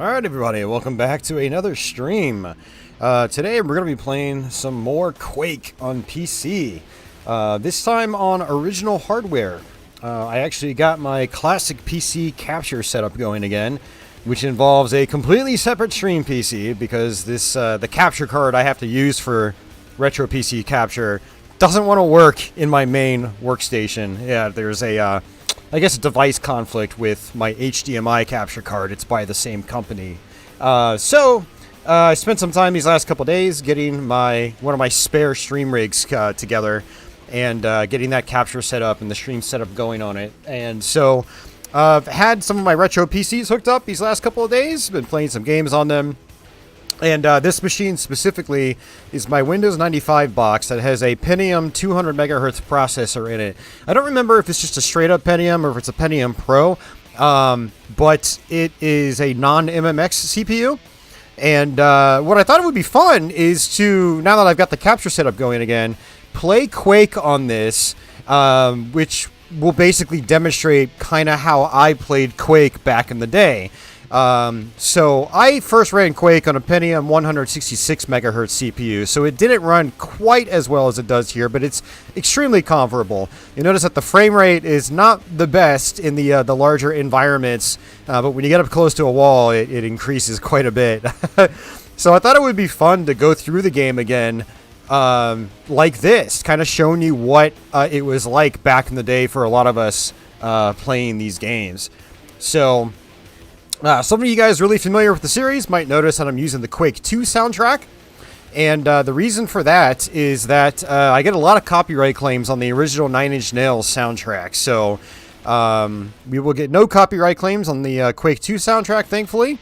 Alright everybody, welcome back to another stream. Today we're going to be playing some more Quake on PC. This time on original hardware. I actually got my classic PC capture setup going again, which involves a completely separate stream PC because this the capture card I have to use for retro PC capture doesn't want to work in my main workstation. Yeah, there's a I guess a device conflict with my HDMI capture card. It's by the same company. So I spent some time these last couple days getting one of my spare stream rigs together and getting that capture set up and the stream setup going on it. And so I've had some of my retro PCs hooked up these last couple of days. Been playing some games on them. And this machine specifically is my Windows 95 box that has a Pentium 200 megahertz processor in it. I don't remember if it's just a straight up Pentium or if it's a Pentium Pro, but it is a non-MMX CPU. And what I thought it would be fun is to, now that I've got the capture setup going again, play Quake on this, which will basically demonstrate kind of how I played Quake back in the day. So I first ran Quake on a Pentium 166 megahertz CPU, so it didn't run quite as well as it does here, but it's extremely comparable. You notice that the frame rate is not the best in the larger environments, but when you get up close to a wall, it increases quite a bit. So I thought it would be fun to go through the game again, like this, kind of showing you what it was like back in the day for a lot of us playing these games. So some of you guys really familiar with the series might notice that I'm using the Quake 2 soundtrack. And the reason for that is that I get a lot of copyright claims on the original Nine Inch Nails soundtrack. So we will get no copyright claims on the Quake 2 soundtrack, thankfully.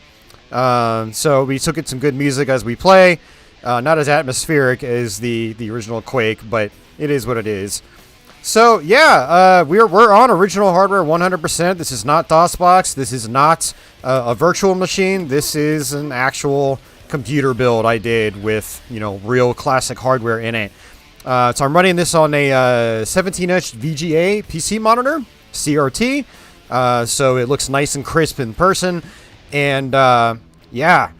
So we still get some good music as we play. Not as atmospheric as the original Quake, but it is what it is. So yeah, we're on original hardware 100%. This is not DOSBox. This is not a virtual machine. This is an actual computer build I did with, you know, real classic hardware in it. So I'm running this on a 17-inch VGA PC monitor, CRT. So it looks nice and crisp in person. And yeah.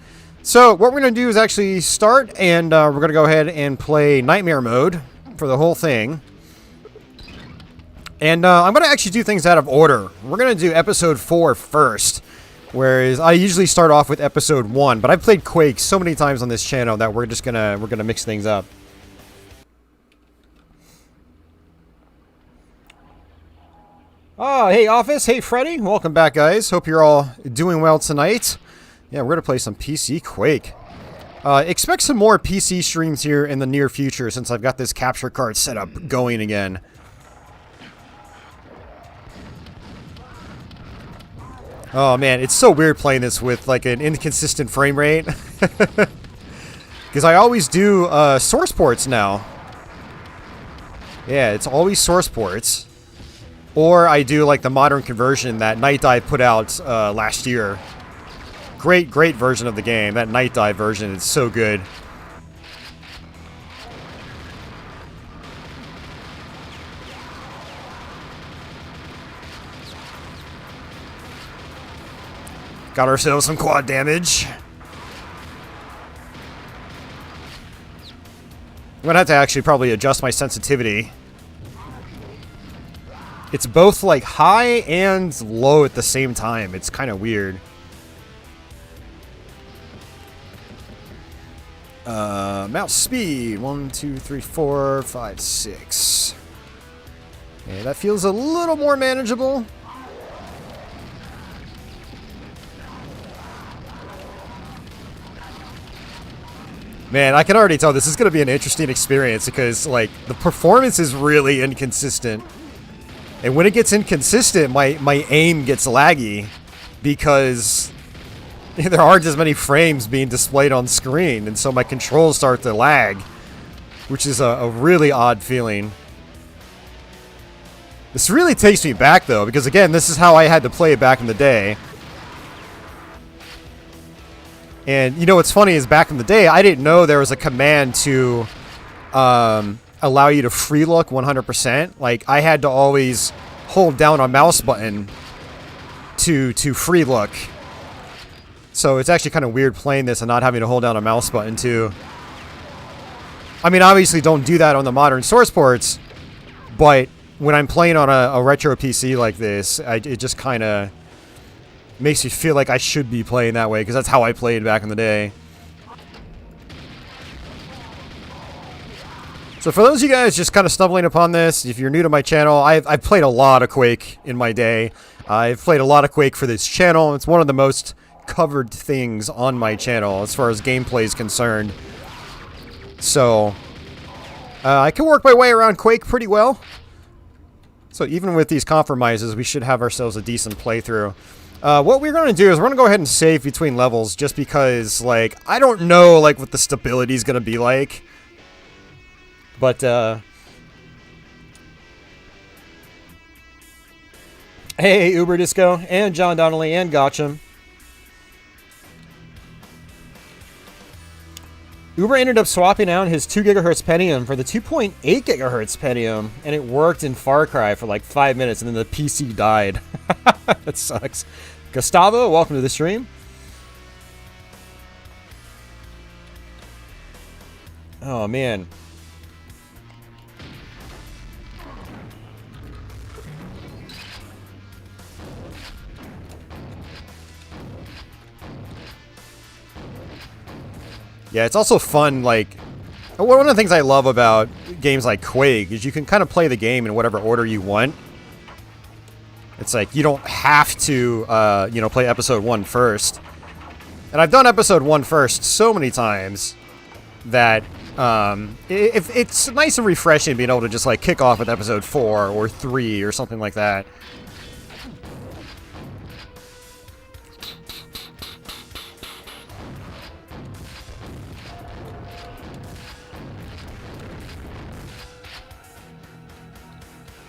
So what we're going to do is actually start, and we're going to go ahead and play Nightmare Mode for the whole thing. And I'm going to actually do things out of order. We're going to do episode 4 first, whereas I usually start off with episode 1. But I've played Quake so many times on this channel that we're gonna mix things up. Oh, hey Office, hey Freddy, welcome back, guys. Hope you're all doing well tonight. Yeah, we're gonna play some PC Quake. Expect some more PC streams here in the near future since I've got this capture card set up going again. Oh man, it's so weird playing this with like an inconsistent frame rate. Because I always do source ports now. Yeah, it's always source ports. Or I do like the modern conversion that Night Dive put out last year. Great version of the game. That Night Dive version is so good. Got ourselves some quad damage. I'm gonna have to actually probably adjust my sensitivity. It's both like high and low at the same time. It's kind of weird. Mouse speed 1, 2, 3, 4, 5, 6. Yeah, that feels a little more manageable. Man, I can already tell this is going to be an interesting experience because, like, the performance is really inconsistent. And when it gets inconsistent, my aim gets laggy because there aren't as many frames being displayed on screen. And so my controls start to lag, which is a really odd feeling. This really takes me back, though, because, again, this is how I had to play it back in the day. And, you know, what's funny is back in the day, I didn't know there was a command to allow you to free look 100%. Like, I had to always hold down a mouse button to free look. So it's actually kind of weird playing this and not having to hold down a mouse button too. I mean, obviously don't do that on the modern source ports, but when I'm playing on a retro PC like this, it just kind of makes you feel like I should be playing that way, because that's how I played back in the day. So for those of you guys just kind of stumbling upon this, if you're new to my channel, I've played a lot of Quake in my day. I've played a lot of Quake for this channel. It's one of the most covered things on my channel as far as gameplay is concerned. So I can work my way around Quake pretty well. So even with these compromises, we should have ourselves a decent playthrough. What we're going to do is we're going to go ahead and save between levels, just because, like, I don't know, like, what the stability is going to be like. But, hey, Uber Disco, and John Donnelly, and Gotcham. Uber ended up swapping out his 2 GHz Pentium for the 2.8 GHz Pentium, and it worked in Far Cry for like 5 minutes, and then the PC died. That sucks. Gustavo, welcome to the stream. Oh, man. Yeah, it's also fun, like, one of the things I love about games like Quake is you can kind of play the game in whatever order you want. It's like, you don't have to, you know, play episode 1 first. And I've done episode 1 first so many times that, it's nice and refreshing being able to just, like, kick off with episode 4 or 3 or something like that.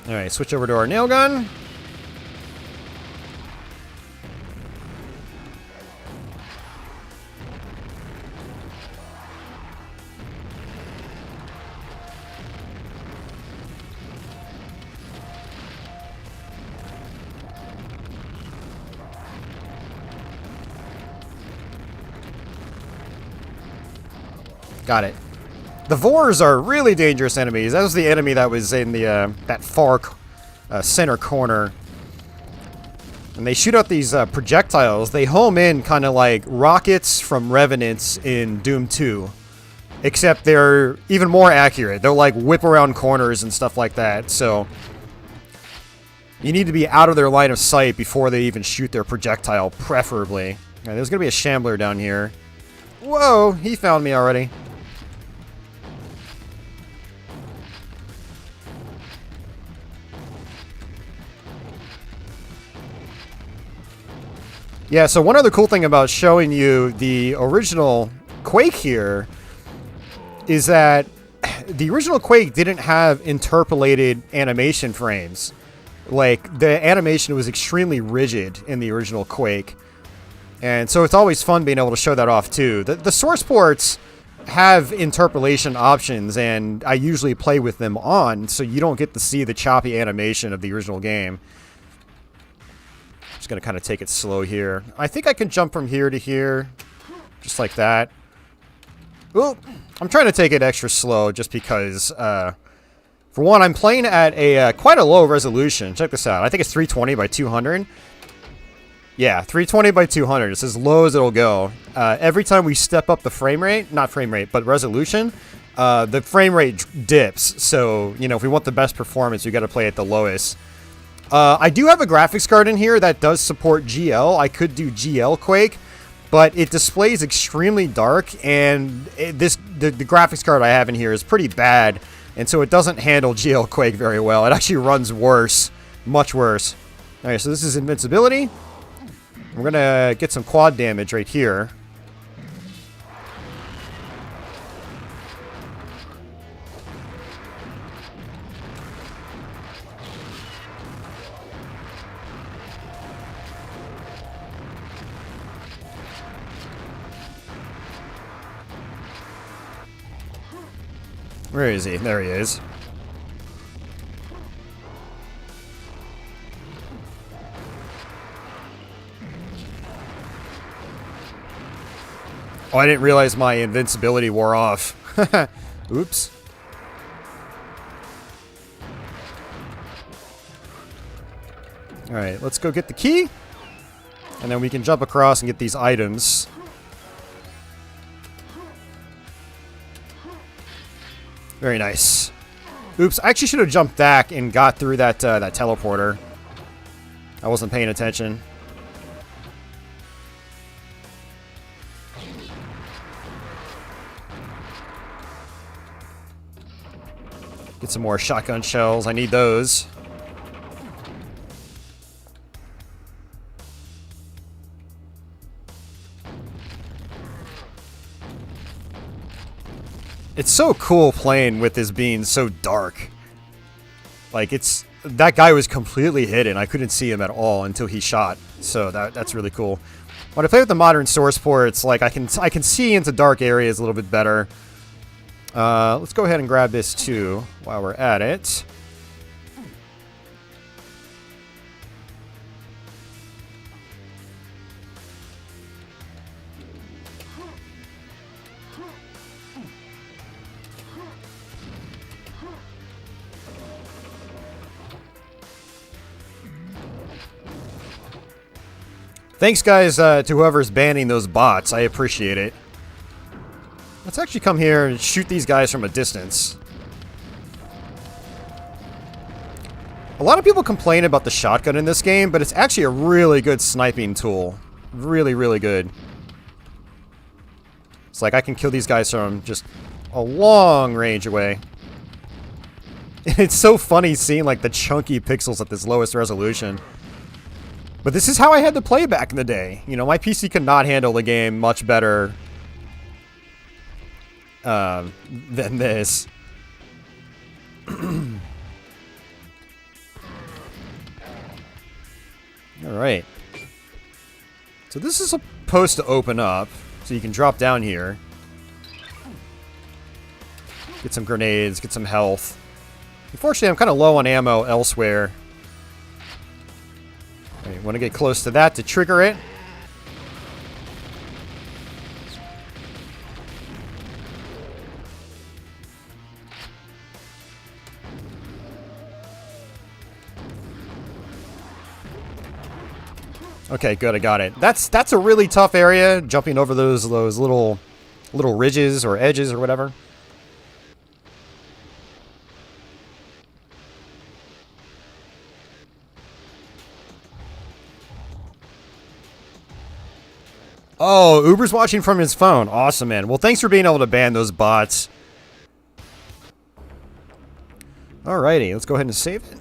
Alright, switch over to our nail gun. Got it. The Vors are really dangerous enemies. That was the enemy that was in the that far center corner. And they shoot out these projectiles. They home in kind of like rockets from Revenants in Doom 2. Except they're even more accurate. They'll like whip around corners and stuff like that. So you need to be out of their line of sight before they even shoot their projectile, preferably. Right, there's going to be a shambler down here. Whoa, he found me already. Yeah, so one other cool thing about showing you the original Quake here is that the original Quake didn't have interpolated animation frames. Like, the animation was extremely rigid in the original Quake. And so it's always fun being able to show that off, too. The source ports have interpolation options, and I usually play with them on, so you don't get to see the choppy animation of the original game. Just gonna kind of take it slow here. I think I can jump from here to here, just like that. Ooh, I'm trying to take it extra slow just because, for one, I'm playing at a quite a low resolution. Check this out. I think it's 320 by 200. Yeah, 320 by 200. It's as low as it'll go. Every time we step up the frame rate, not frame rate, but resolution, the frame rate dips. So, you know, if we want the best performance, we got to play at the lowest. I do have a graphics card in here that does support GL. I could do GL Quake, but it displays extremely dark, and the graphics card I have in here is pretty bad, and so it doesn't handle GL Quake very well. It actually runs worse, much worse. Alright, so this is invincibility. We're gonna get some quad damage right here. Where is he? There he is. Oh, I didn't realize my invincibility wore off. Oops. Alright, let's go get the key. And then we can jump across and get these items. Very nice. Oops, I actually should have jumped back and got through that that teleporter. I wasn't paying attention. Get some more shotgun shells. I need those. It's so cool playing with this being so dark. Like, it's... That guy was completely hidden. I couldn't see him at all until he shot. So that's really cool. When I play with the modern source ports, like, I can see into dark areas a little bit better. Let's go ahead and grab this too while we're at it. Thanks, guys, to whoever's banning those bots. I appreciate it. Let's actually come here and shoot these guys from a distance. A lot of people complain about the shotgun in this game, but it's actually a really good sniping tool. Really, really good. It's like I can kill these guys from just a long range away. It's so funny seeing like the chunky pixels at this lowest resolution. But this is how I had to play back in the day. You know, my PC could not handle the game much better than this. Alright. So this is supposed to open up. So you can drop down here. Get some grenades, get some health. Unfortunately, I'm kind of low on ammo elsewhere. I want to get close to that to trigger it. Okay, good, I got it. That's a really tough area, jumping over those little ridges or edges or whatever. Oh, Uber's watching from his phone. Awesome, man. Well, thanks for being able to ban those bots. Alrighty, let's go ahead and save it.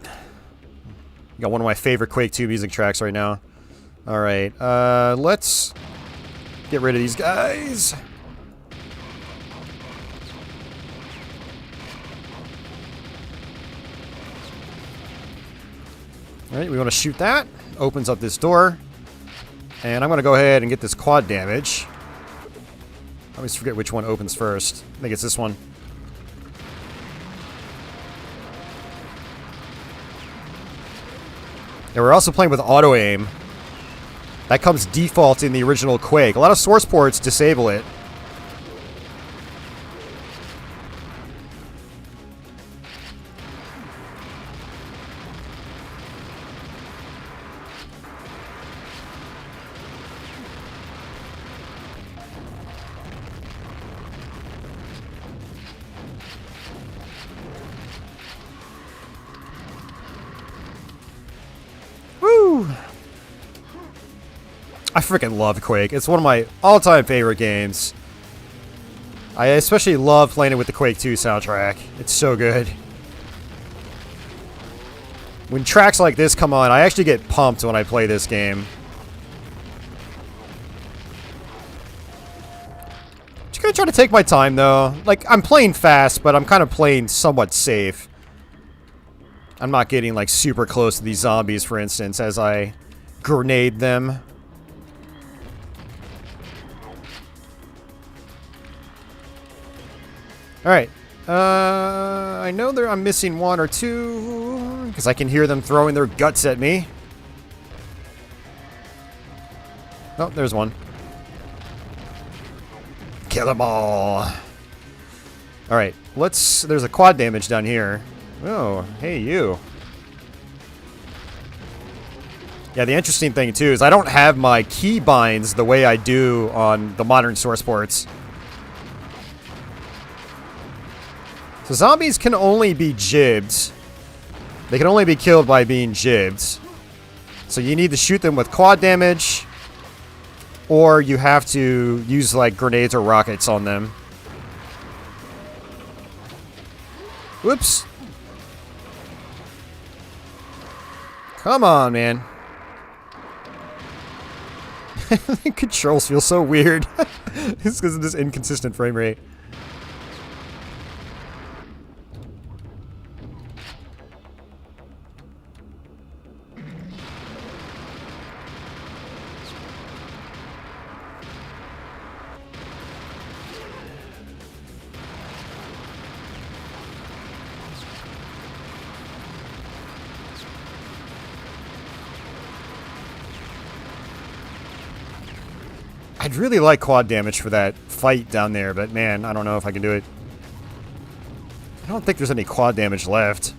Got one of my favorite Quake 2 music tracks right now. Alright, let's get rid of these guys. Alright, we want to shoot that. Opens up this door. And I'm going to go ahead and get this quad damage. I always forget which one opens first. I think it's this one. And we're also playing with auto-aim. That comes default in the original Quake. A lot of source ports disable it. I freaking love Quake. It's one of my all-time favorite games. I especially love playing it with the Quake 2 soundtrack. It's so good. When tracks like this come on, I actually get pumped when I play this game. Just gonna try to take my time, though. Like, I'm playing fast, but I'm kind of playing somewhat safe. I'm not getting, like, super close to these zombies, for instance, as I grenade them. Alright. I know I'm missing one or two, because I can hear them throwing their guts at me. Oh, there's one. Kill them all. Alright, let's... There's a quad damage down here. Oh, hey, you. Yeah, the interesting thing, too, is I don't have my key binds the way I do on the modern source ports. So zombies can only be jibbed. They can only be killed by being jibbed. So you need to shoot them with quad damage, or you have to use, like, grenades or rockets on them. Whoops. Come on, man. The controls feel so weird. It's because of this inconsistent frame rate. I'd really like quad damage for that fight down there, but man, I don't know if I can do it. I don't think there's any quad damage left.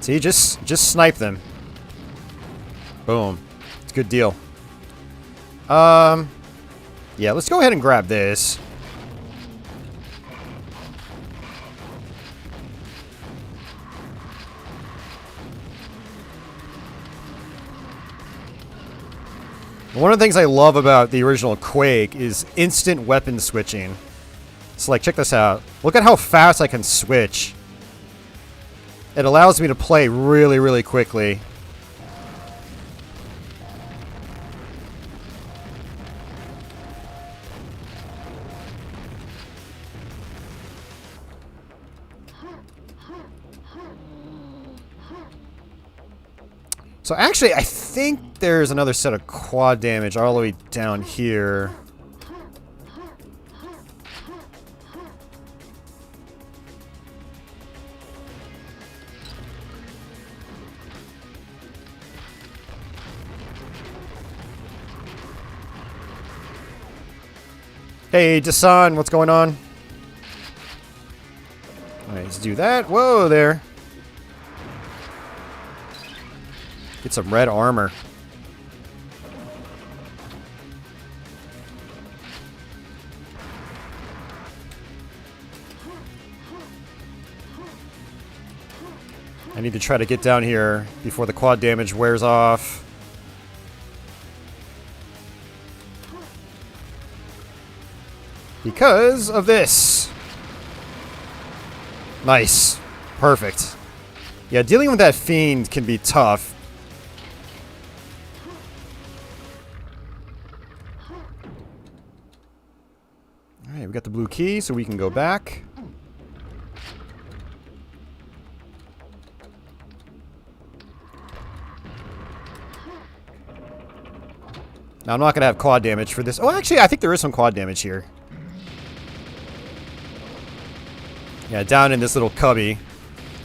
See, just snipe them. Boom. It's a good deal. Yeah, let's go ahead and grab this. One of the things I love about the original Quake is instant weapon switching. So, like, check this out. Look at how fast I can switch. It allows me to play really, really quickly. So actually, I think there's another set of quad damage all the way down here. Hey, Dasan, what's going on? Alright, let's do that. Whoa there. Get some red armor. I need to try to get down here before the quad damage wears off. Because of this. Nice. Perfect. Yeah, dealing with that fiend can be tough. Alright, we got the blue key, so we can go back. Now, I'm not going to have quad damage for this. Oh, actually, I think there is some quad damage here. Yeah, down in this little cubby.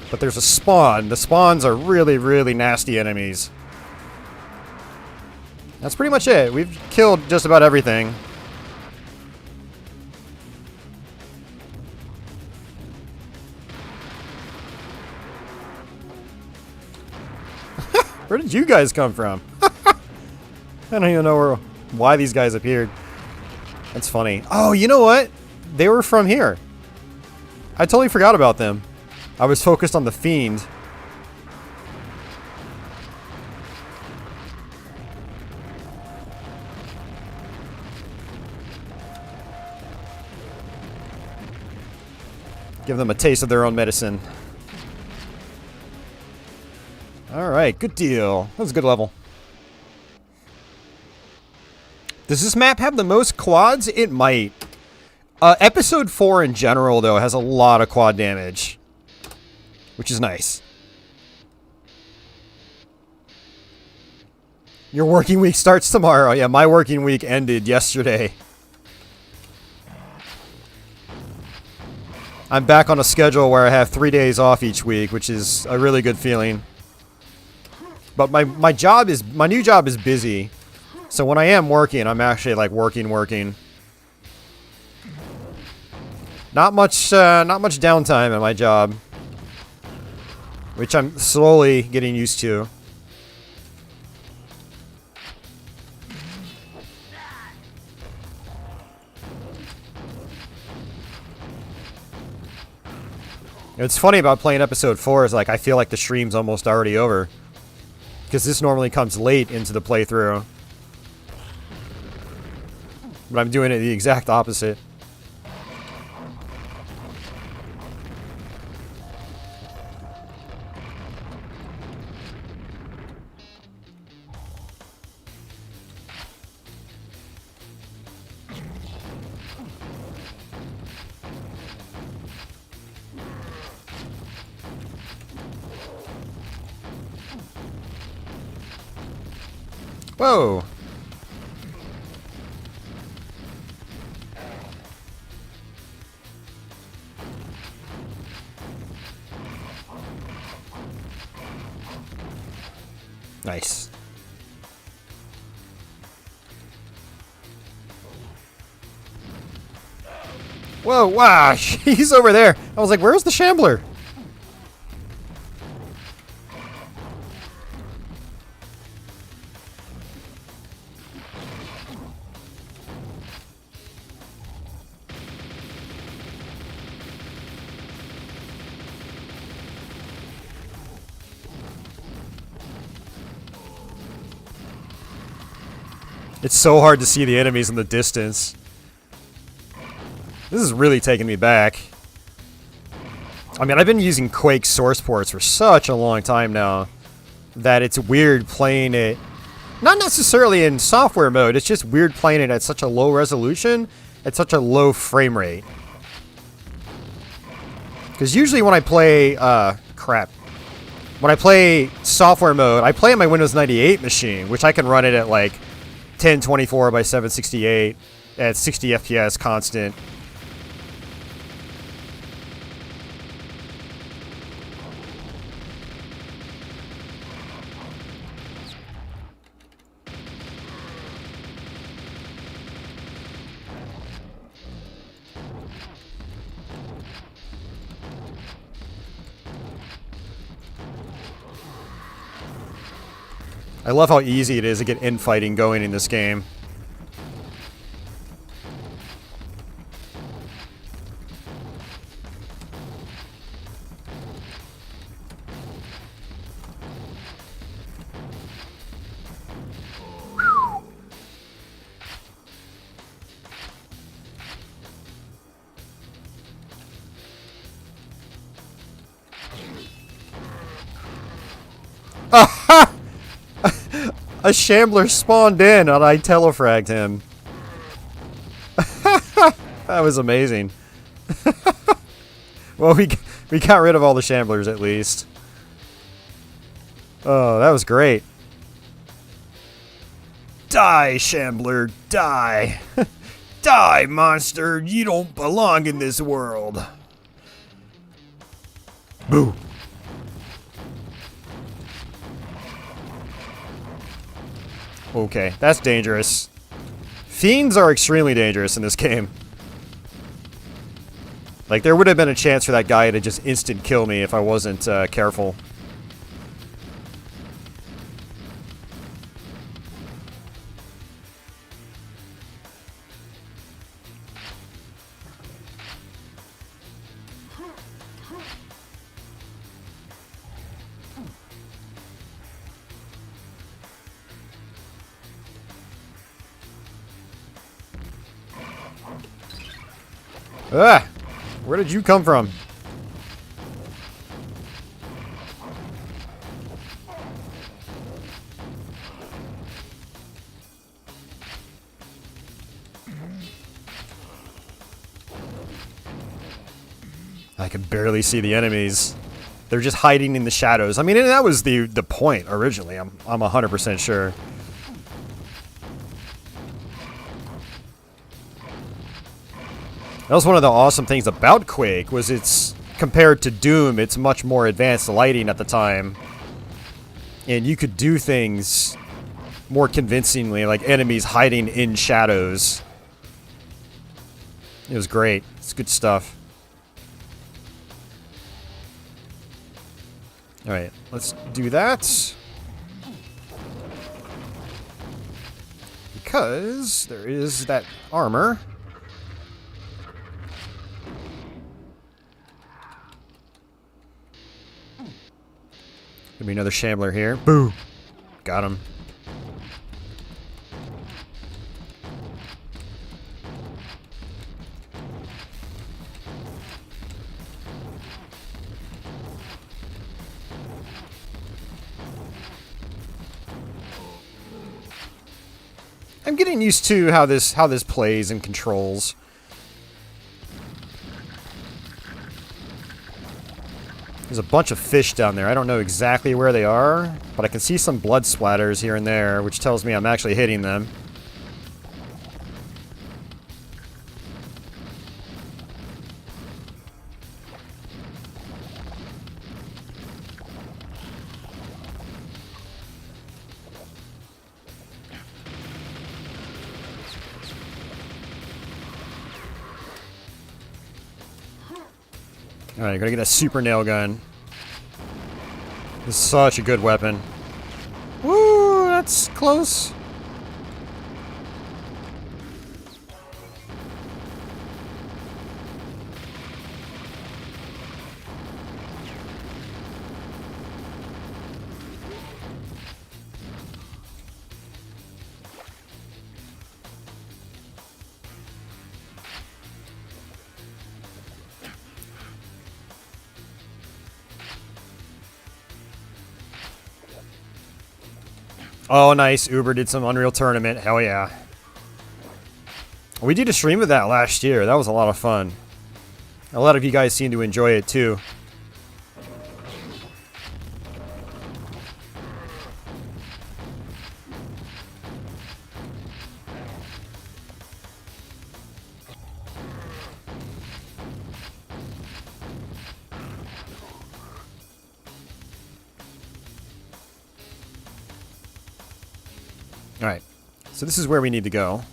But there's a spawn. The spawns are really, really nasty enemies. That's pretty much it. We've killed just about everything. Where did you guys come from? I don't even know why these guys appeared. That's funny. Oh, you know what? They were from here. I totally forgot about them. I was focused on the fiend. Give them a taste of their own medicine. Alright, good deal. That was a good level. Does this map have the most quads? It might. Episode 4 in general, though, has a lot of quad damage. Which is nice. Your working week starts tomorrow. Yeah, my working week ended yesterday. I'm back on a schedule where I have 3 days off each week, which is a really good feeling. But my new job is busy. So when I am working, I'm actually like working. Not much downtime at my job, which I'm slowly getting used to. It's funny about playing episode 4 is like I feel like the stream's almost already over. Because this normally comes late into the playthrough. But I'm doing it the exact opposite. Whoa! Nice. Whoa, wow, he's over there. I was like, where's the Shambler? It's so hard to see the enemies in the distance. This is really taking me back. I mean, I've been using Quake source ports for such a long time now that it's weird playing it. Not necessarily in software mode, it's just weird playing it at such a low resolution, at such a low frame rate. Because usually when I play, when I play software mode, I play on my Windows 98 machine, which I can run it at like 1024 by 768 at 60 FPS constant. I love how easy it is to get infighting going in this game. Aha! A Shambler spawned in and I telefragged him. That was amazing. Well, we got rid of all the Shamblers at least. Oh, that was great. Die, Shambler, die. Die, monster. You don't belong in this world. Boo. Okay, that's dangerous. Fiends are extremely dangerous in this game. Like, there would have been a chance for that guy to just instant kill me if I wasn't careful. Ah! Where did you come from? I can barely see the enemies. They're just hiding in the shadows. I mean, and that was the point originally. I'm 100% sure. That was one of the awesome things about Quake, was it's, compared to Doom, it's much more advanced lighting at the time. and you could do things more convincingly, like enemies hiding in shadows. It was great. It's good stuff. Alright, let's do that. Because there is that armor. Gonna be another shambler here. Boo! Got him. I'm getting used to how this plays and controls. There's a bunch of fish down there. I don't know exactly where they are, but I can see some blood splatters here and there, which tells me I'm actually hitting them. Alright, gotta get a super nail gun. This is such a good weapon. Woo, that's close. Oh, nice. Uber did some Unreal Tournament. Hell yeah. We did a stream of that last year. That was a lot of fun. A lot of you guys seem to enjoy it too. Alright, so this is where we need to go.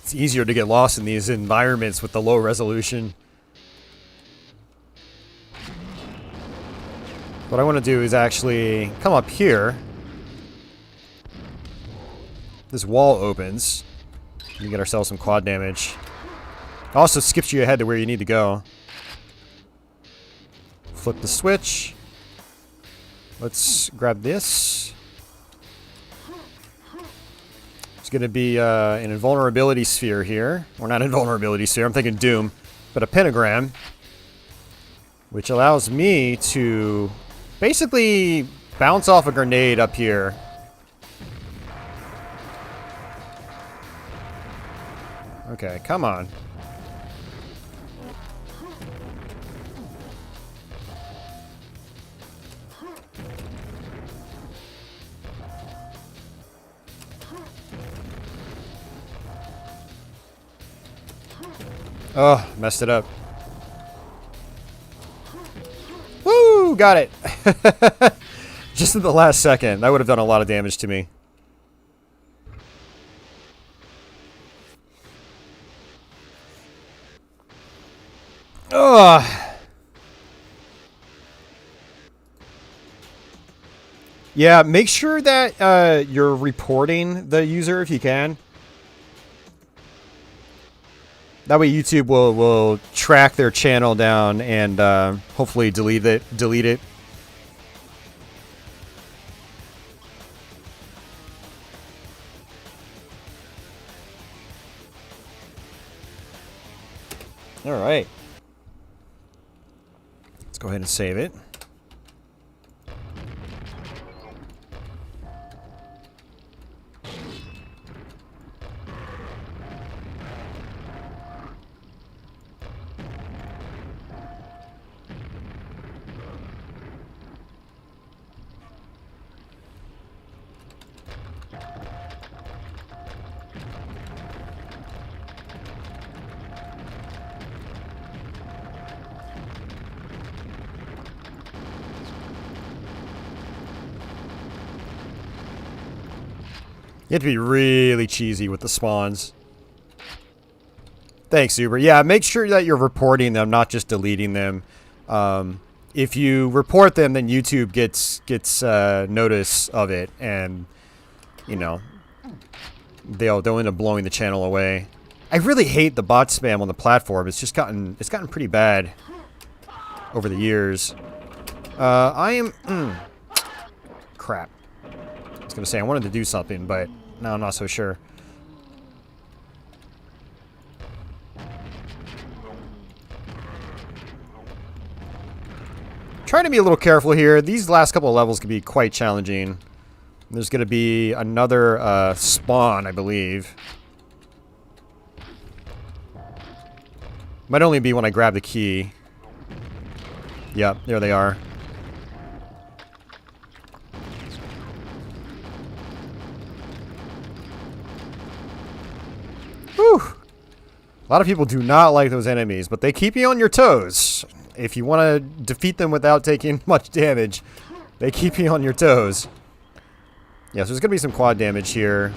It's easier to get lost in these environments with the low resolution. What I want to do is actually come up here. This wall opens. We get ourselves some quad damage. Also skips you ahead to where you need to go. Flip the switch. Let's grab this. It's going to be an invulnerability sphere here. Or not invulnerability sphere, I'm thinking Doom. But a pentagram. Which allows me to basically bounce off a grenade up here. Okay, come on. Oh, messed it up. Woo! Got it! Just in the last second. That would have done a lot of damage to me. Ugh! Yeah, make sure that you're reporting the user if you can. That way YouTube will track their channel down and hopefully delete it. All right. go ahead and save it. You have to be really cheesy with the spawns. Thanks, Uber. Yeah, make sure that you're reporting them, not just deleting them. If you report them, then YouTube gets notice of it, and you know they'll end up blowing the channel away. I really hate the bot spam on the platform. It's gotten pretty bad over the years. Crap. I was gonna say I wanted to do something, but no, I'm not so sure. Trying to be a little careful here. These last couple of levels can be quite challenging. There's going to be another spawn, I believe. Might only be when I grab the key. Yep, there they are. Whew. A lot of people do not like those enemies, but they keep you on your toes. If you want to defeat them without taking much damage, they keep you on your toes. Yeah, so there's going to be some quad damage here.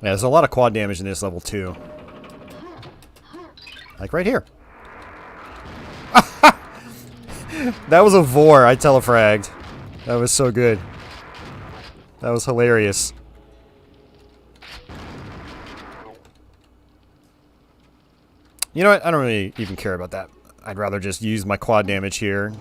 Yeah, there's a lot of quad damage in this level, too. Like right here. That was a vor. I telefragged. That was so good. That was hilarious. You know what? I don't really even care about that. I'd rather just use my quad damage here.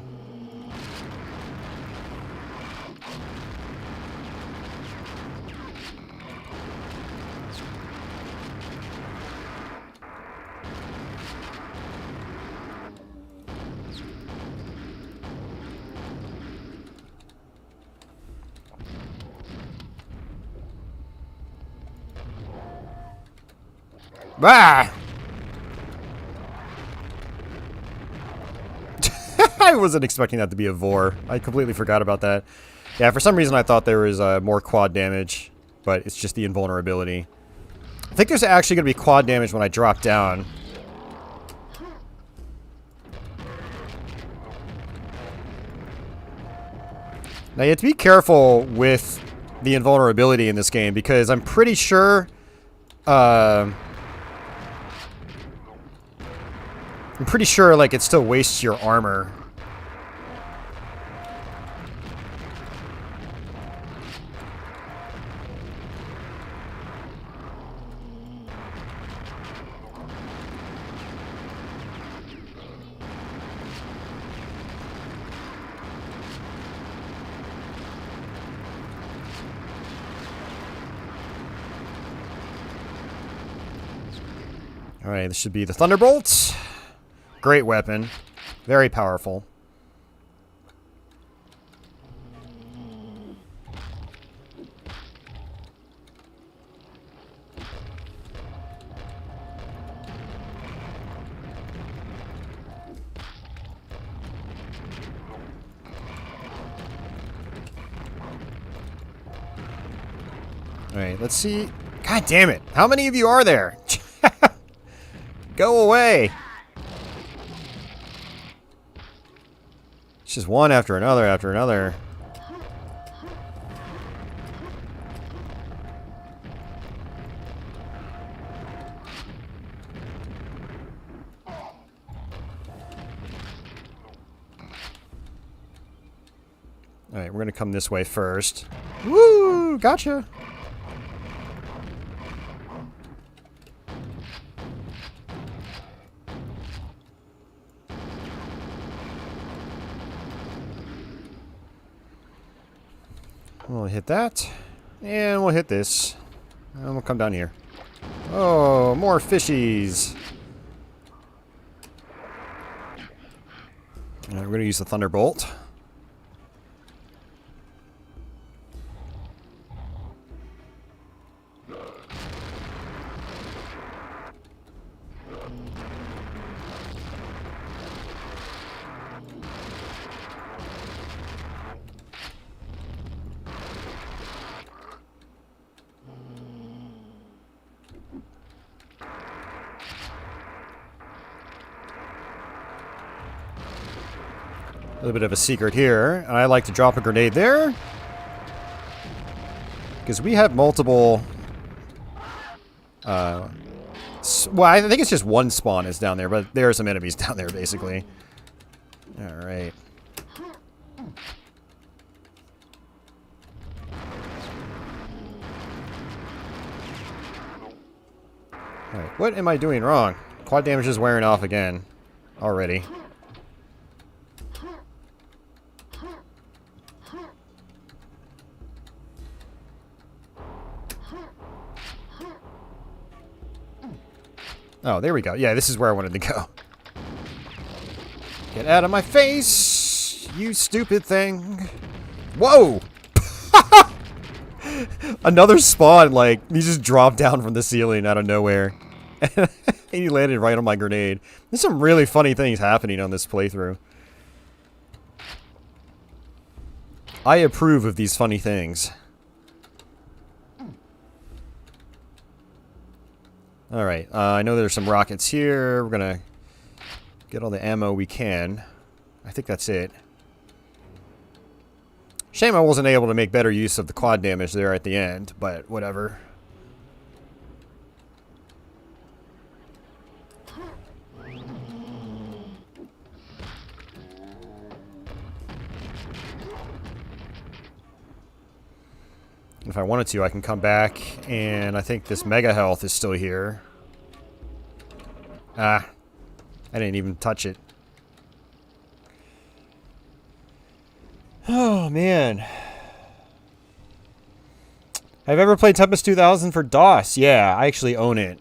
Ah! I wasn't expecting that to be a vor. I completely forgot about that. Yeah, for some reason I thought there was more quad damage, but it's just the invulnerability. I think there's actually going to be quad damage when I drop down. Now you have to be careful with the invulnerability in this game because I'm pretty sure like it still wastes your armor. Alright, this should be the Thunderbolt. Great weapon. Very powerful. Alright, let's see. God damn it. How many of you are there? Go away. It's just one after another after another. Alright, we're gonna come this way first. Woo! Gotcha! We'll hit that. And we'll hit this. And we'll come down here. Oh, more fishies! Alright, we're gonna use the Thunderbolt. A little bit of a secret here. I like to drop a grenade there. Because we have multiple... well, I think it's just one spawn is down there, but there are some enemies down there, basically. Alright. Alright, what am I doing wrong? Quad damage is wearing off again. Already. Oh, there we go. Yeah, this is where I wanted to go. Get out of my face, you stupid thing. Whoa! Another spawn, like, he just dropped down from the ceiling out of nowhere. And he landed right on my grenade. There's some really funny things happening on this playthrough. I approve of these funny things. Alright, I know there's some rockets here. We're gonna get all the ammo we can. I think that's it. Shame I wasn't able to make better use of the quad damage there at the end, but whatever. If I wanted to, I can come back, and I think this mega health is still here. Ah, I didn't even touch it. Oh, man. Have you ever played Tempest 2000 for DOS? Yeah, I actually own it.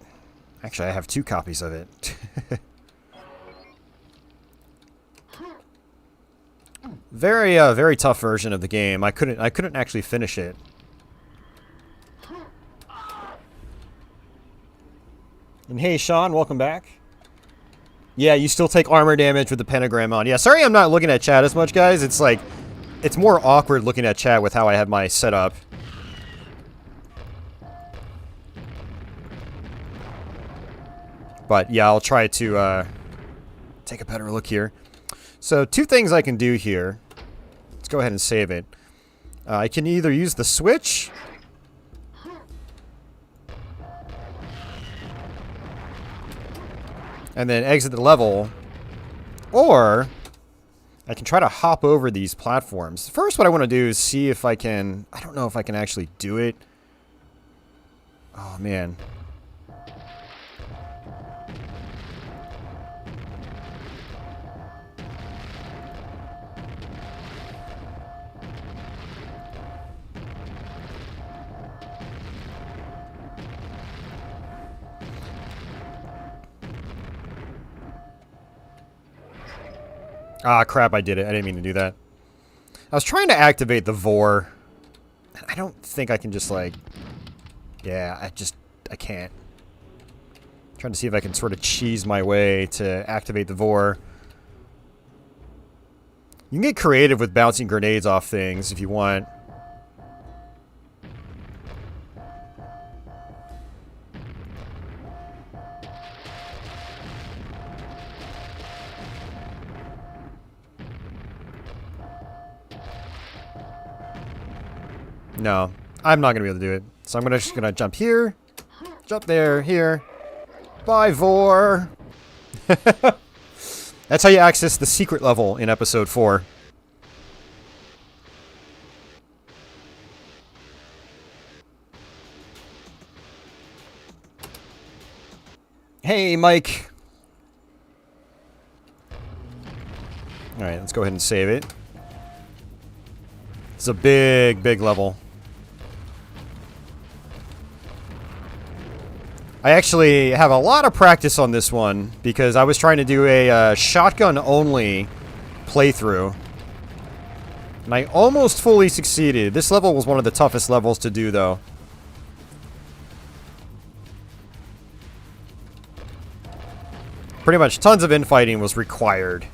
Actually, I have 2 copies of it. Very tough version of the game. I couldn't actually finish it. And hey, Sean, welcome back. Yeah, you still take armor damage with the pentagram on. Yeah, sorry I'm not looking at chat as much, guys. It's like, it's more awkward looking at chat with how I have my setup. But yeah, I'll try to take a better look here. So 2 things I can do here. Let's go ahead and save it. I can either use the switch... and then exit the level, or I can try to hop over these platforms. First, what I want to do is see if I can... I don't know if I can actually do it. Oh, man. Ah, crap, I did it. I didn't mean to do that. I was trying to activate the vor. I don't think I can just, like... Yeah, I can't. I'm trying to see if I can sort of cheese my way to activate the vor. You can get creative with bouncing grenades off things if you want. No, I'm not going to be able to do it. So I'm just going to jump here, jump there, here. Bye, vor. That's how you access the secret level in episode 4. Hey, Mike. Alright, let's go ahead and save it. It's a big, big level. I actually have a lot of practice on this one because I was trying to do a shotgun-only playthrough. And I almost fully succeeded. This level was one of the toughest levels to do, though. Pretty much tons of infighting was required.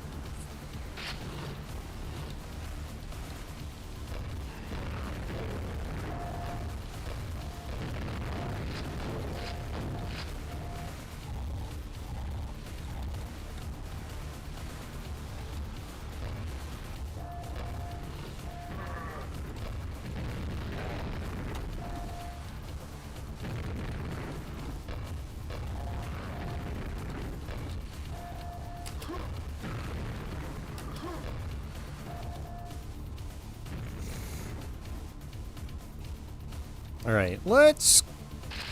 Alright, let's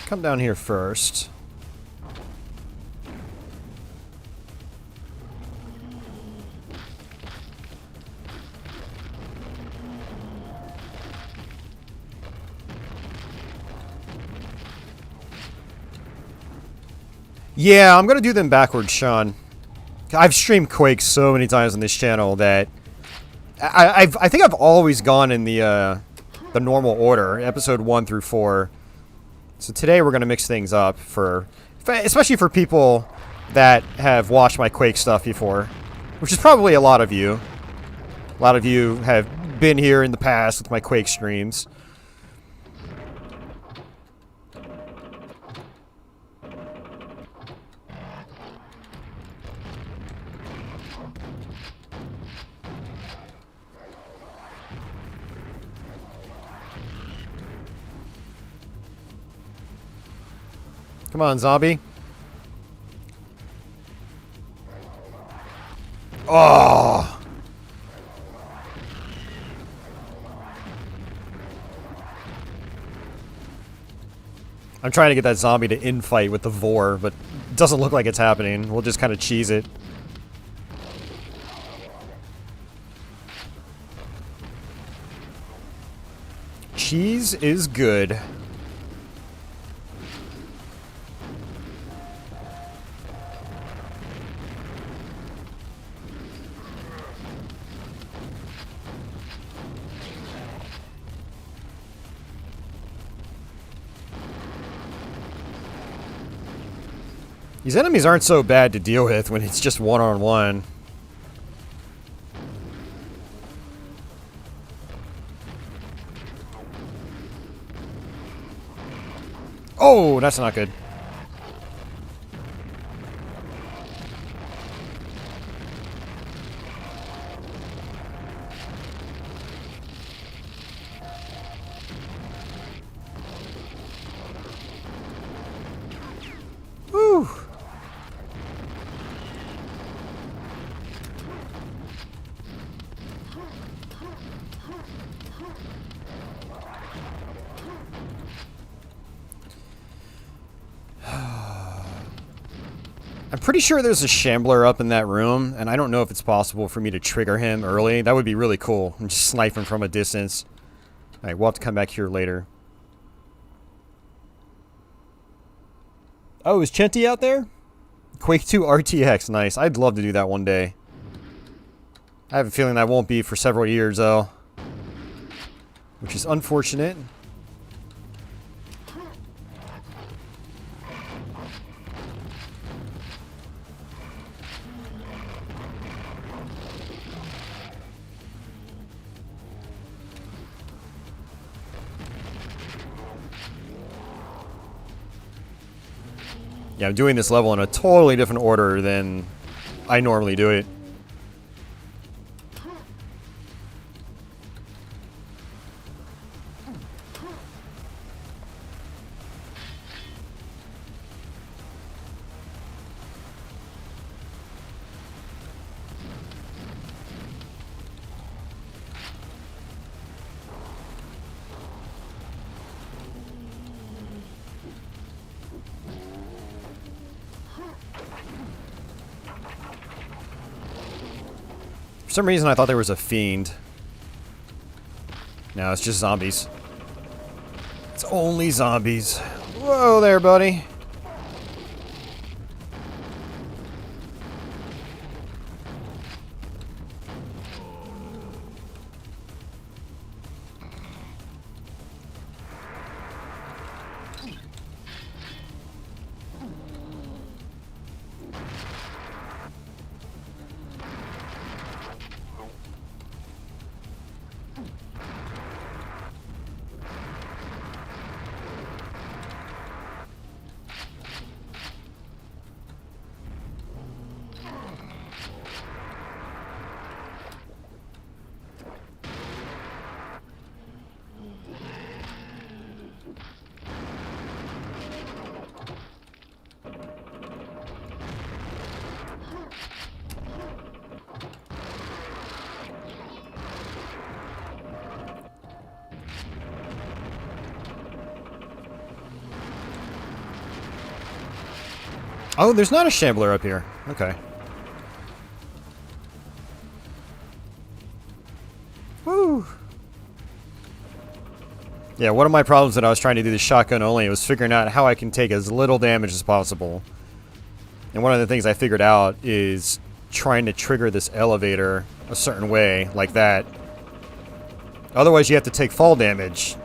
come down here first. Yeah, I'm gonna do them backwards, Sean. I've streamed Quake so many times on this channel that I think I've always gone in the normal order, episode 1 through 4. So today we're gonna mix things up especially for people that have watched my Quake stuff before, which is probably a lot of you. A lot of you have been here in the past with my Quake streams. Come on, zombie. Oh! I'm trying to get that zombie to infight with the Vor, but it doesn't look like it's happening. We'll just kind of cheese it. Cheese is good. These enemies aren't so bad to deal with when it's just one-on-one. Oh, that's not good. Whew. I'm pretty sure there's a shambler up in that room, and I don't know if it's possible for me to trigger him early. That would be really cool. And just snipe him from a distance. Alright, we'll have to come back here later. Oh, is Chenty out there? Quake 2 RTX, nice. I'd love to do that one day. I have a feeling that won't be for several years, though. Which is unfortunate. Yeah, I'm doing this level in a totally different order than I normally do it. some reason I thought there was a fiend. No, it's just zombies. It's only zombies. Whoa there, buddy. Oh, there's not a shambler up here. Okay. Woo! Yeah, one of my problems that I was trying to do the shotgun only was figuring out how I can take as little damage as possible. And one of the things I figured out is trying to trigger this elevator a certain way, like that. Otherwise, you have to take fall damage.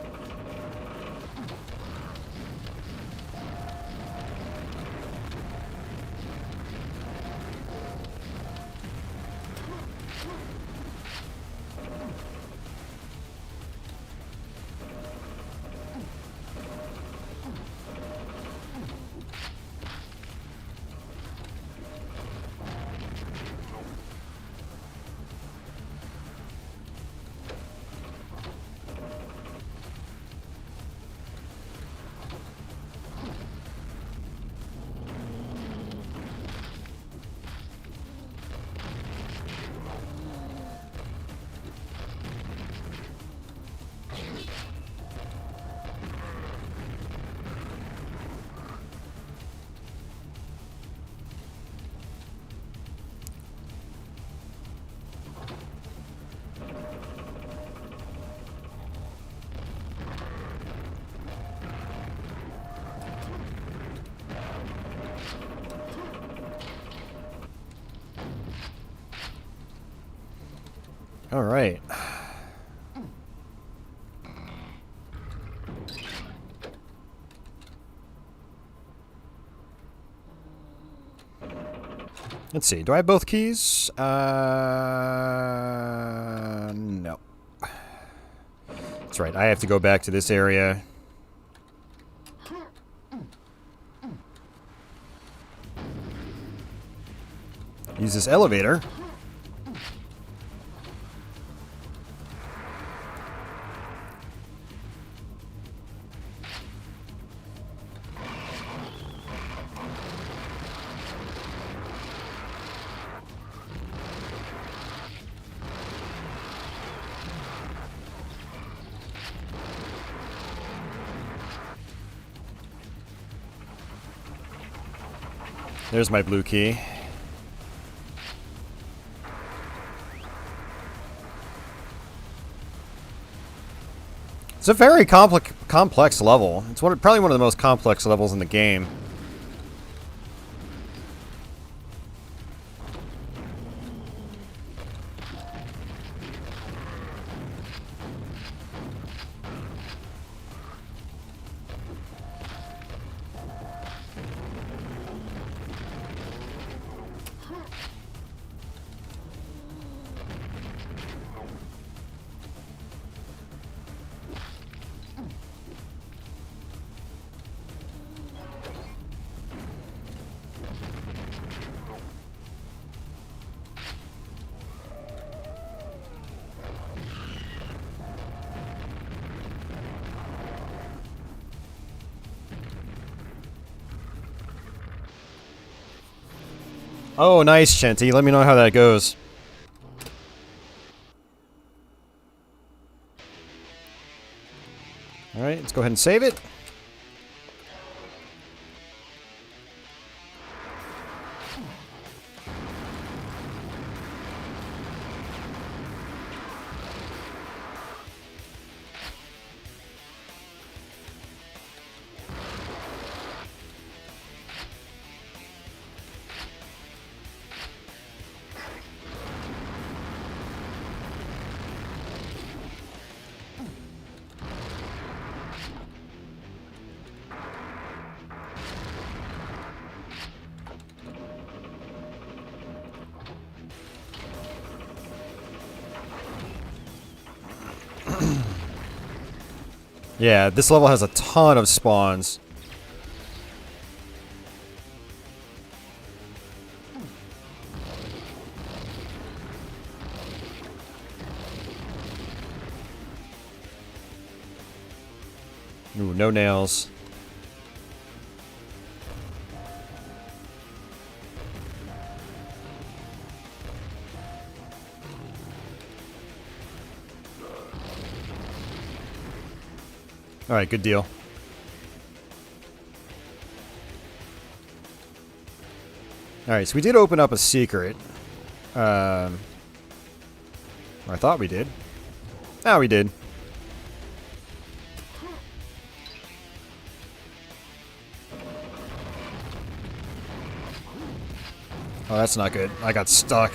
All right. Let's see. Do I have both keys? No. That's right. I have to go back to this area. Use this elevator. There's my blue key. It's a very complex level. It's probably one of the most complex levels in the game. Oh, nice, Shenty. Let me know how that goes. Alright, let's go ahead and save it. Yeah, this level has a ton of spawns. Ooh, no nails. Alright, good deal. Alright, so we did open up a secret. I thought we did. Ah, we did. Oh, that's not good. I got stuck.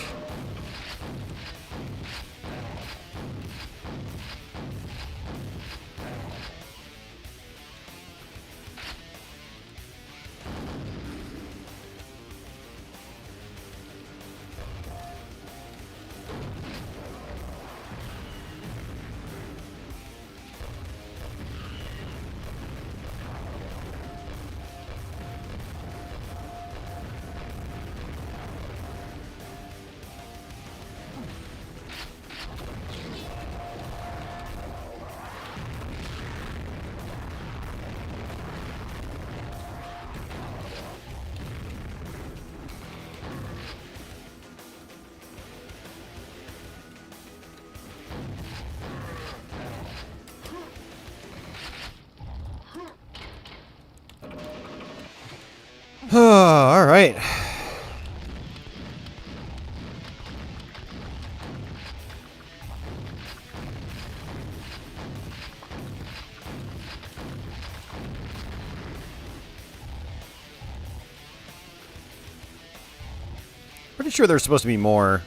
All right. Pretty sure there's supposed to be more.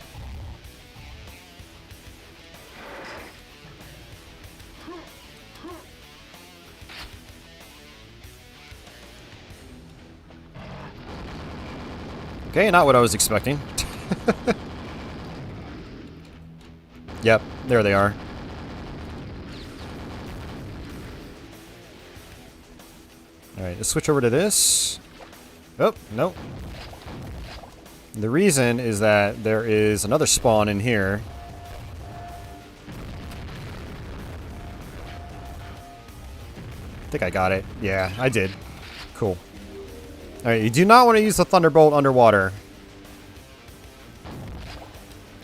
Okay, not what I was expecting. Yep, there they are. Alright, let's switch over to this. Oh, no. The reason is that there is another spawn in here. I think I got it. Yeah, I did. Cool. Alright, you do not want to use the Thunderbolt underwater.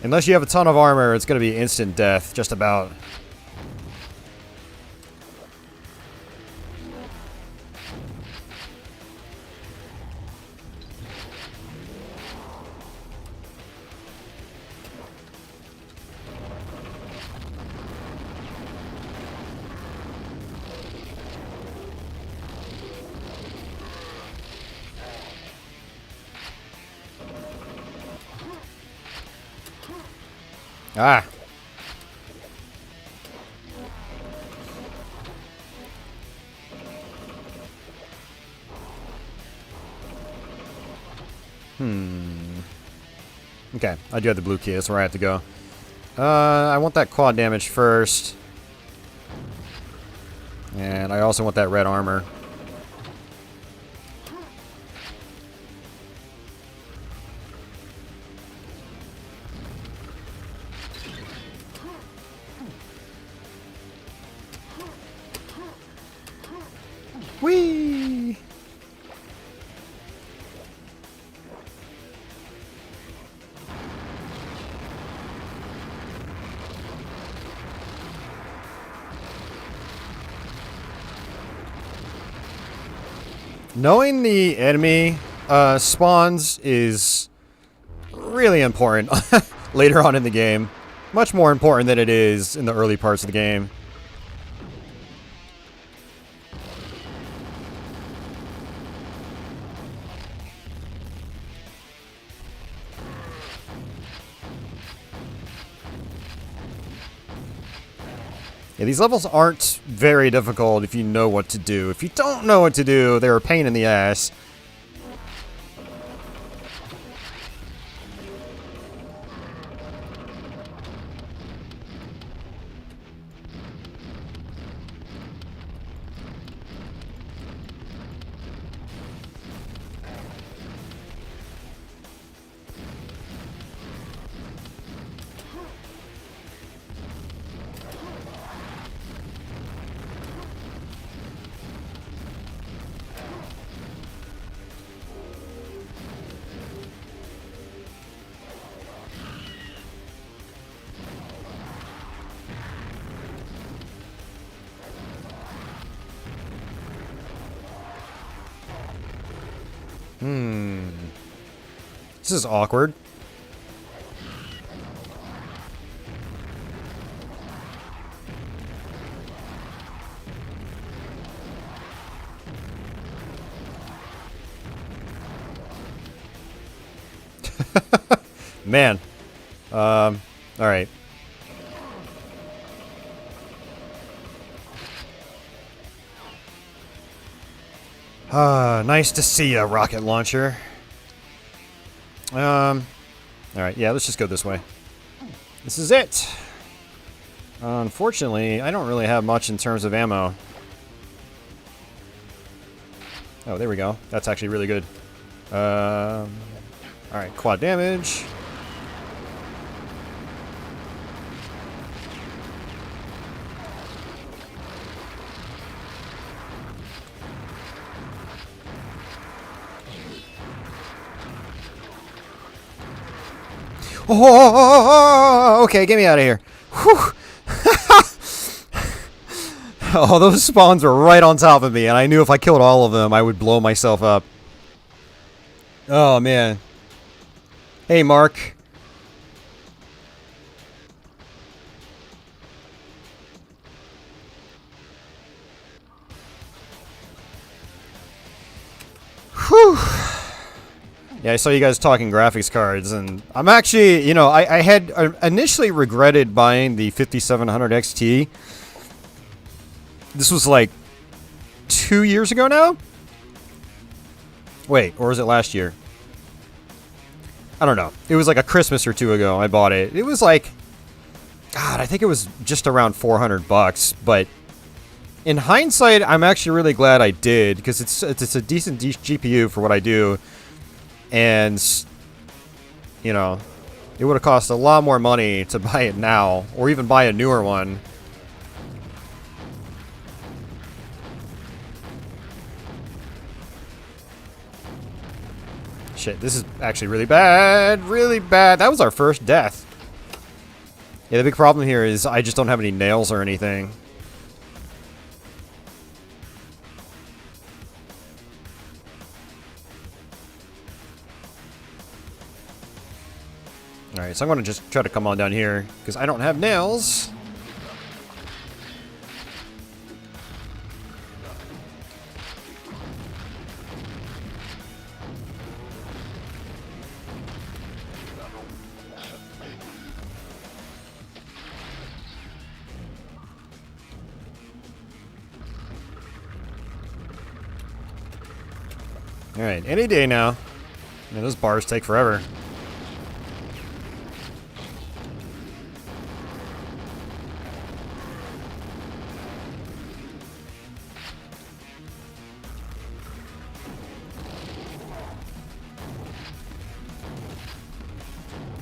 Unless you have a ton of armor, it's going to be instant death, just about. Ah. Okay, I do have the blue key. That's where I have to go. I want that quad damage first. And I also want that red armor. Whee! Knowing the enemy spawns is really important later on in the game. Much more important than it is in the early parts of the game. Yeah, these levels aren't very difficult if you know what to do. If you don't know what to do, they're a pain in the ass. This is awkward. Man. Alright. Nice to see ya, rocket launcher. Alright, yeah, let's just go this way. This is it! Unfortunately, I don't really have much in terms of ammo. Oh, there we go. That's actually really good. Alright, quad damage. Oh, okay, get me out of here. Whew. Oh, those spawns were right on top of me, and I knew if I killed all of them, I would blow myself up. Oh, man. Hey, Mark. Whew. Yeah, I saw you guys talking graphics cards, and I'm actually, you know, I had initially regretted buying the 5700 XT. This was like 2 years ago now? Wait, or was it last year? I don't know. It was like a Christmas or two ago I bought it. It was like, God, I think it was just around 400 bucks, but in hindsight, I'm actually really glad I did, because it's a decent GPU for what I do. And, you know, it would have cost a lot more money to buy it now, or even buy a newer one. Shit, this is actually really bad. Really bad. That was our first death. Yeah, the big problem here is I just don't have any nails or anything. Alright, so I'm going to just try to come on down here, because I don't have nails. Alright, any day now. Man, those bars take forever.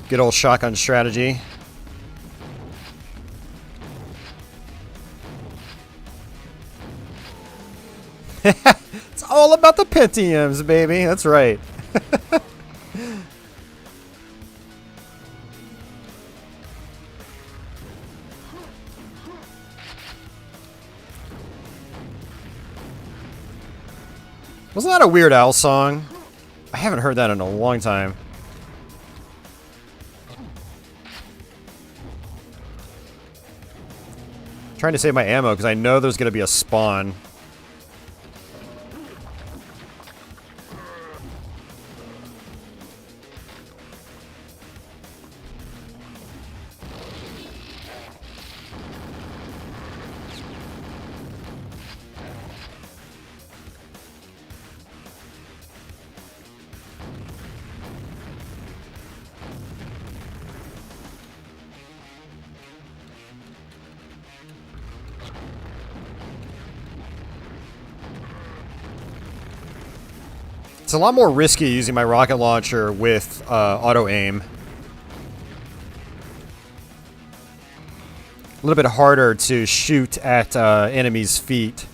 Good old shotgun strategy. It's all about the Pentiums, baby. That's right. Wasn't that a Weird Al song? I haven't heard that in a long time. Trying to save my ammo because I know there's going to be a spawn. It's a lot more risky using my rocket launcher with auto aim. A little bit harder to shoot at enemies' feet.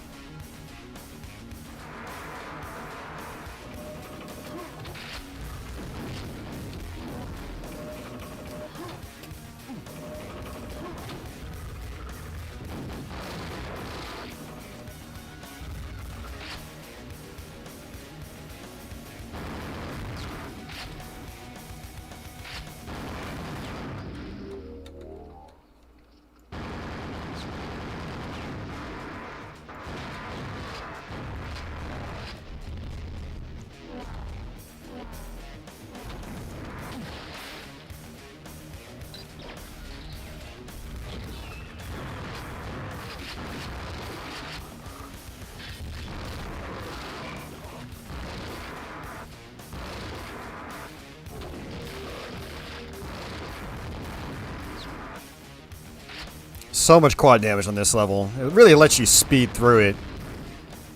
So much quad damage on this level. It really lets you speed through it.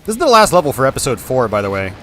This is the last level for episode 4, by the way.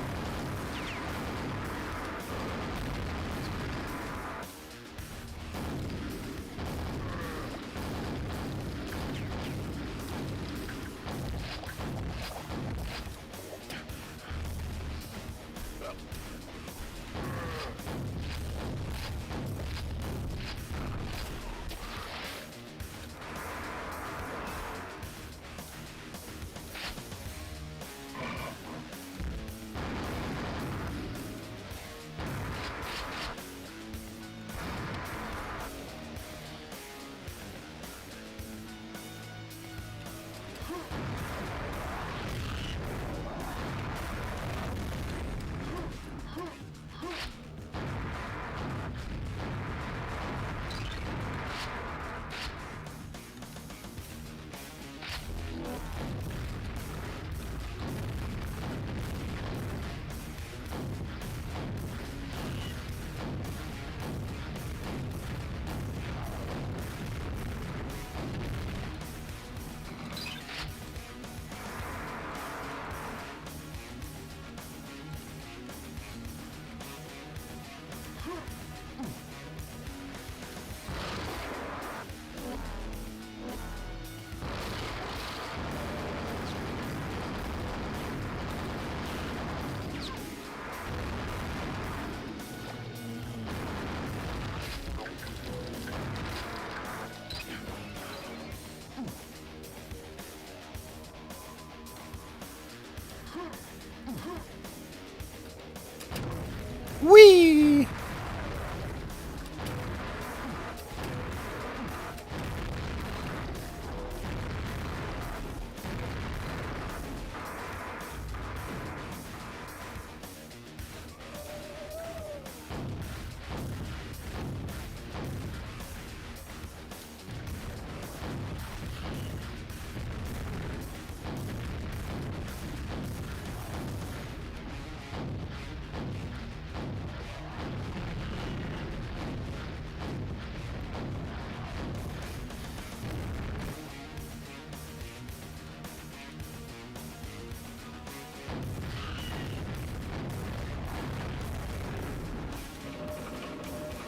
Whee!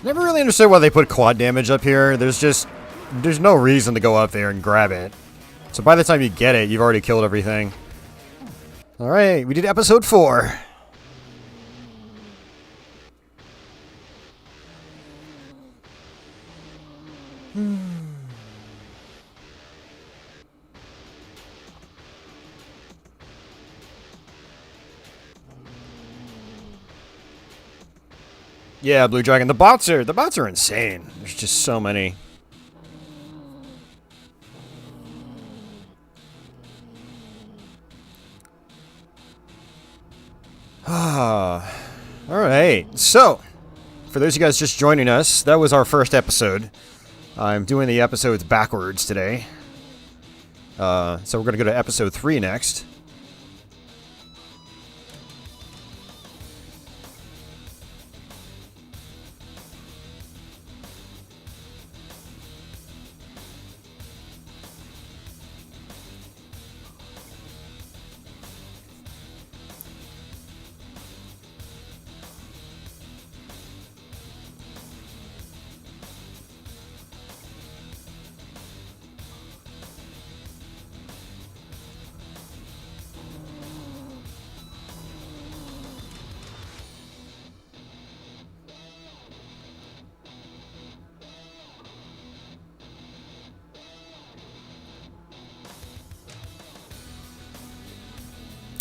Never really understood why they put quad damage up here. There's no reason to go up there and grab it. So by the time you get it, you've already killed everything. Alright, we did episode 4. Yeah, Blue Dragon. The bots are insane. There's just so many. Alright, so, for those of you guys just joining us, that was our first episode. I'm doing the episodes backwards today. So we're going to go to episode 3 next.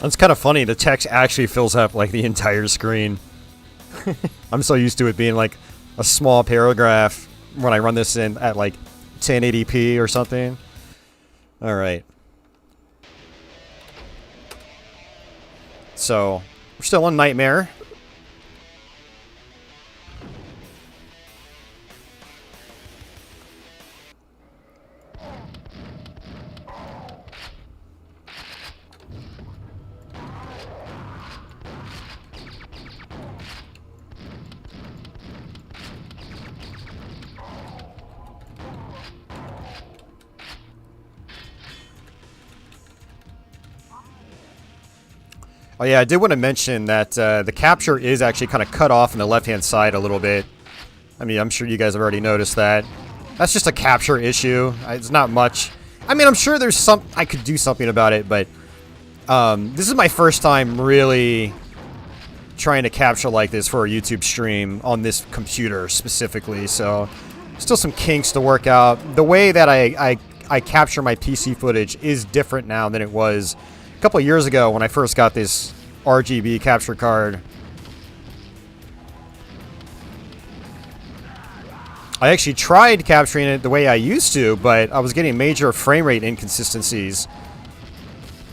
It's kind of funny, the text actually fills up like the entire screen. I'm so used to it being like a small paragraph when I run this in at like 1080p or something. Alright. So, we're still on Nightmare. Oh yeah, I did want to mention that the capture is actually kind of cut off on the left-hand side a little bit. I mean, I'm sure you guys have already noticed that. That's just a capture issue. It's not much. I mean, I'm sure there's some... I could do something about it, but... this is my first time really trying to capture like this for a YouTube stream on this computer specifically, so... Still some kinks to work out. The way that I capture my PC footage is different now than it was a couple of years ago when I first got this RGB capture card. I actually tried capturing it the way I used to, but I was getting major frame rate inconsistencies.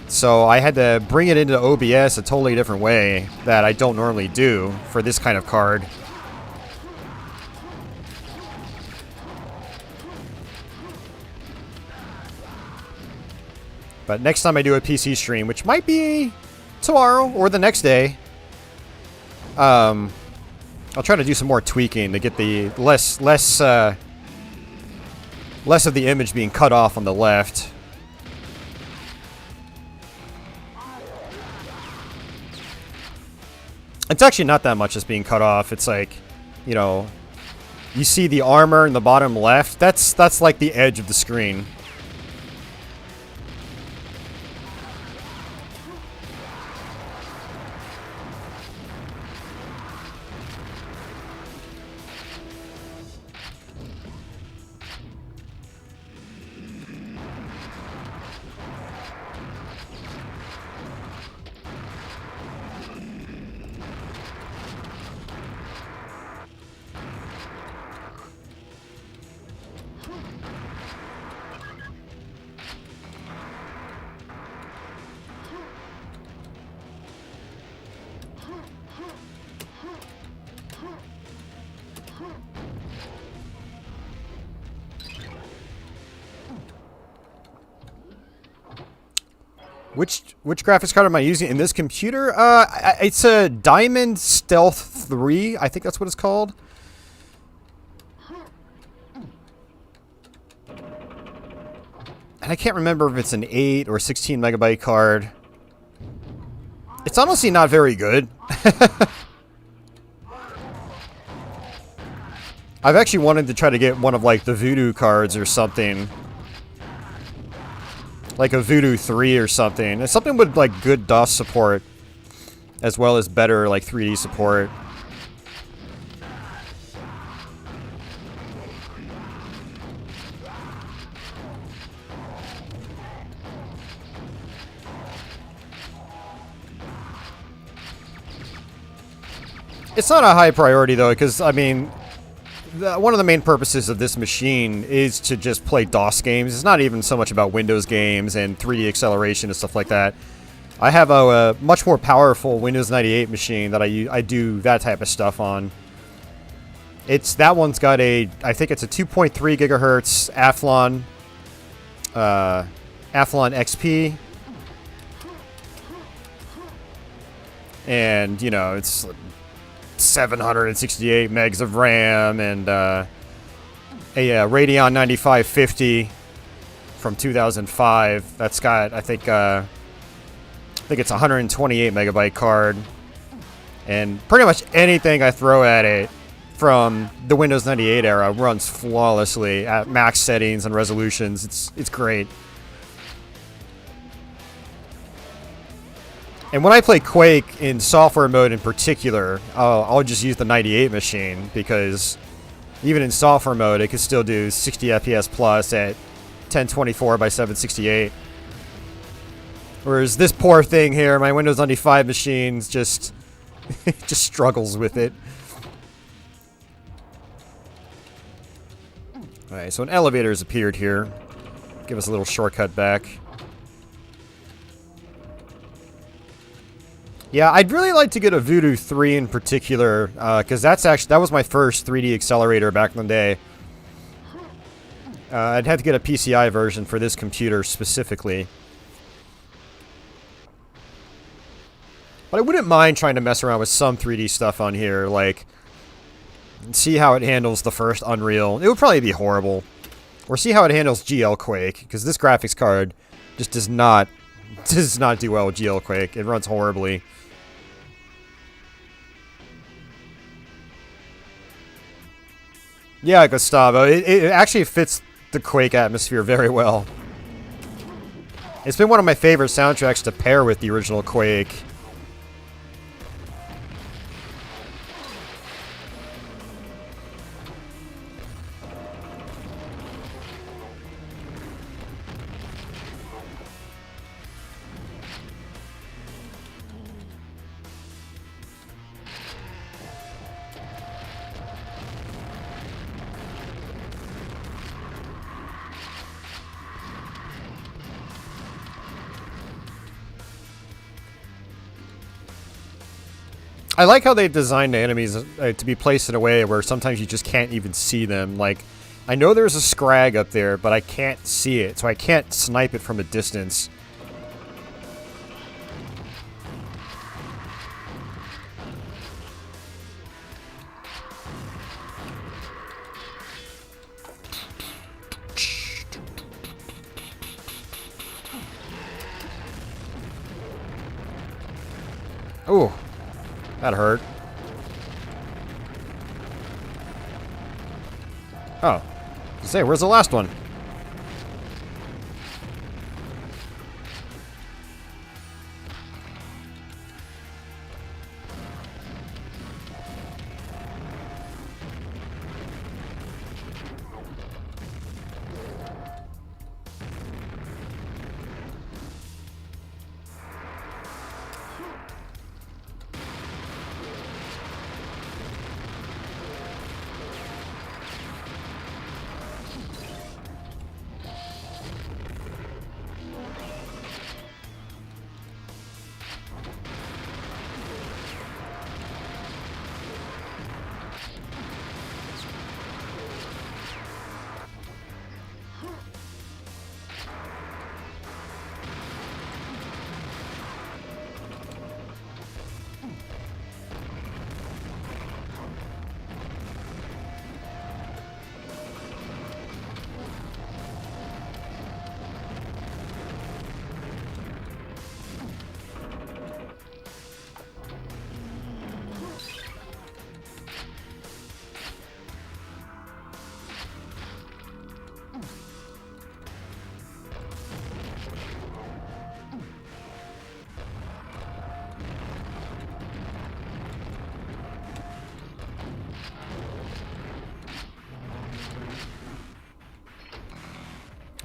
So I had to bring it into OBS a totally different way that I don't normally do for this kind of card. But next time I do a PC stream, which might be tomorrow or the next day, I'll try to do some more tweaking to get the less of the image being cut off on the left. It's actually not that much that's being cut off. It's like, you know, you see the armor in the bottom left. That's like the edge of the screen. Which graphics card am I using in this computer? It's a Diamond Stealth 3. I think that's what it's called. And I can't remember if it's an 8 or 16 megabyte card. It's honestly not very good. I've actually wanted to try to get one of like the Voodoo cards or something. Like a Voodoo 3 or something. Something with like good DOS support. As well as better like 3D support. It's not a high priority though, because I mean, one of the main purposes of this machine is to just play DOS games. It's not even so much about Windows games and 3D acceleration and stuff like that. I have a much more powerful Windows 98 machine that I do that type of stuff on. That one's got I think it's a 2.3 gigahertz Athlon XP. And, you know, it's 768 megs of RAM and a Radeon 9550 from 2005. That's got, I think it's a 128 megabyte card. And pretty much anything I throw at it from the Windows 98 era runs flawlessly at max settings and resolutions. It's great. And when I play Quake in software mode in particular, I'll just use the 98 machine because even in software mode, it can still do 60 FPS plus at 1024 by 768. Whereas this poor thing here, my Windows 95 machine, just just struggles with it. Alright, so an elevator has appeared here. Give us a little shortcut back. Yeah, I'd really like to get a Voodoo 3 in particular, because that was my first 3D accelerator back in the day. I'd have to get a PCI version for this computer specifically. But I wouldn't mind trying to mess around with some 3D stuff on here, like, see how it handles the first Unreal. It would probably be horrible. Or see how it handles GL Quake, because this graphics card just does not does not do well with GL Quake. It runs horribly. Yeah, Gustavo. It actually fits the Quake atmosphere very well. It's been one of my favorite soundtracks to pair with the original Quake. I like how they designed the enemies to be placed in a way where sometimes you just can't even see them. Like, I know there's a scrag up there, but I can't see it, so I can't snipe it from a distance. Ooh. That hurt. Oh. Say, where's the last one?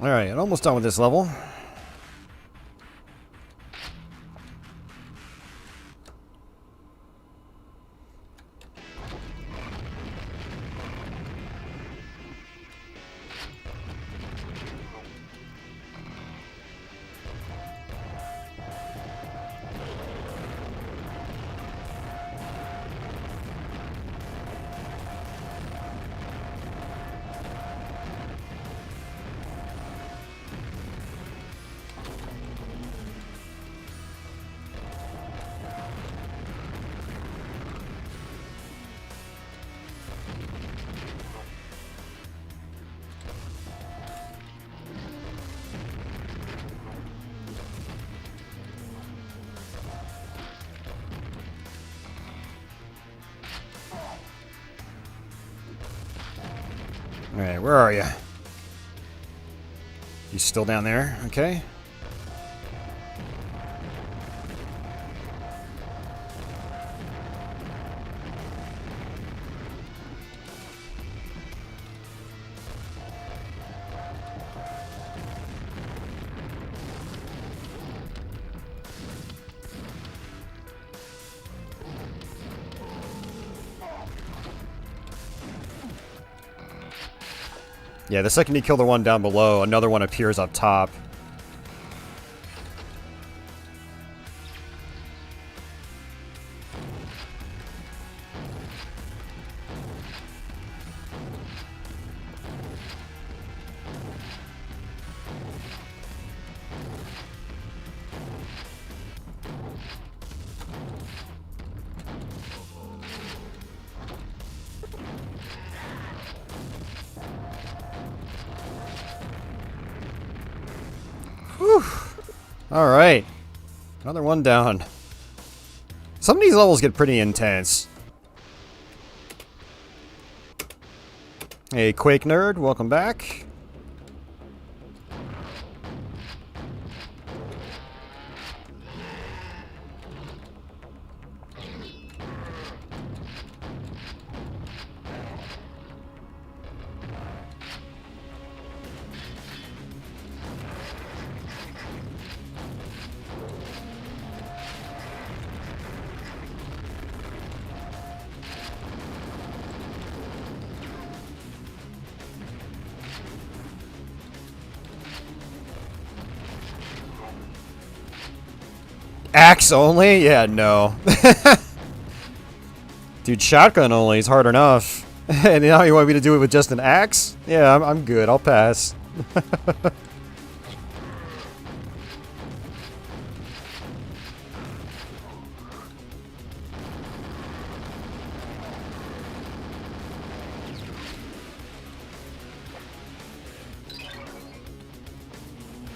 Alright, I'm almost done with this level. Alright, where are you? He's still down there, okay. Yeah, the second you kill the one down below, another one appears up top. Whew. Alright. Another one down. Some of these levels get pretty intense. Hey, Quake nerd, welcome back. Axe only? Yeah, no. Dude, shotgun only is hard enough. And now you want me to do it with just an axe? Yeah, I'm good. I'll pass.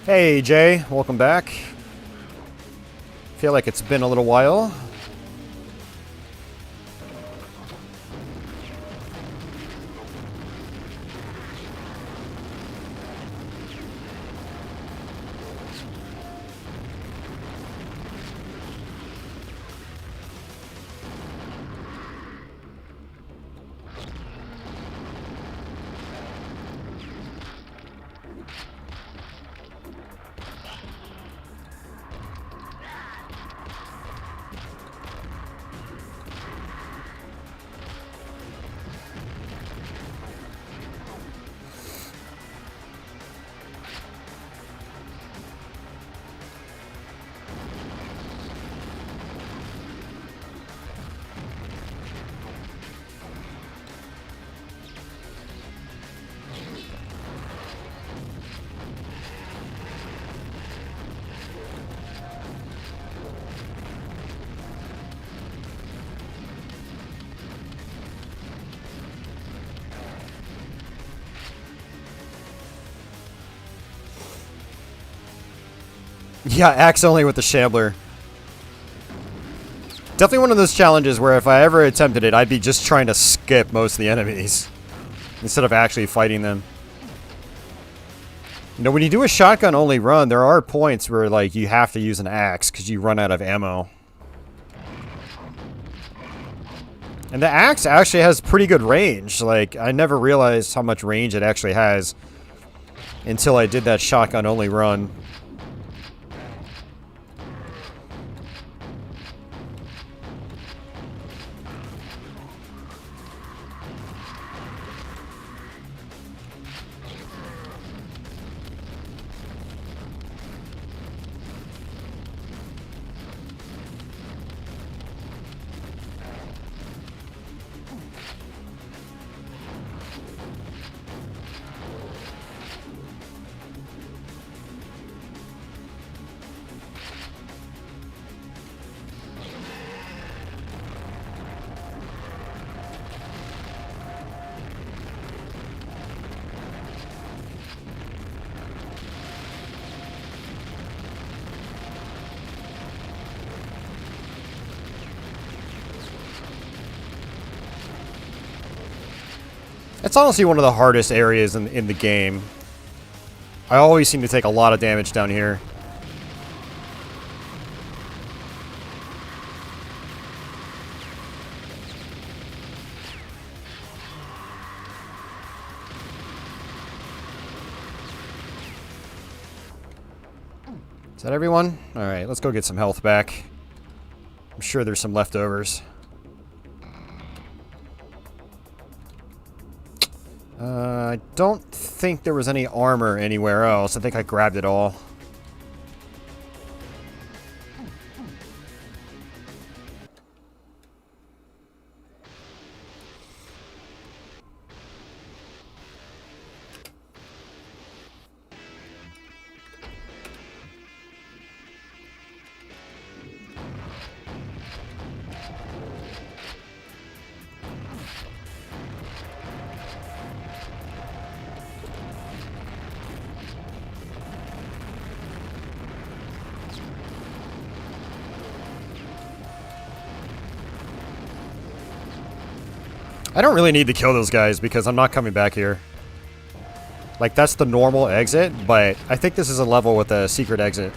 Hey, Jay. Welcome back. Feel like it's been a little while. Yeah, axe only with the Shambler. Definitely one of those challenges where if I ever attempted it, I'd be just trying to skip most of the enemies instead of actually fighting them. You know, when you do a shotgun only run, there are points where like you have to use an axe because you run out of ammo. And the axe actually has pretty good range. Like, I never realized how much range it actually has until I did that shotgun only run. It's honestly one of the hardest areas in the game. I always seem to take a lot of damage down here. Is that everyone? Alright, let's go get some health back. I'm sure there's some leftovers. I don't think there was any armor anywhere else. I think I grabbed it all. I don't really need to kill those guys because I'm not coming back here. Like, that's the normal exit, but I think this is a level with a secret exit.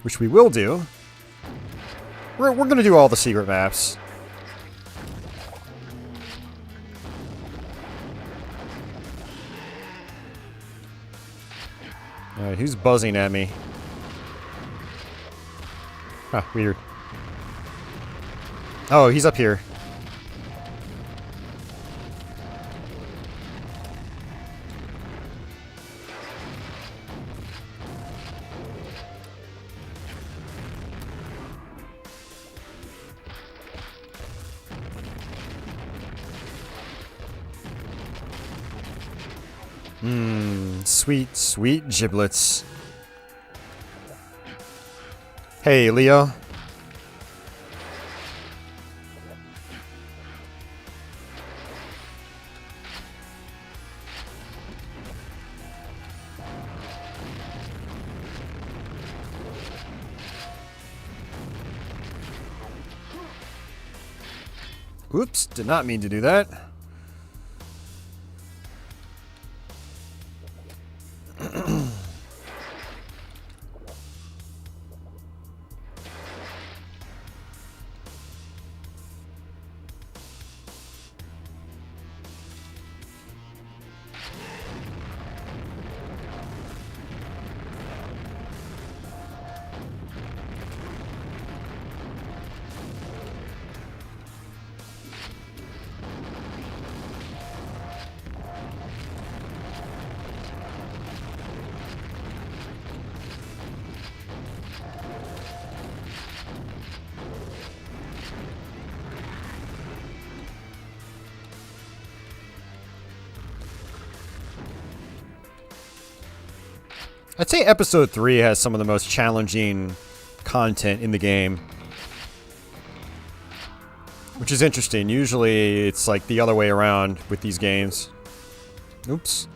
Which we will do. We're gonna do all the secret maps. Alright, who's buzzing at me? Huh, weird. Oh, he's up here. Sweet, sweet giblets. Hey, Leo. Oops, did not mean to do that. I'd say episode 3 has some of the most challenging content in the game. Which is interesting. Usually it's like the other way around with these games. Oops.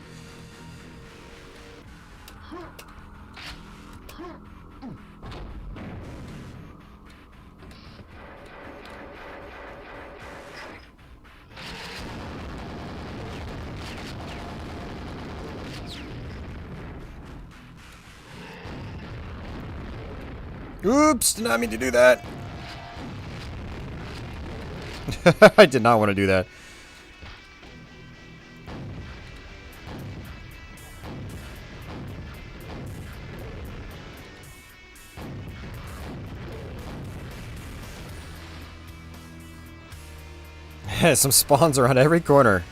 Oops, did not mean to do that. I did not want to do that. Some spawns around every corner.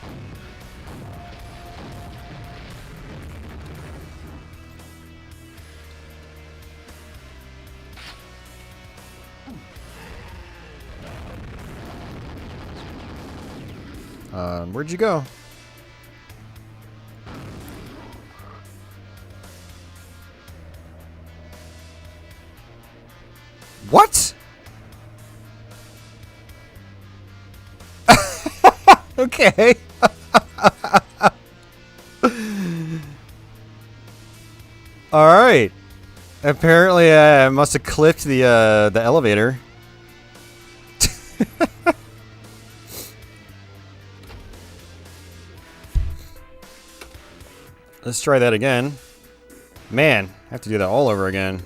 Where'd you go? What? Okay. All right. Apparently, I must have clipped the elevator. Let's try that again. Man, I have to do that all over again.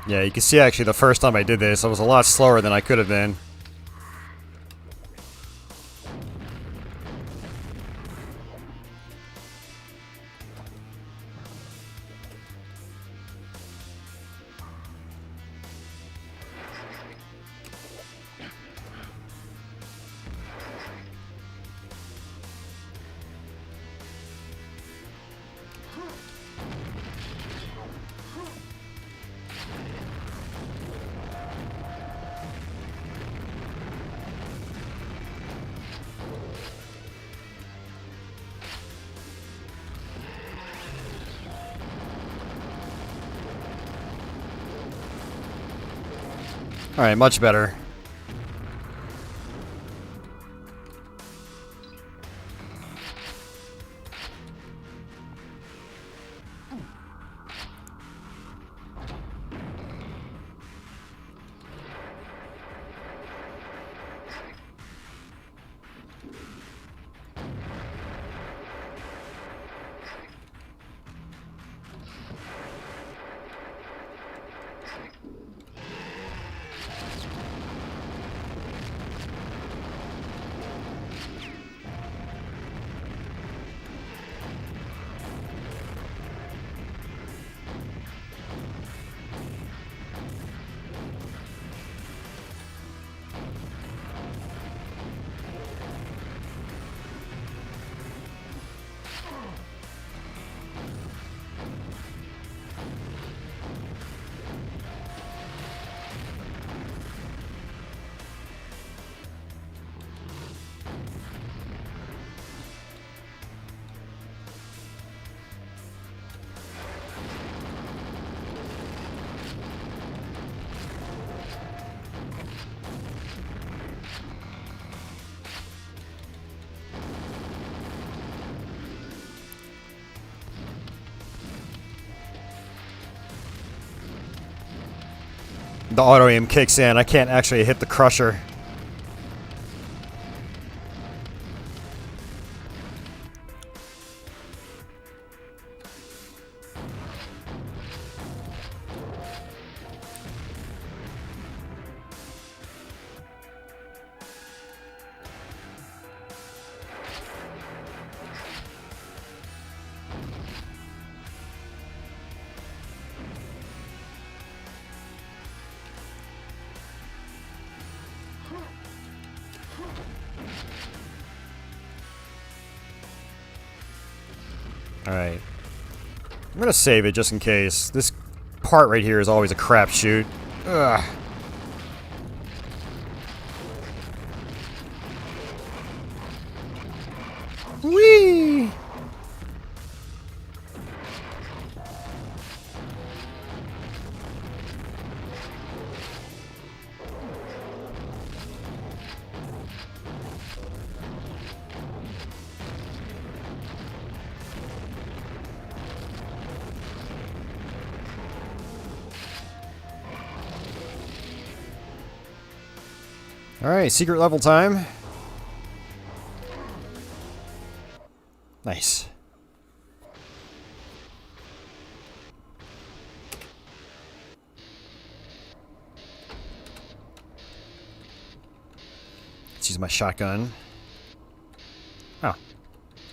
Yeah, you can see actually the first time I did this, I was a lot slower than I could have been. Alright, much better. The auto aim kicks in. I can't actually hit the crusher. Alright. I'm gonna save it just in case. This part right here is always a crapshoot. Ugh. Whee! Alright, secret level time. Nice. Let's use my shotgun. Oh.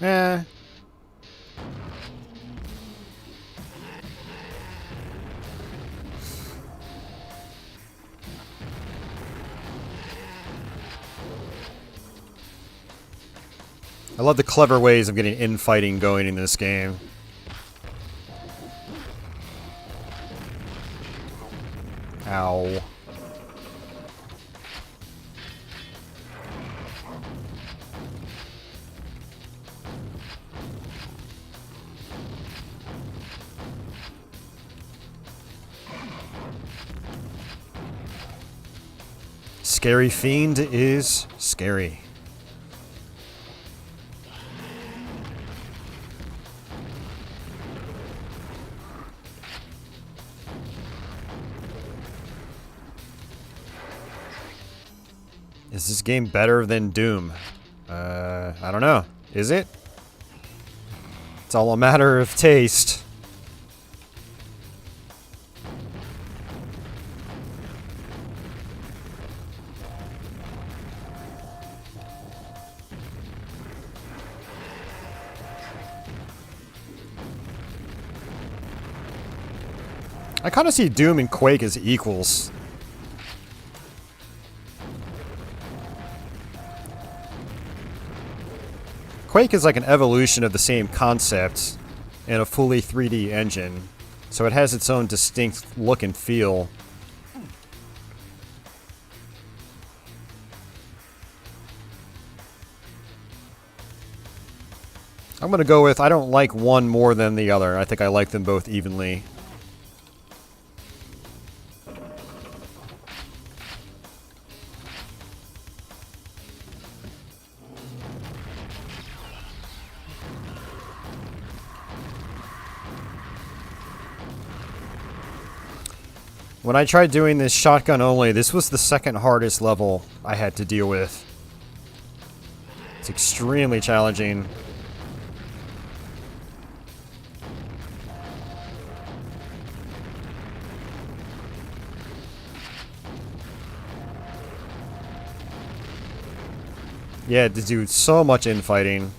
Eh. I love the clever ways of getting infighting going in this game. Ow. Scary Fiend is scary. Is this game better than Doom? I don't know. Is it? It's all a matter of taste. I kind of see Doom and Quake as equals. Quake is like an evolution of the same concept in a fully 3D engine, so it has its own distinct look and feel. I'm gonna go with I don't like one more than the other. I think I like them both evenly. When I tried doing this shotgun only, this was the second hardest level I had to deal with. It's extremely challenging. Yeah, to do so much infighting.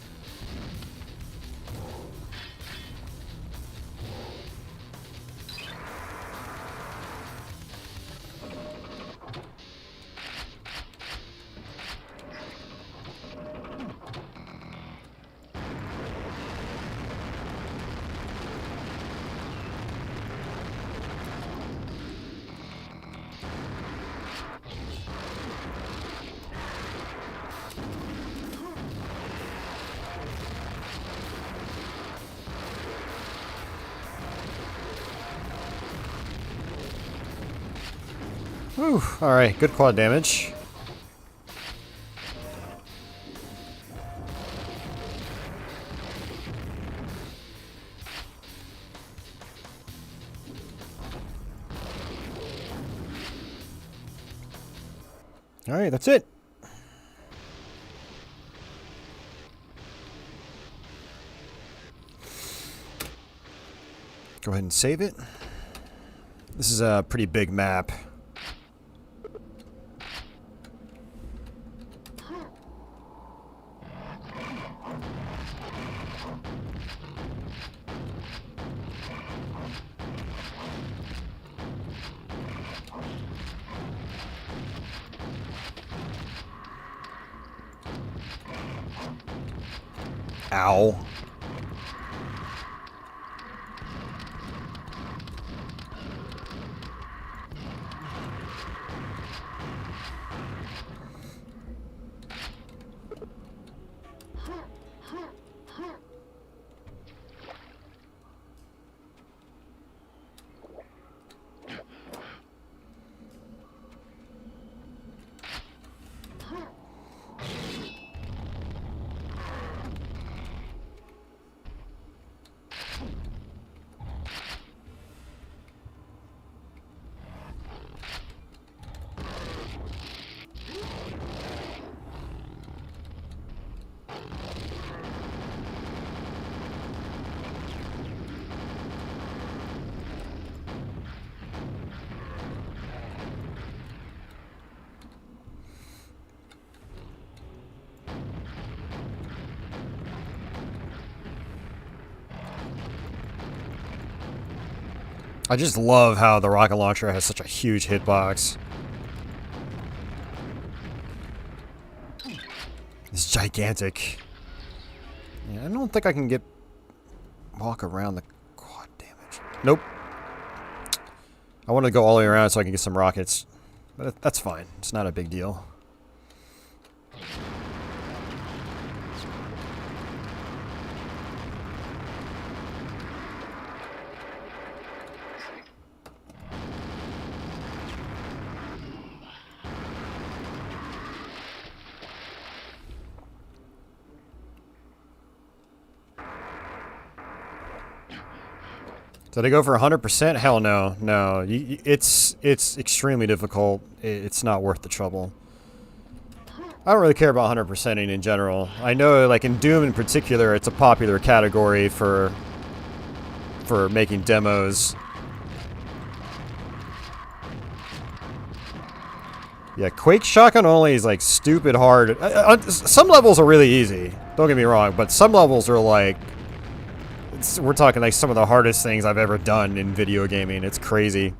Whew, alright, good quad damage. Alright, that's it. Go ahead and save it. This is a pretty big map. Ow. I just love how the rocket launcher has such a huge hitbox. It's gigantic. Yeah, I don't think I can walk around the quad damage. Nope. I want to go all the way around so I can get some rockets. But that's fine. It's not a big deal. Did I go for 100%? Hell no. No. It's extremely difficult. It's not worth the trouble. I don't really care about 100%ing in general. I know, like, in Doom in particular, it's a popular category for making demos. Yeah, Quake shotgun only is, like, stupid hard. Some levels are really easy. Don't get me wrong, but some levels are, like... we're talking like some of the hardest things I've ever done in video gaming. It's crazy.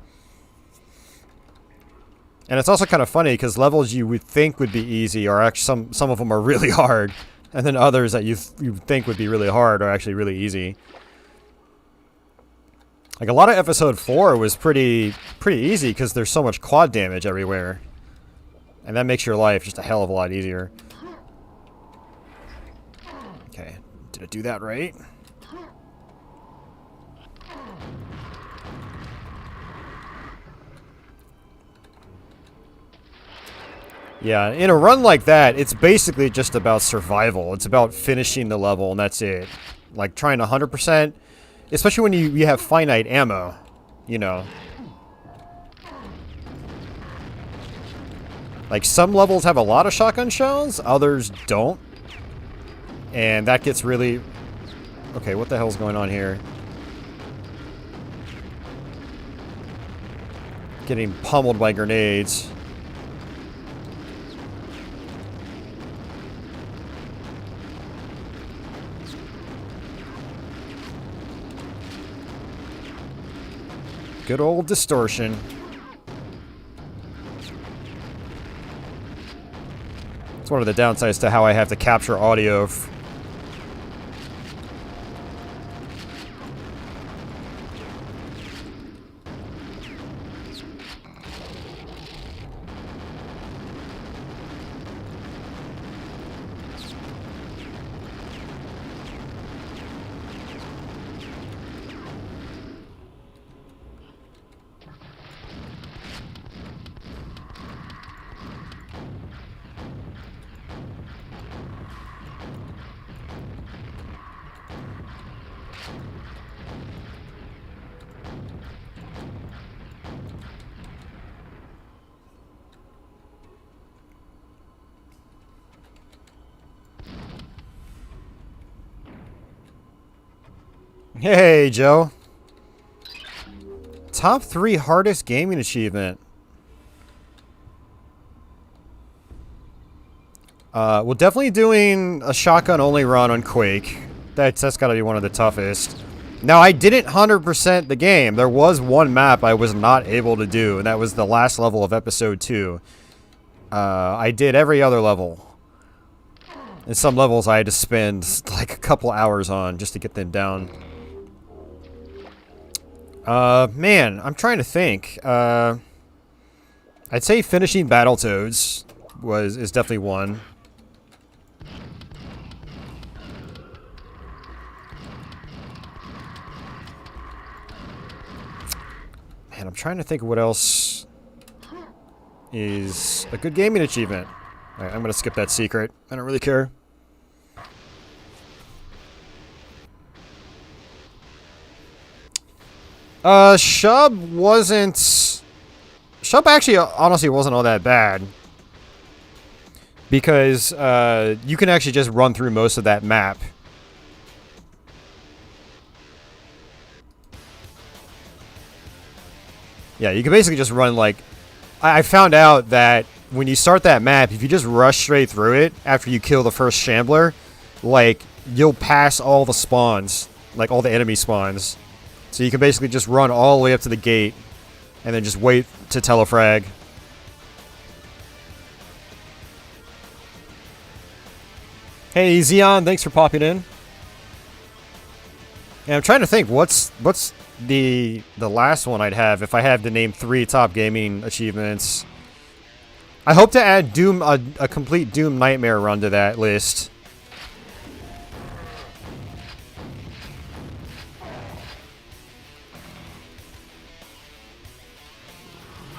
And it's also kind of funny because levels you would think would be easy are actually some of them are really hard, and then others that you think would be really hard are actually really easy. Like a lot of episode 4 was pretty easy because there's so much quad damage everywhere, and that makes your life just a hell of a lot easier. Okay, did I do that right? Yeah, in a run like that, it's basically just about survival. It's about finishing the level, and that's it. Like, trying 100%, especially when you have finite ammo, you know. Like, some levels have a lot of shotgun shells, others don't. And that gets really... Okay, what the hell's going on here? Getting pummeled by grenades. Good old distortion. It's one of the downsides to how I have to capture audio. Hey, Joe. Top 3 hardest gaming achievement. Well, definitely doing a shotgun-only run on Quake. That's got to be one of the toughest. Now, I didn't 100% the game. There was one map I was not able to do, and that was the last level of Episode 2. I did every other level. And some levels I had to spend, like, a couple hours on just to get them down. Man, I'm trying to think. I'd say finishing Battletoads is definitely one. Man, I'm trying to think of what else is a good gaming achievement. Alright, I'm gonna skip that secret. I don't really care. Shub wasn't... Shub actually, honestly, wasn't all that bad. Because, you can actually just run through most of that map. Yeah, you can basically just run, like... I found out that when you start that map, if you just rush straight through it after you kill the first Shambler, like, you'll pass all the spawns. Like, all the enemy spawns. So you can basically just run all the way up to the gate and then just wait to telefrag. Hey, Xeon, thanks for popping in. Yeah, I'm trying to think, what's the last one I'd have if I had to name 3 top gaming achievements. I hope to add Doom, a complete Doom Nightmare run to that list.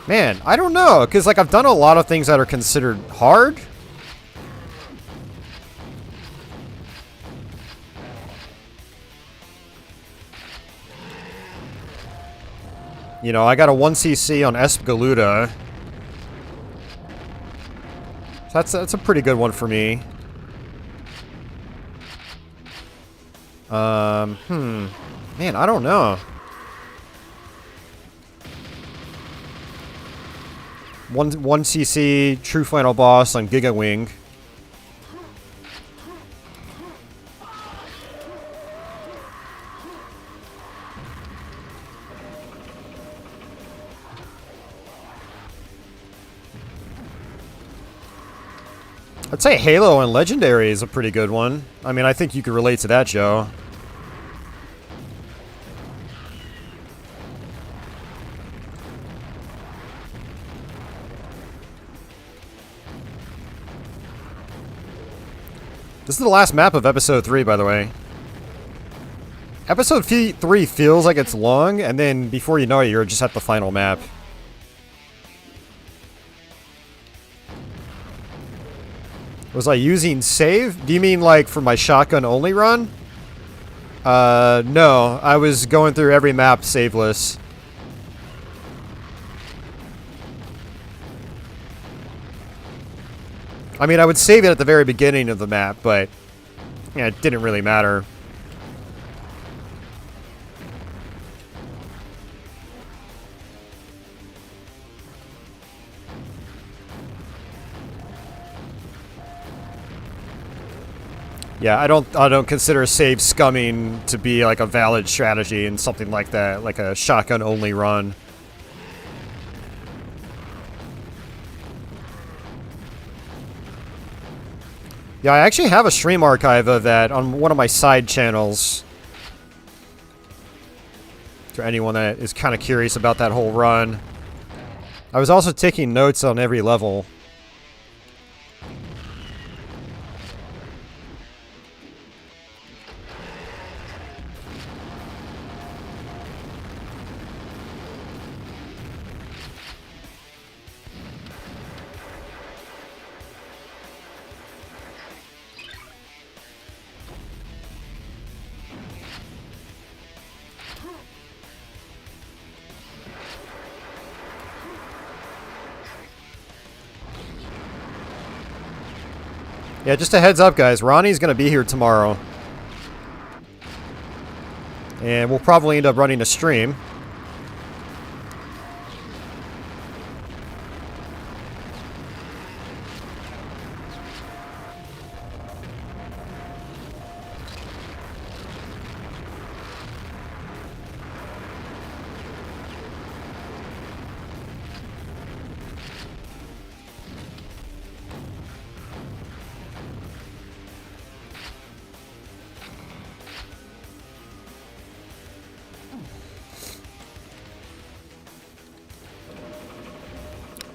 Man, I don't know, because, like, I've done a lot of things that are considered hard. You know, I got a 1cc on Espgaluda. So that's a pretty good one for me. Man, I don't know. 1cc True Final Boss on Giga Wing. I'd say Halo and Legendary is a pretty good one. I mean, I think you could relate to that, Joe. This is the last map of Episode 3, by the way. Episode 3 feels like it's long, and then before you know it, you're just at the final map. Was I using save? Do you mean like for my shotgun only run? No. I was going through every map saveless. I mean, I would save it at the very beginning of the map, but yeah, it didn't really matter. Yeah, I don't consider save scumming to be like a valid strategy in something like that, like a shotgun only run. Yeah, I actually have a stream archive of that on one of my side channels. For anyone that is kind of curious about that whole run. I was also taking notes on every level. Yeah, just a heads up, guys. Ronnie's going to be here tomorrow. And we'll probably end up running a stream.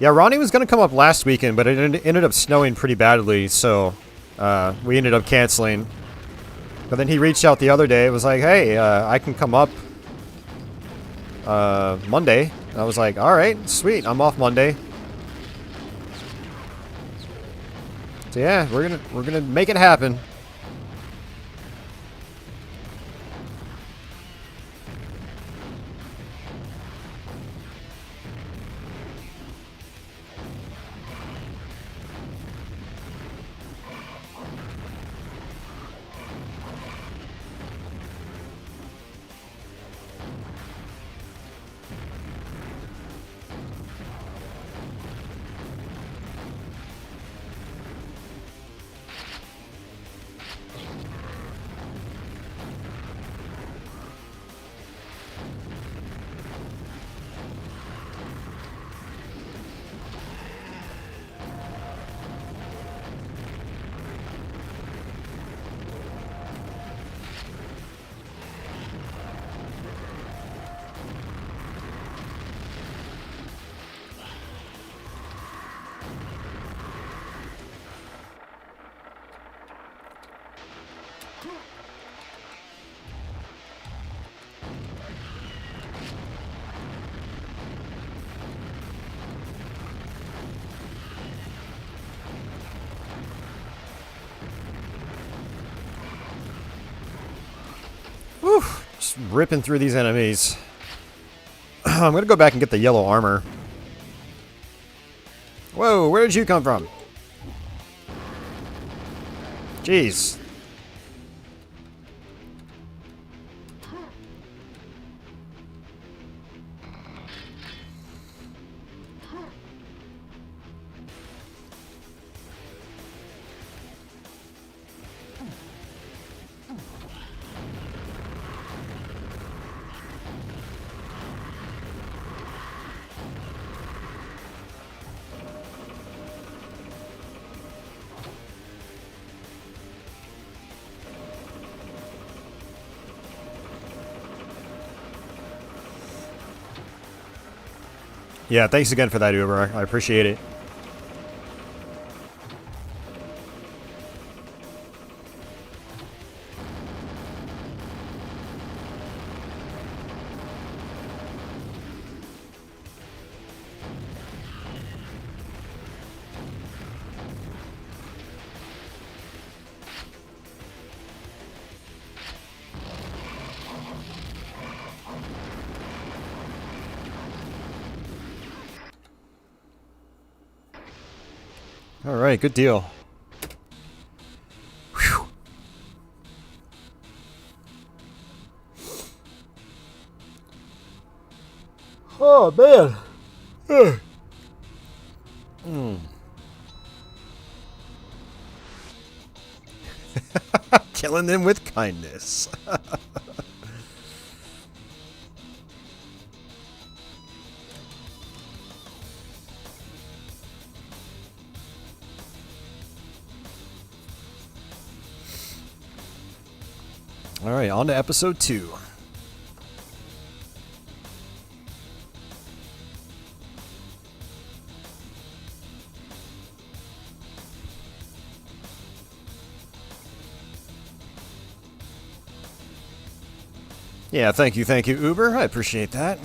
Yeah, Ronnie was going to come up last weekend, but it ended up snowing pretty badly, so we ended up canceling. But then he reached out the other day. It was like, hey, I can come up Monday. And I was like, all right, sweet. I'm off Monday. So yeah, we're gonna make it happen. Whew, just ripping through these enemies. I'm gonna go back and get the yellow armor. Whoa, where did you come from? Jeez. Yeah, thanks again for that, Uber. I appreciate it. Alright, good deal. Whew. Oh, man. Killing them with kindness. Alright, on to episode 2. Yeah, thank you, Uber. I appreciate that.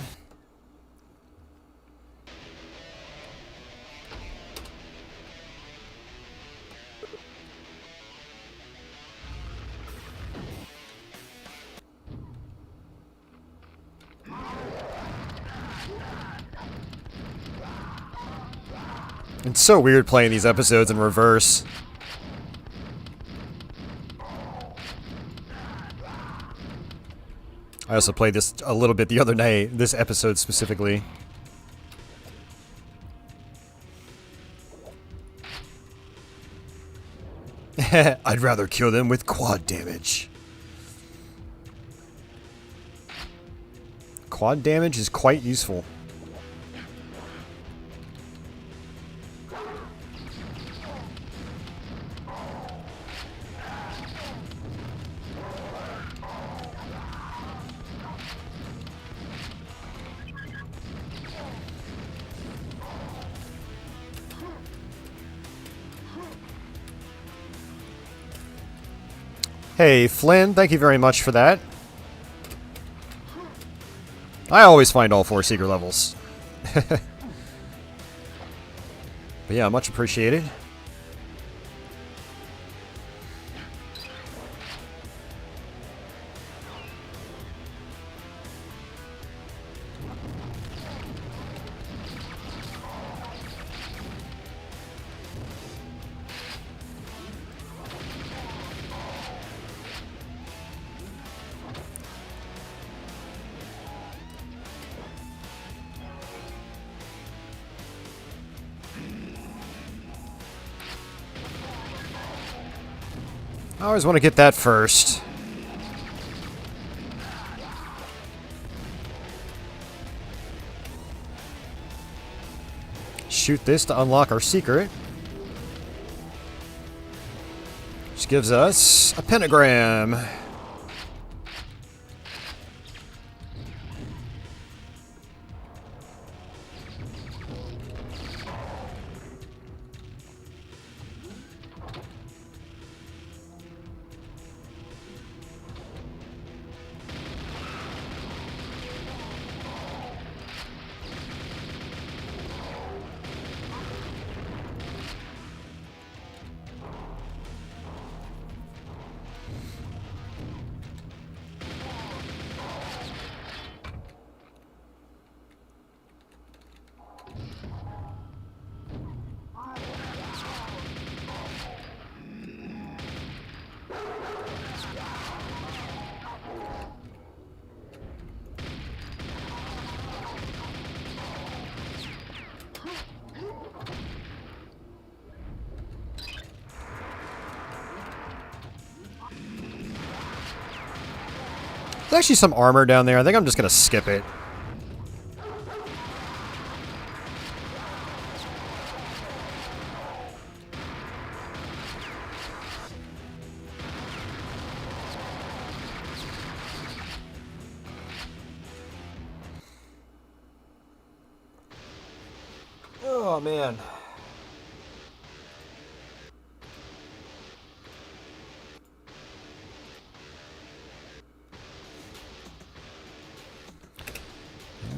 It's so weird playing these episodes in reverse. I also played this a little bit the other night, this episode specifically. I'd rather kill them with quad damage. Quad damage is quite useful. Hey, Flynn, thank you very much for that. I always find all 4 secret levels. But yeah, much appreciated. I always want to get that first. Shoot this to unlock our secret. Which gives us a pentagram. There's actually some armor down there. I think I'm just gonna skip it. Oh, man.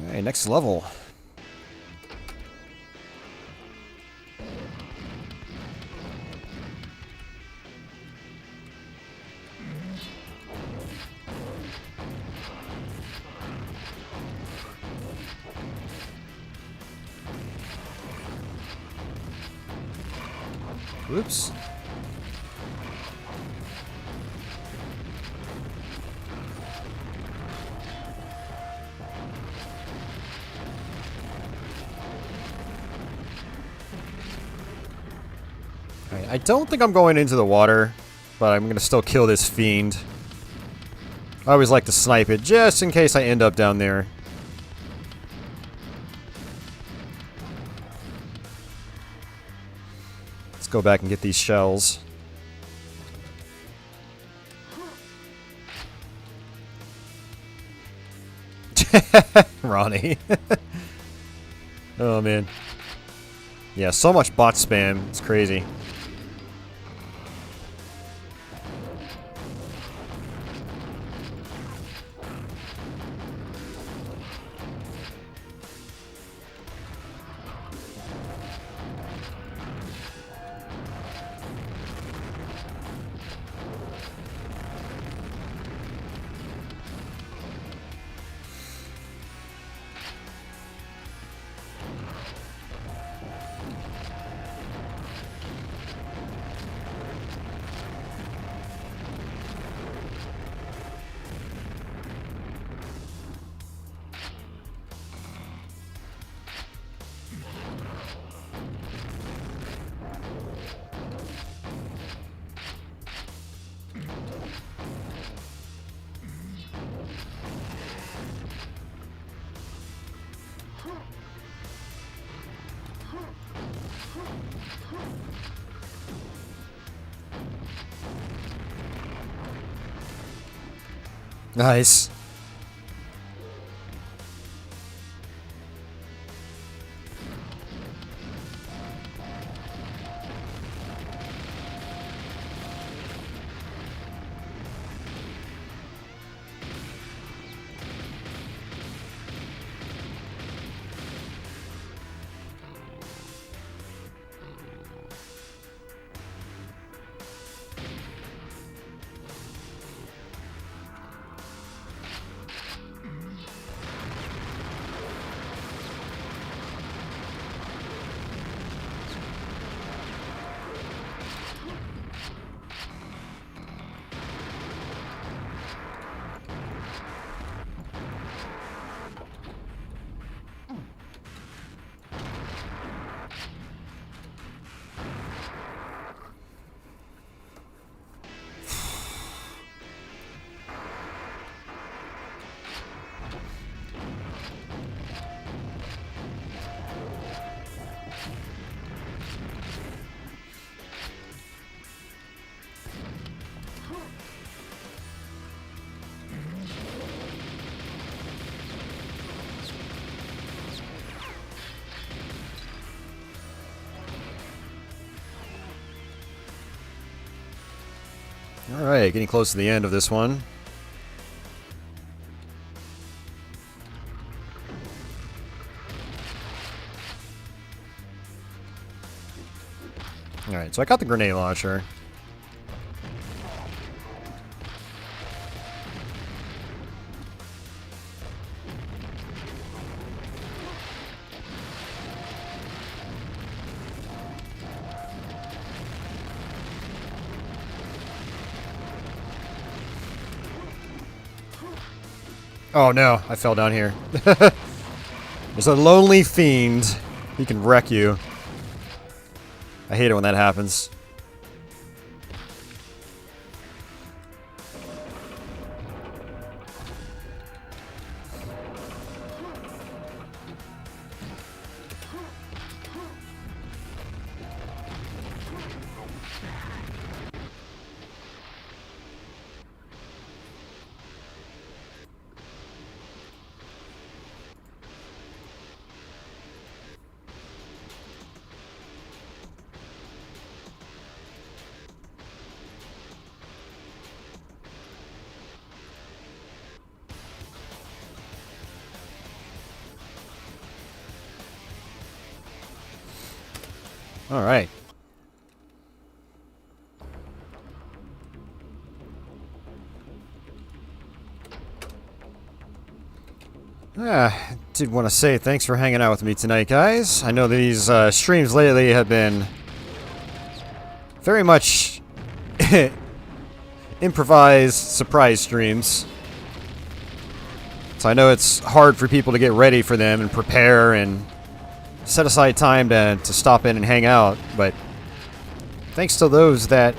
Alright, next level. Whoops. Alright, I don't think I'm going into the water, but I'm going to still kill this fiend. I always like to snipe it, just in case I end up down there. Let's go back and get these shells. Ronnie. Oh, man. Yeah, so much bot spam. It's crazy. Nice. Alright, getting close to the end of this one. Alright, so I got the grenade launcher. Oh no, I fell down here. There's a lonely fiend. He can wreck you. I hate it when that happens. All right. Did want to say thanks for hanging out with me tonight, guys. I know these streams lately have been very much improvised surprise streams. So I know it's hard for people to get ready for them and prepare and set aside time to stop in and hang out, but thanks to those that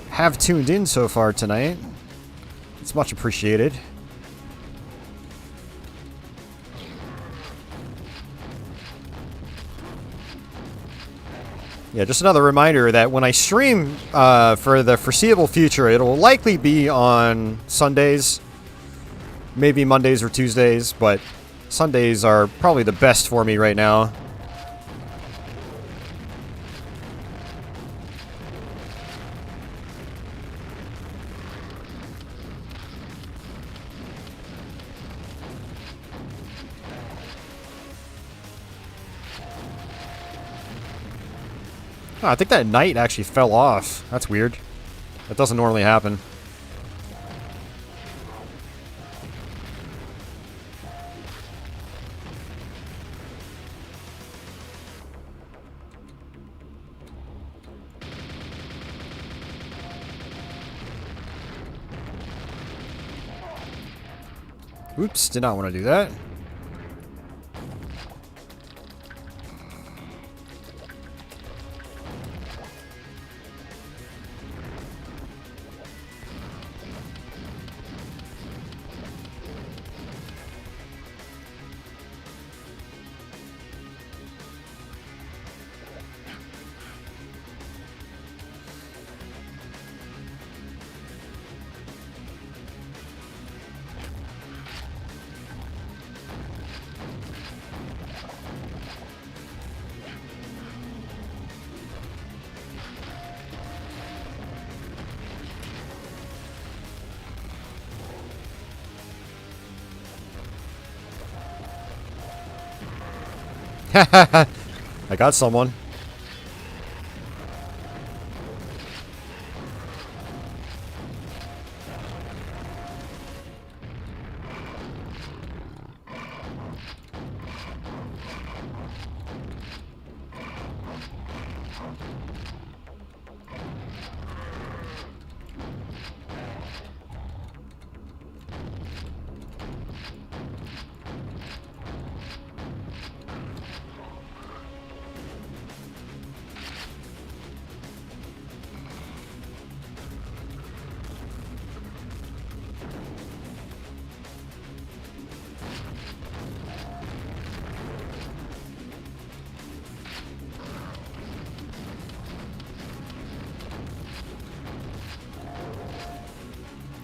have tuned in so far tonight. It's much appreciated. Yeah, just another reminder that when I stream for the foreseeable future, it'll likely be on Sundays, maybe Mondays or Tuesdays, but Sundays are probably the best for me right now. Oh, I think that knight actually fell off. That's weird. That doesn't normally happen. Oops, did not want to do that. I got someone.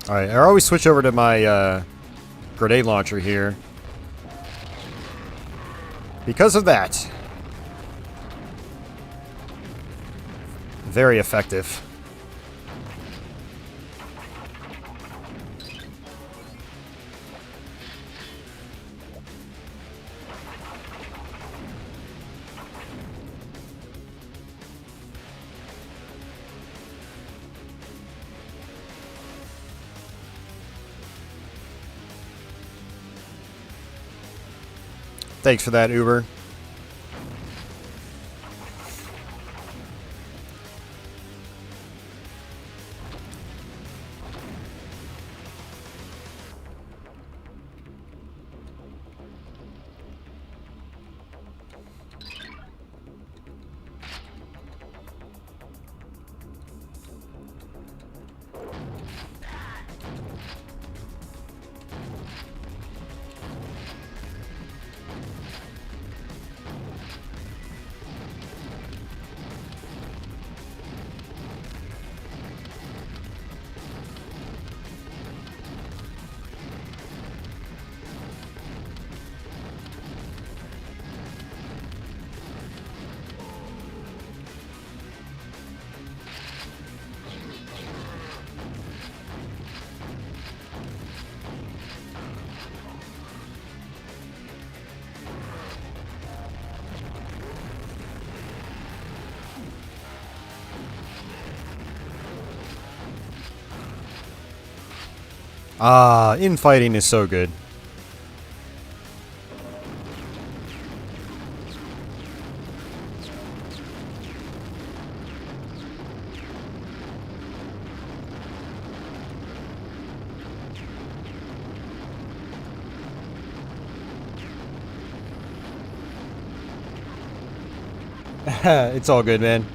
Alright, I always switch over to my grenade launcher here. Because of that. Very effective. Thanks for that, Uber. Ah, infighting is so good. It's all good, man.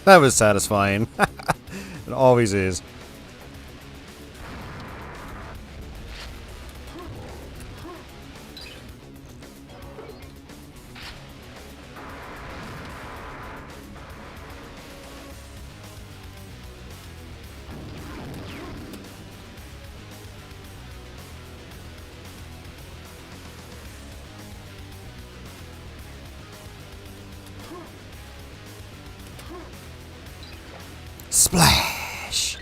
That was satisfying. It always is. Splash!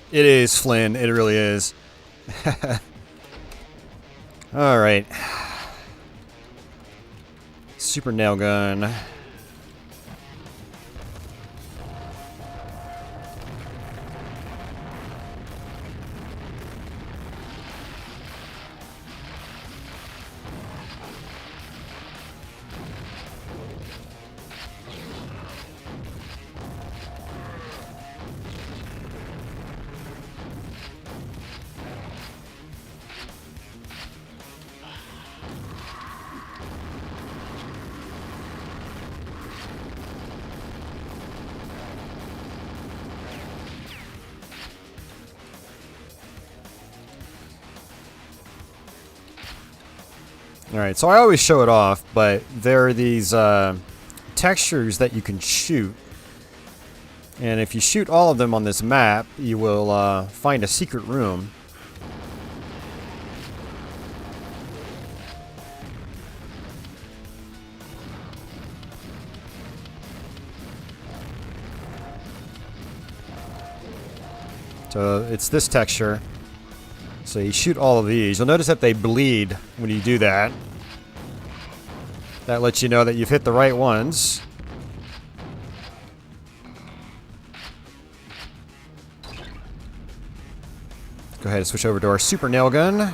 It is, Flynn. It really is. Alright. Super nail gun. Alright, so I always show it off, but there are these textures that you can shoot. And if you shoot all of them on this map, you will find a secret room. So it's this texture. So you shoot all of these. You'll notice that they bleed when you do that. That lets you know that you've hit the right ones. Go ahead and switch over to our super nail gun.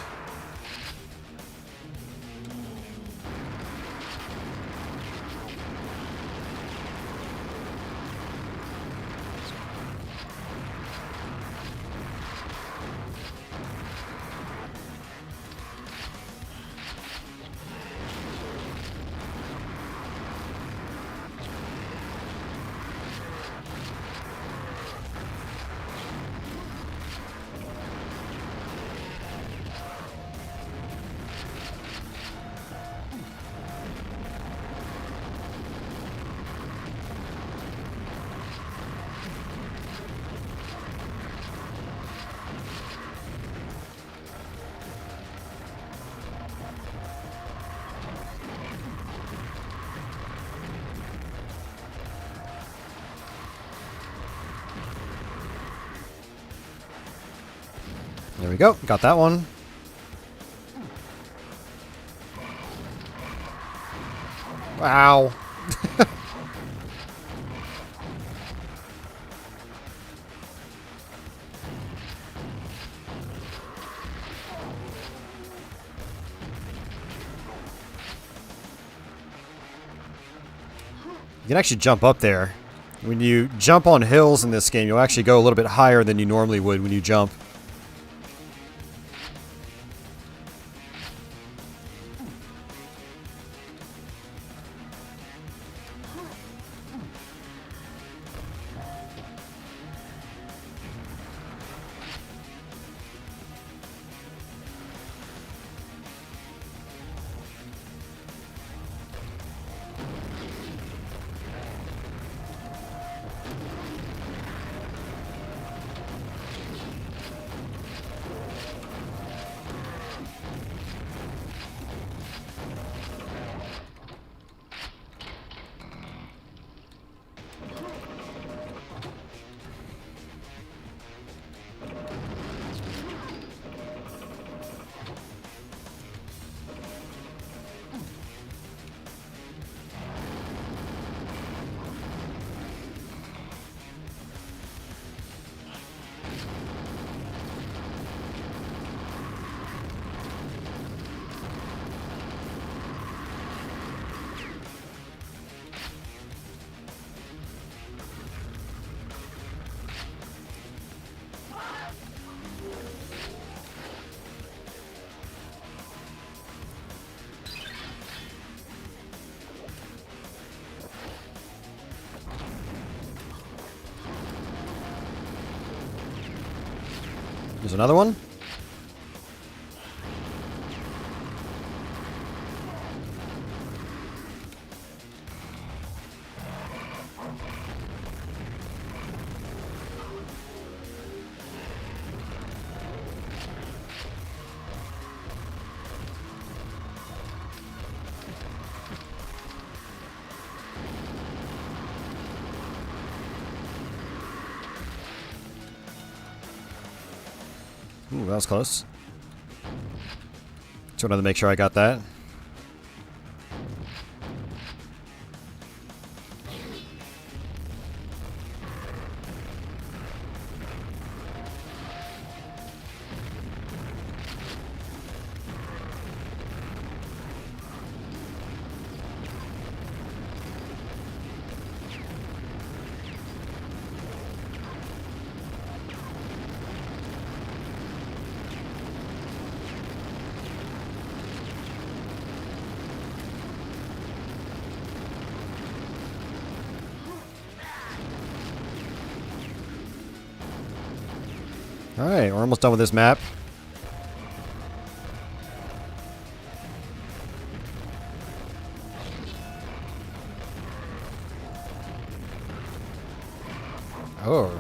There we go. Got that one. Wow. You can actually jump up there. When you jump on hills in this game, you'll actually go a little bit higher than you normally would when you jump. There's another one. Ooh, that was close. Just wanted to make sure I got that. Alright, we're almost done with this map. Oh.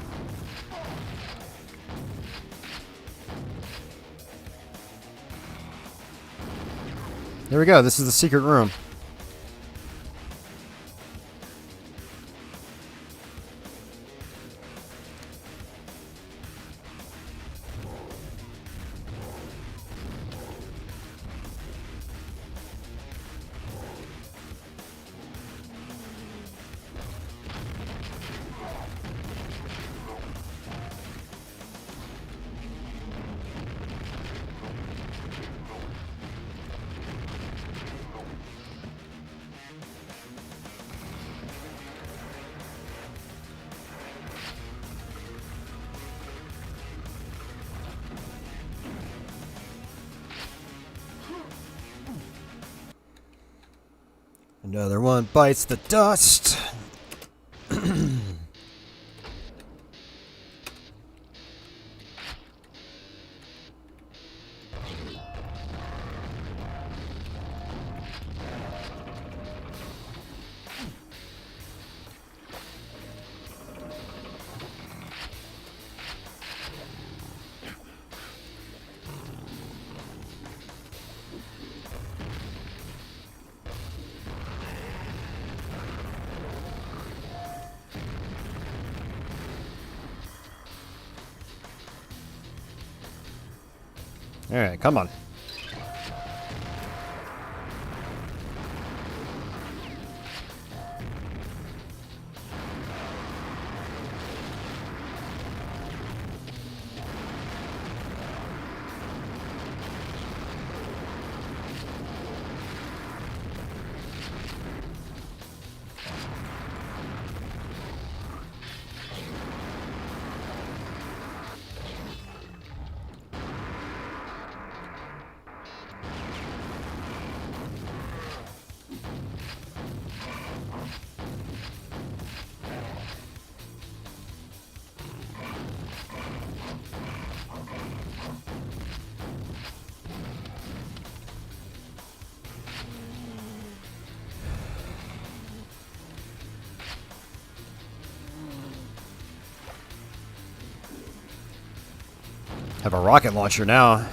Here we go, this is the secret room. Another one bites the dust. Alright, come on. Have a rocket launcher now.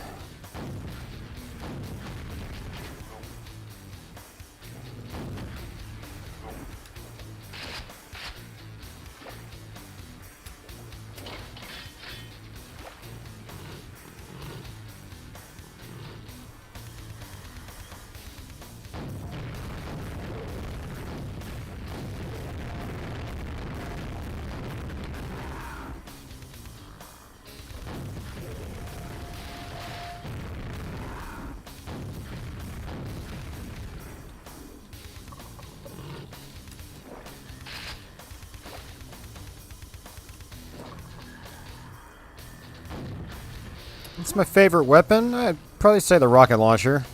It's my favorite weapon. I'd probably say the rocket launcher.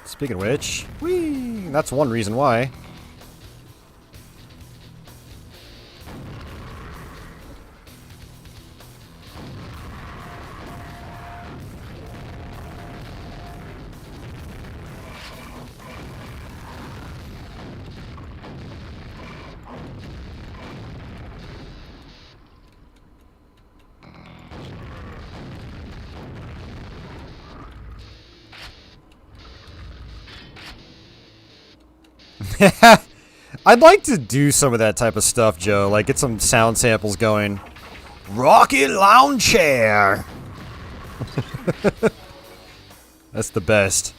Speaking of which, whee! That's one reason why. I'd like to do some of that type of stuff, Joe. Like, get some sound samples going. Rocket lounge chair. That's the best.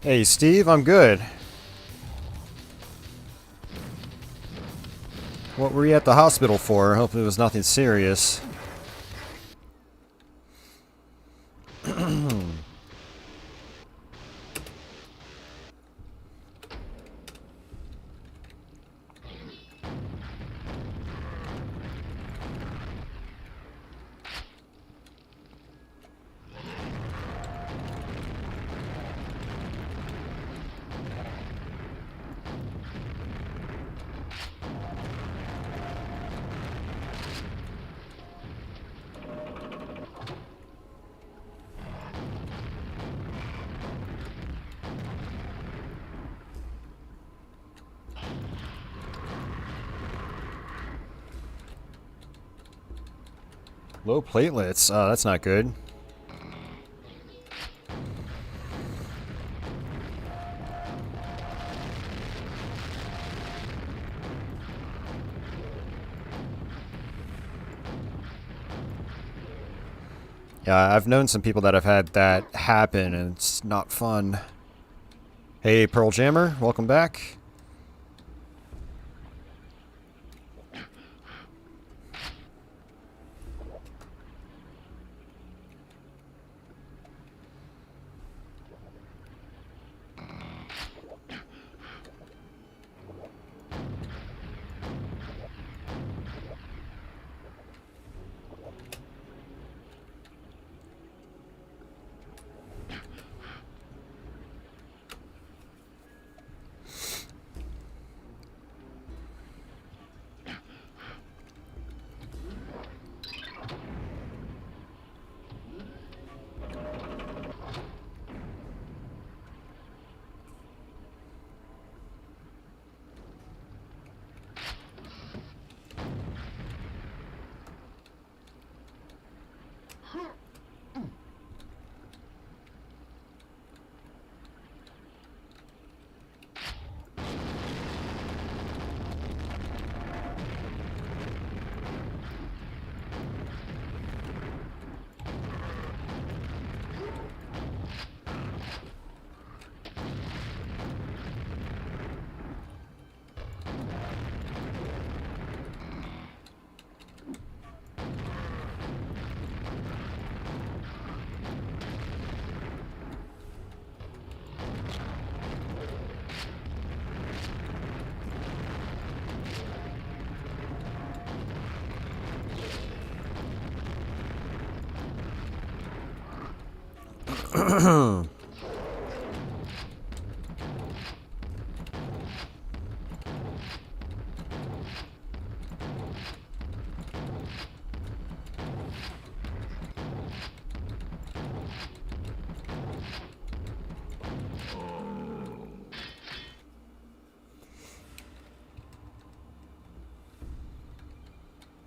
Hey, Steve, I'm good. What were you at the hospital for? I hope it was nothing serious. Low platelets. That's not good. Yeah, I've known some people that have had that happen, and it's not fun. Hey, Pearl Jammer, welcome back.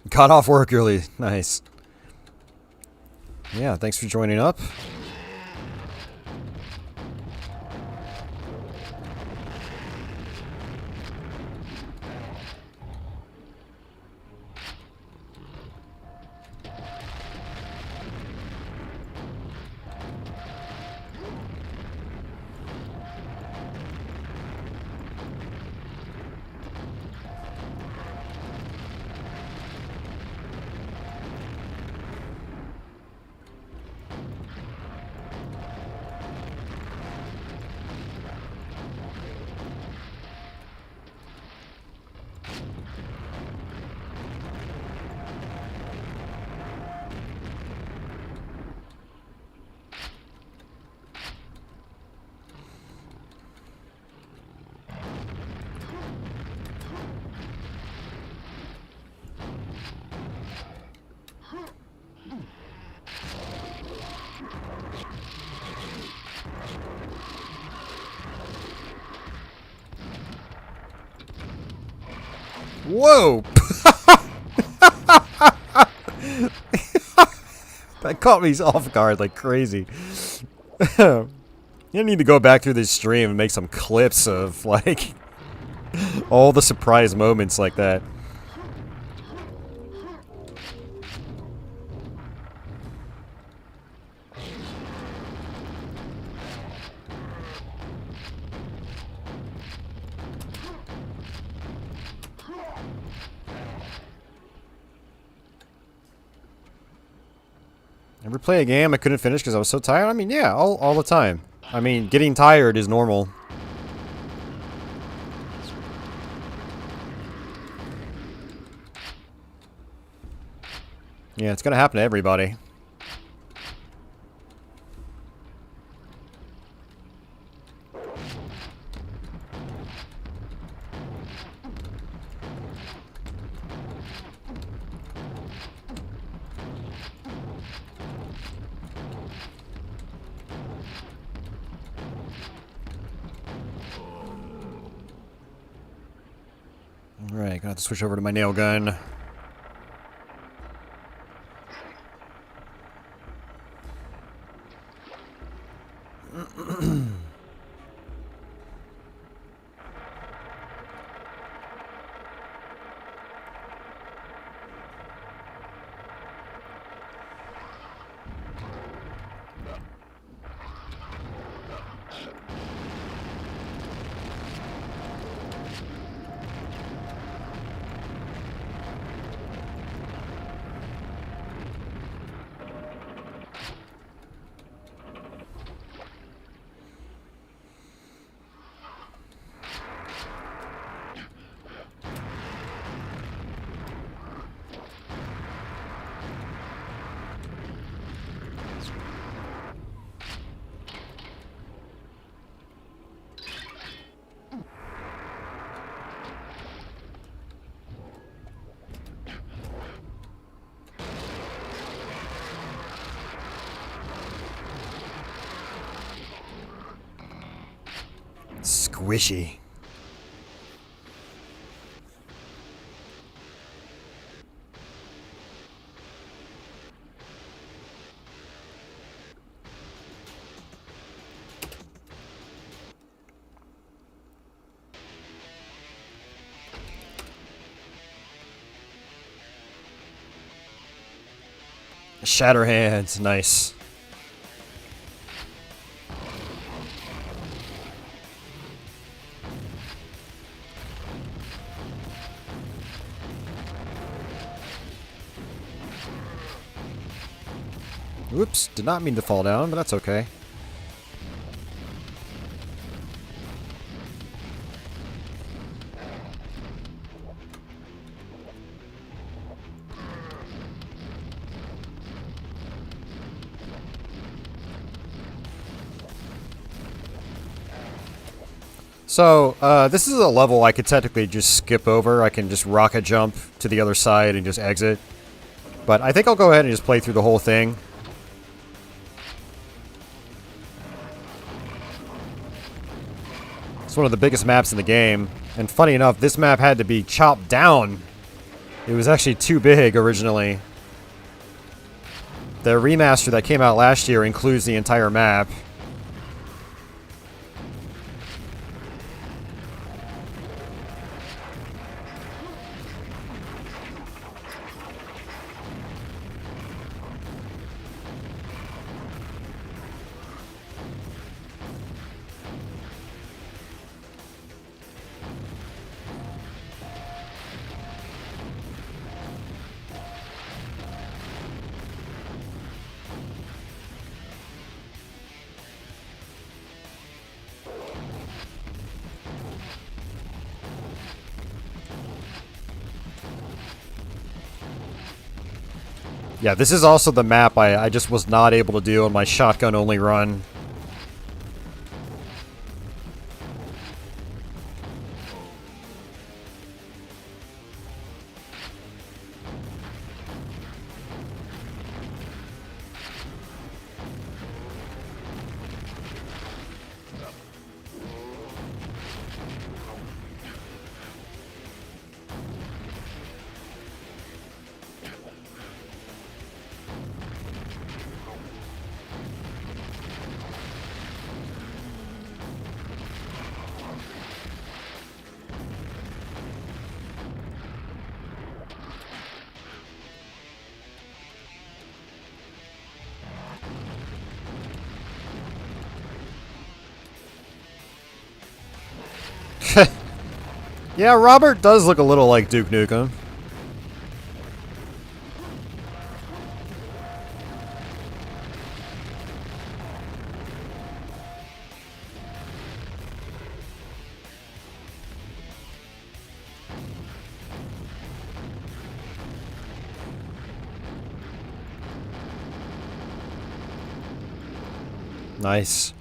Got off work early. Nice. Yeah, thanks for joining up. Whoa! That caught me off guard like crazy. You need to go back through this stream and make some clips of, like, all the surprise moments like that. Ever play a game I couldn't finish because I was so tired? I mean, yeah, all the time. I mean, getting tired is normal. Yeah, it's gonna happen to everybody. Alright, gonna have to switch over to my nail gun. Squishy. Shatterhands, nice. Oops, did not mean to fall down, but that's okay. So, this is a level I could technically just skip over. I can just rocket jump to the other side and just exit. But I think I'll go ahead and just play through the whole thing. It's one of the biggest maps in the game. And funny enough, this map had to be chopped down. It was actually too big originally. The remaster that came out last year includes the entire map. Yeah, this is also the map I just was not able to do on my shotgun-only run. Yeah, Robert does look a little like Duke Nukem. Nice.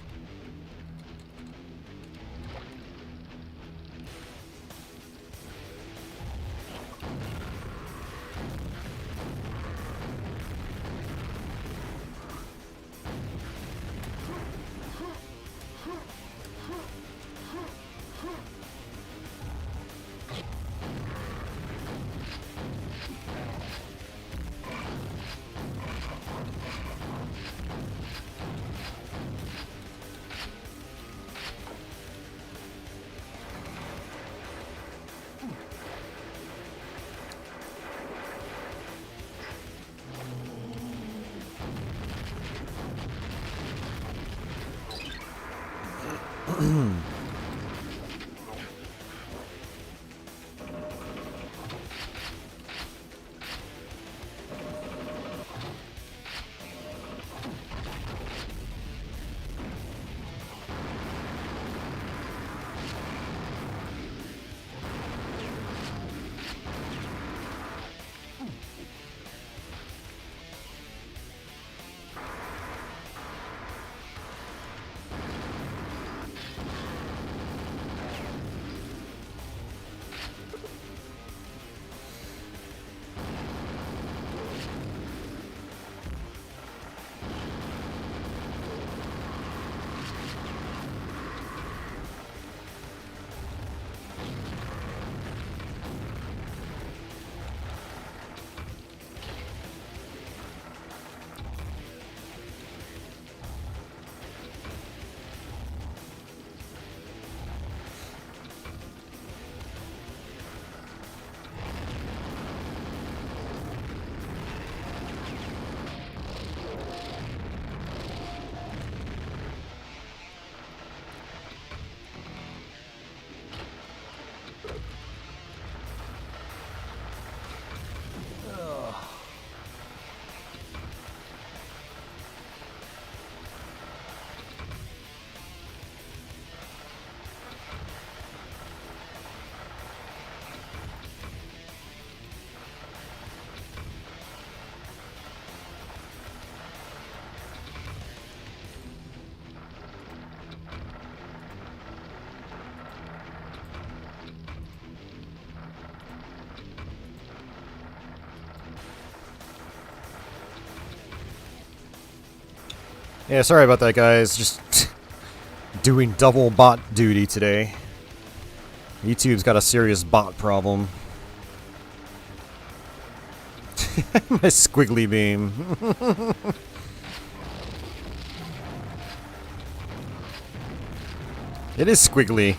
Yeah, sorry about that, guys. Just doing double bot duty today. YouTube's got a serious bot problem. My squiggly beam. It is squiggly.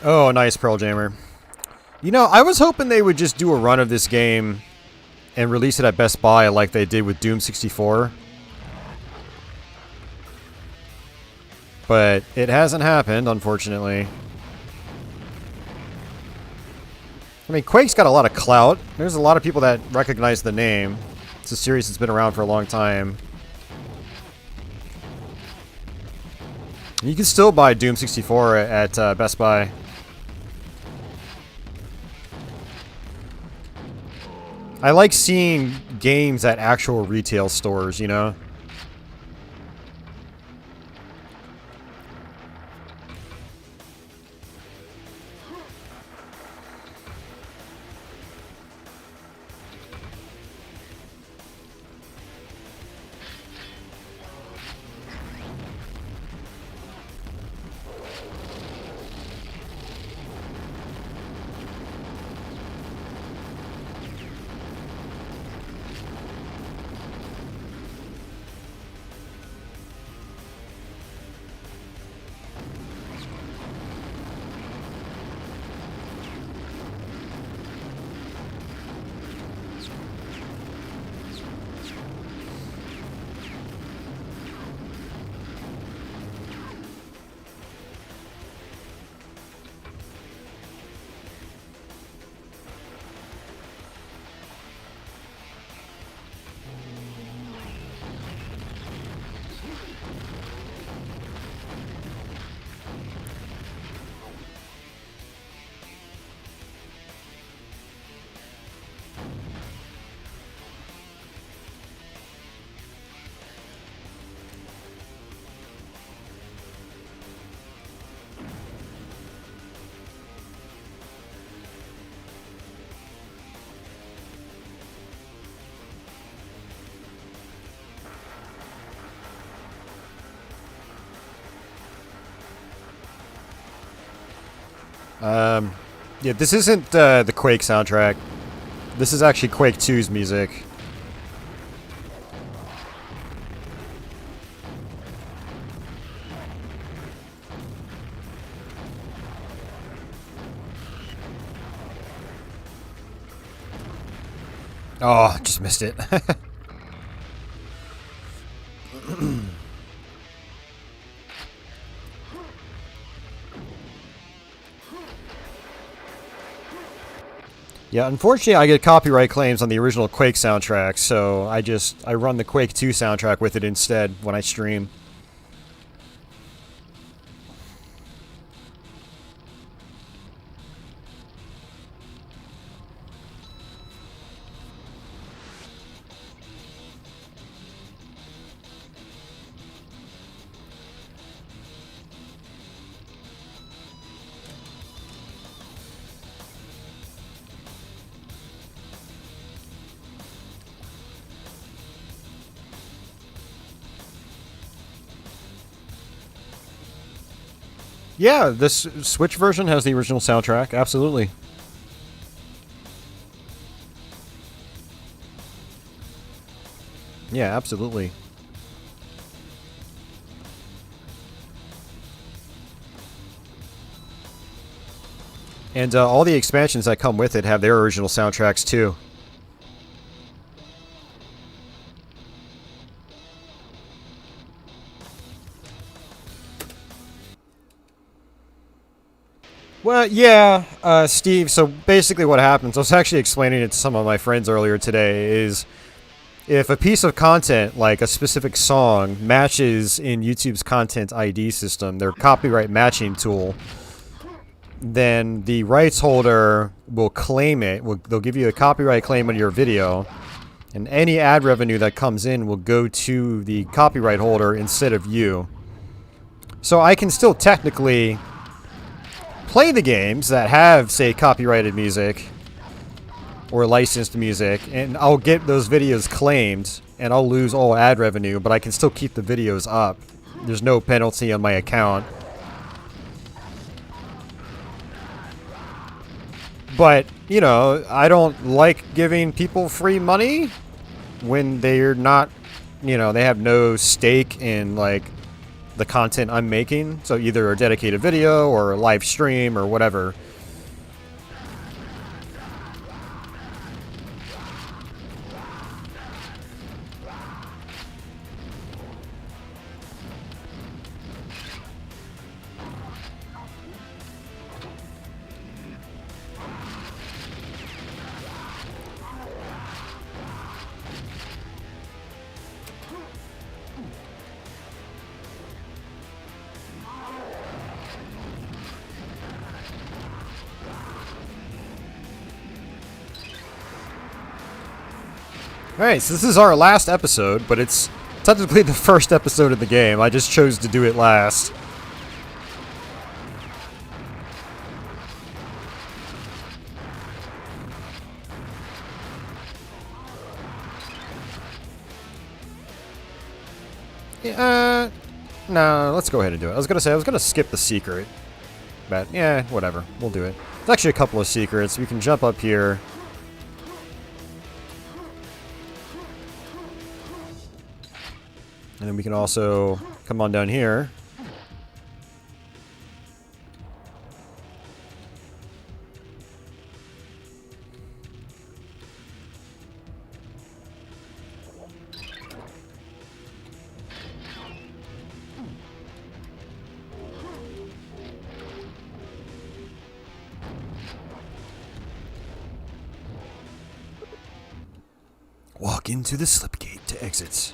Oh, nice, Pearl Jammer. You know, I was hoping they would just do a run of this game and release it at Best Buy like they did with Doom 64. But it hasn't happened, unfortunately. I mean, Quake's got a lot of clout. There's a lot of people that recognize the name. It's a series that's been around for a long time. You can still buy Doom 64 at Best Buy. I like seeing games at actual retail stores, you know? Yeah, this isn't the Quake soundtrack. This is actually Quake 2's music. Oh, just missed it. Yeah, unfortunately I get copyright claims on the original Quake soundtrack, so I run the Quake 2 soundtrack with it instead when I stream. Yeah, this Switch version has the original soundtrack. Absolutely. Yeah, absolutely. And all the expansions that come with it have their original soundtracks too. Well, yeah, Steve, so basically what happens, I was actually explaining it to some of my friends earlier today, is if a piece of content, like a specific song, matches in YouTube's Content ID system, their copyright matching tool, then the rights holder will claim it. They'll give you a copyright claim on your video, and any ad revenue that comes in will go to the copyright holder instead of you. So I can still technically play the games that have, say, copyrighted music or licensed music, and I'll get those videos claimed, and I'll lose all ad revenue, but I can still keep the videos up. There's no penalty on my account. But, you know, I don't like giving people free money when they're not, you know, they have no stake in, like, the content I'm making. So either a dedicated video or a live stream or whatever. Alright, so this is our last episode, but it's technically the first episode of the game. I just chose to do it last. No, let's go ahead and do it. I was gonna skip the secret. But, yeah, whatever. We'll do it. There's actually a couple of secrets. We can jump up here. And then we can also come on down here. Walk into the slipgate to exit.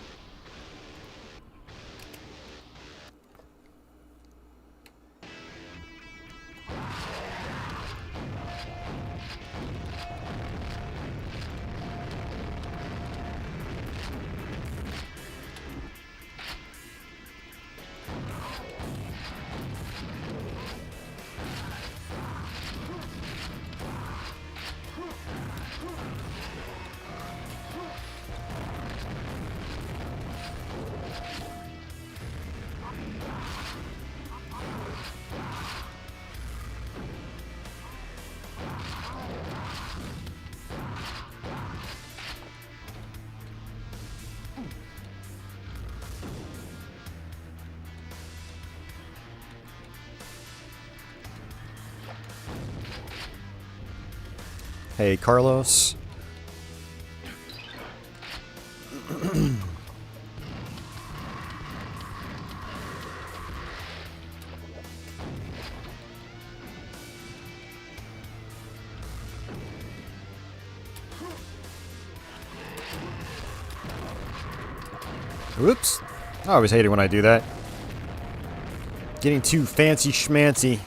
Hey, Carlos. Whoops. I always hate it when I do that. Getting too fancy schmancy.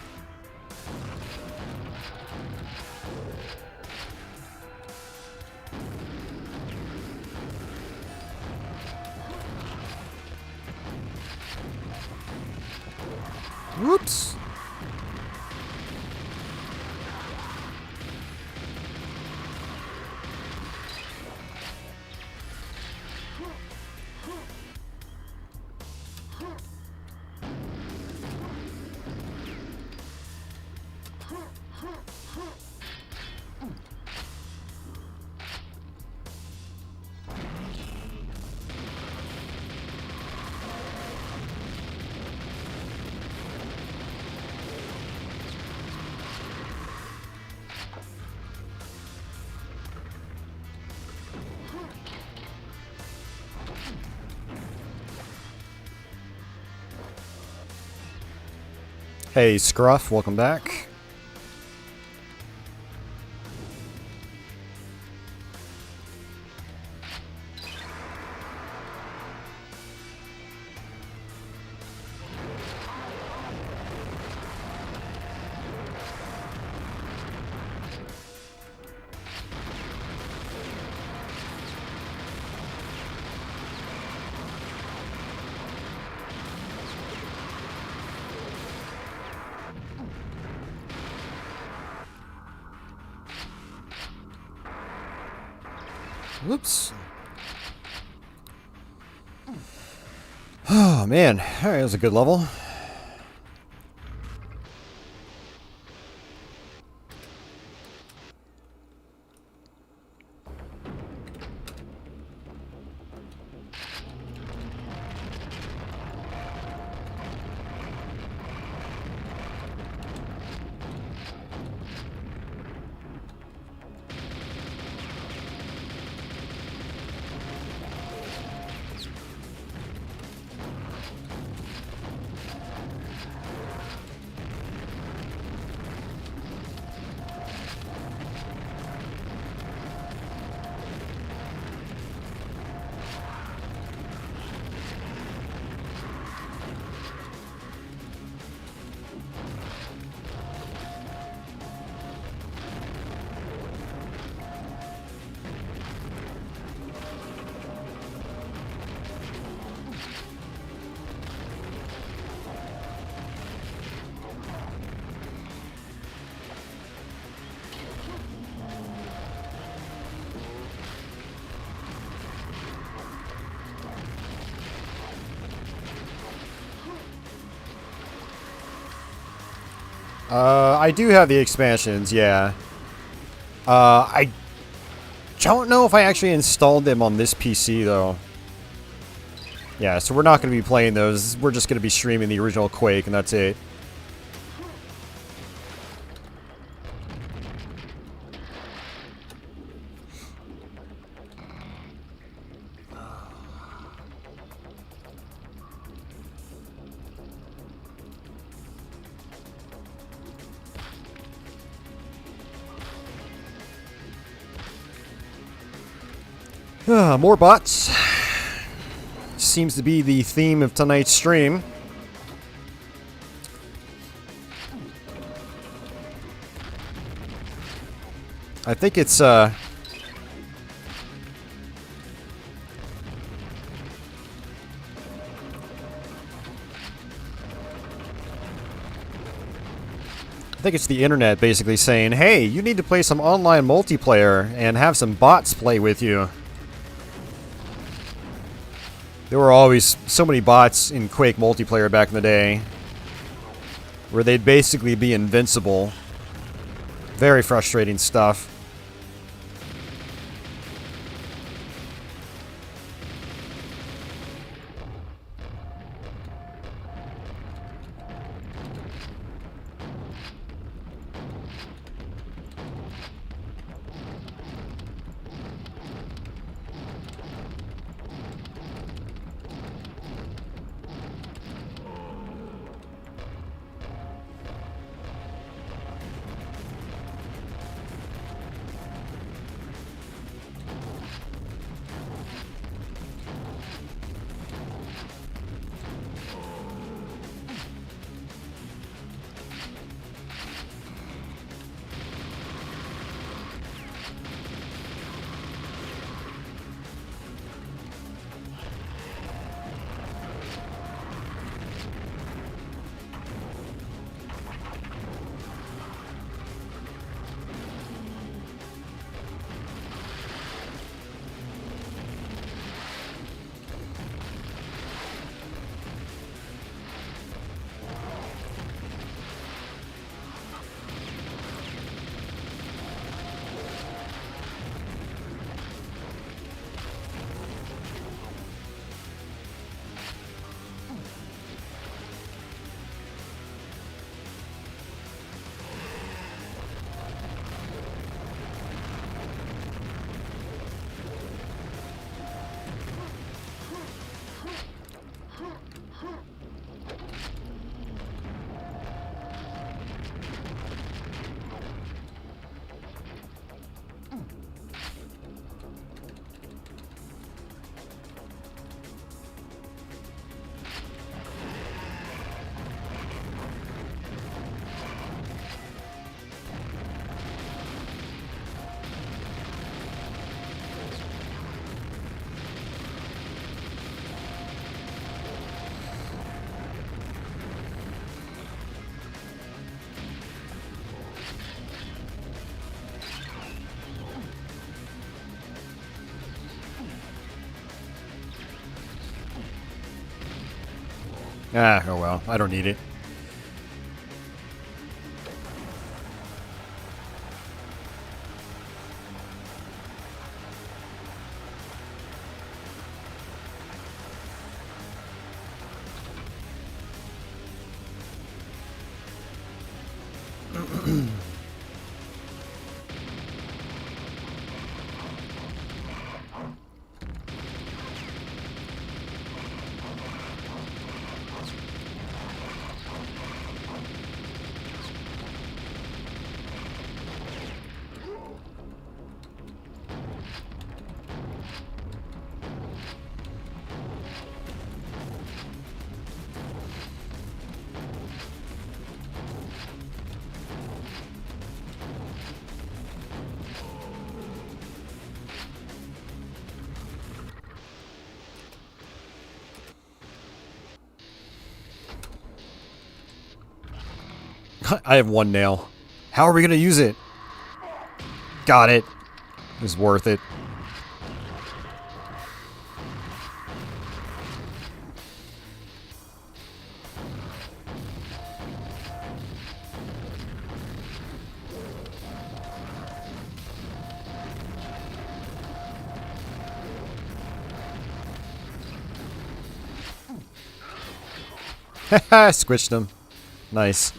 Whoops. Hey, Scruff, welcome back. Whoops. Oh, man. Alright, that was a good level. I do have the expansions, yeah. I don't know if I actually installed them on this PC, though. Yeah, so we're not going to be playing those. We're just going to be streaming the original Quake, and that's it. More bots. Seems to be the theme of tonight's stream. I think it's, I think it's the internet basically saying, hey, you need to play some online multiplayer and have some bots play with you. There were always so many bots in Quake multiplayer back in the day where they'd basically be invincible. Very frustrating stuff. Ah, oh well. I don't need it. I have one nail. How are we going to use it? Got it. It was worth it. Haha, squished him. Nice.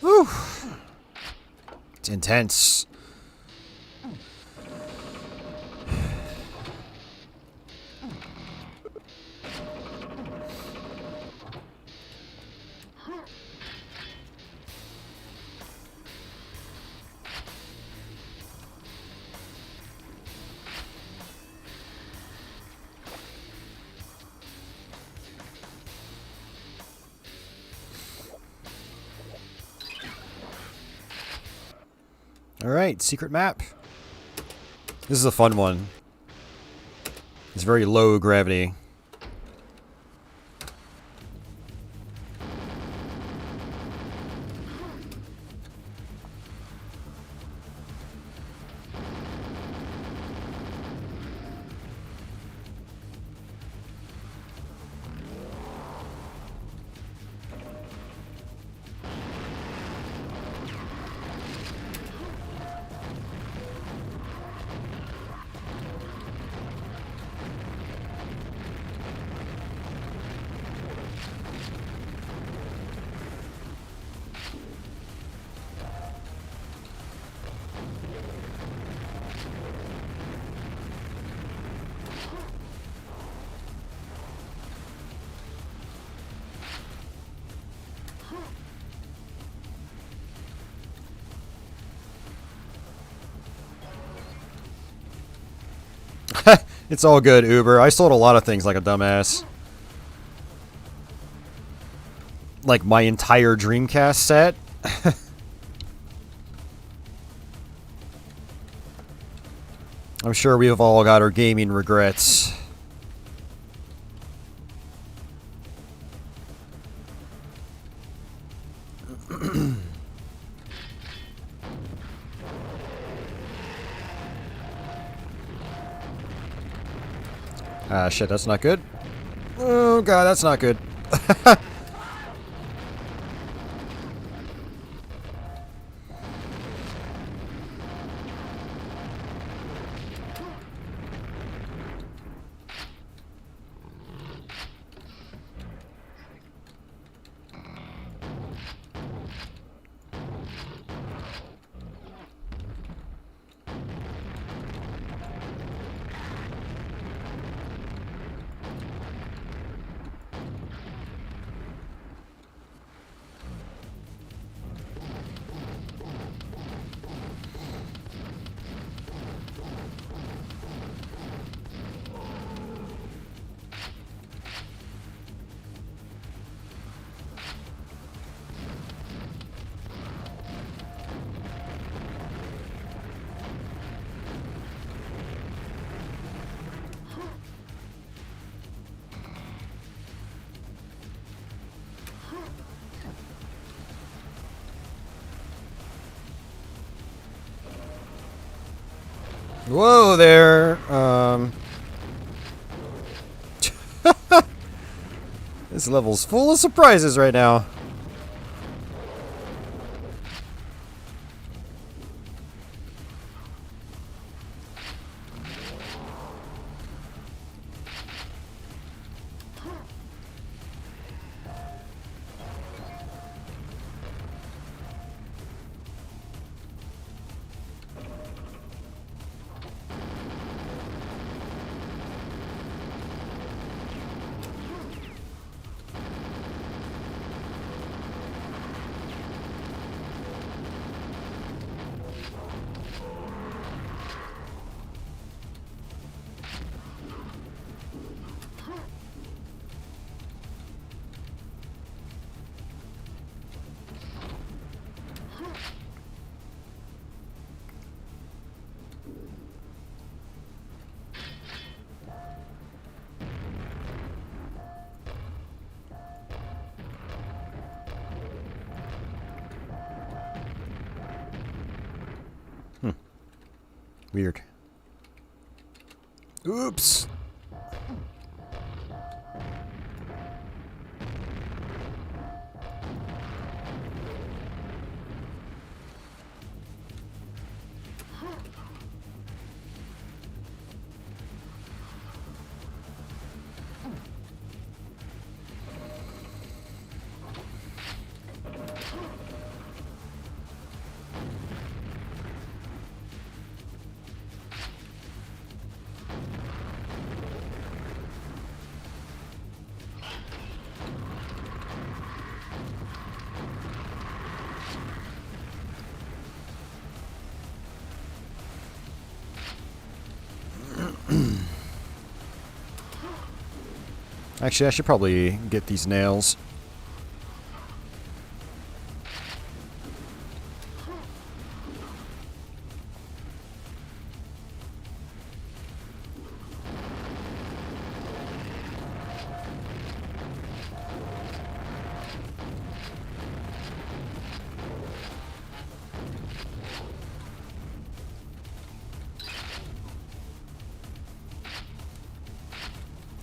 Whew. It's intense. Alright, secret map. This is a fun one. It's very low gravity. It's all good, Uber. I sold a lot of things like a dumbass. Like my entire Dreamcast set. I'm sure we've all got our gaming regrets. Ah, shit, that's not good. Oh, God, that's not good. Whoa there. This level's full of surprises right now. Weird. Oops. Actually, I should probably get these nails.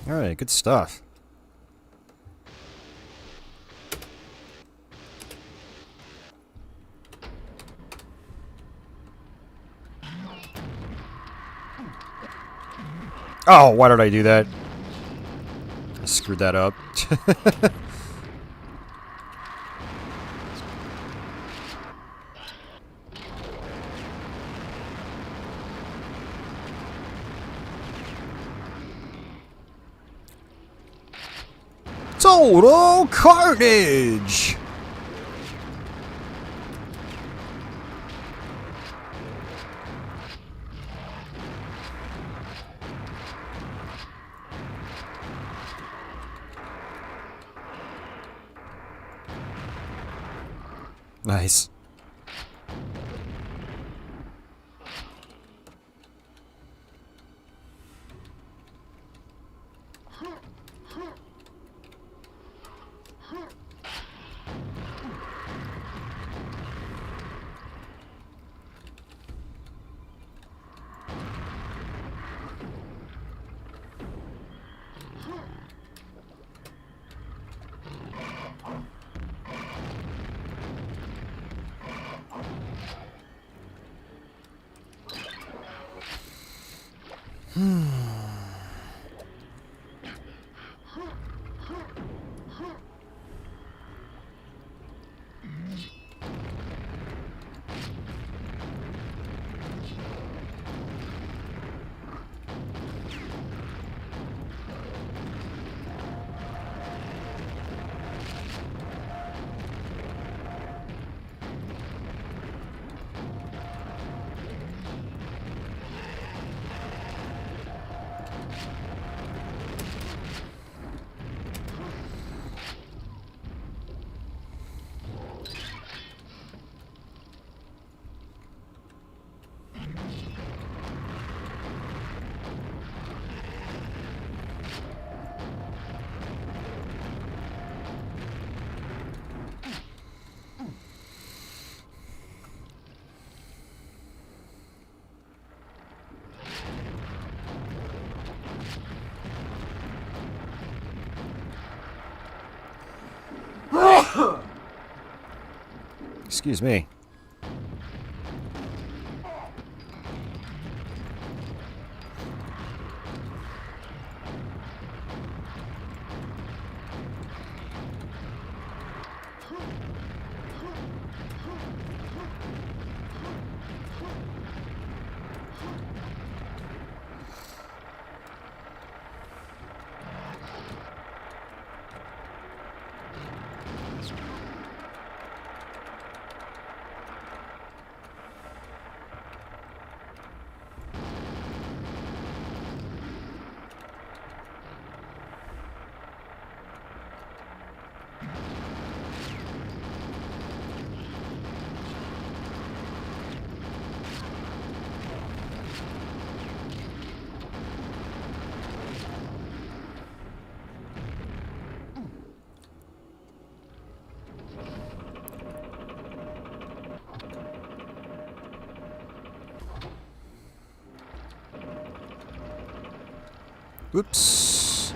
Alright, good stuff. Oh, why did I do that? I screwed that up. Total carnage! Nice. Excuse me. Oops.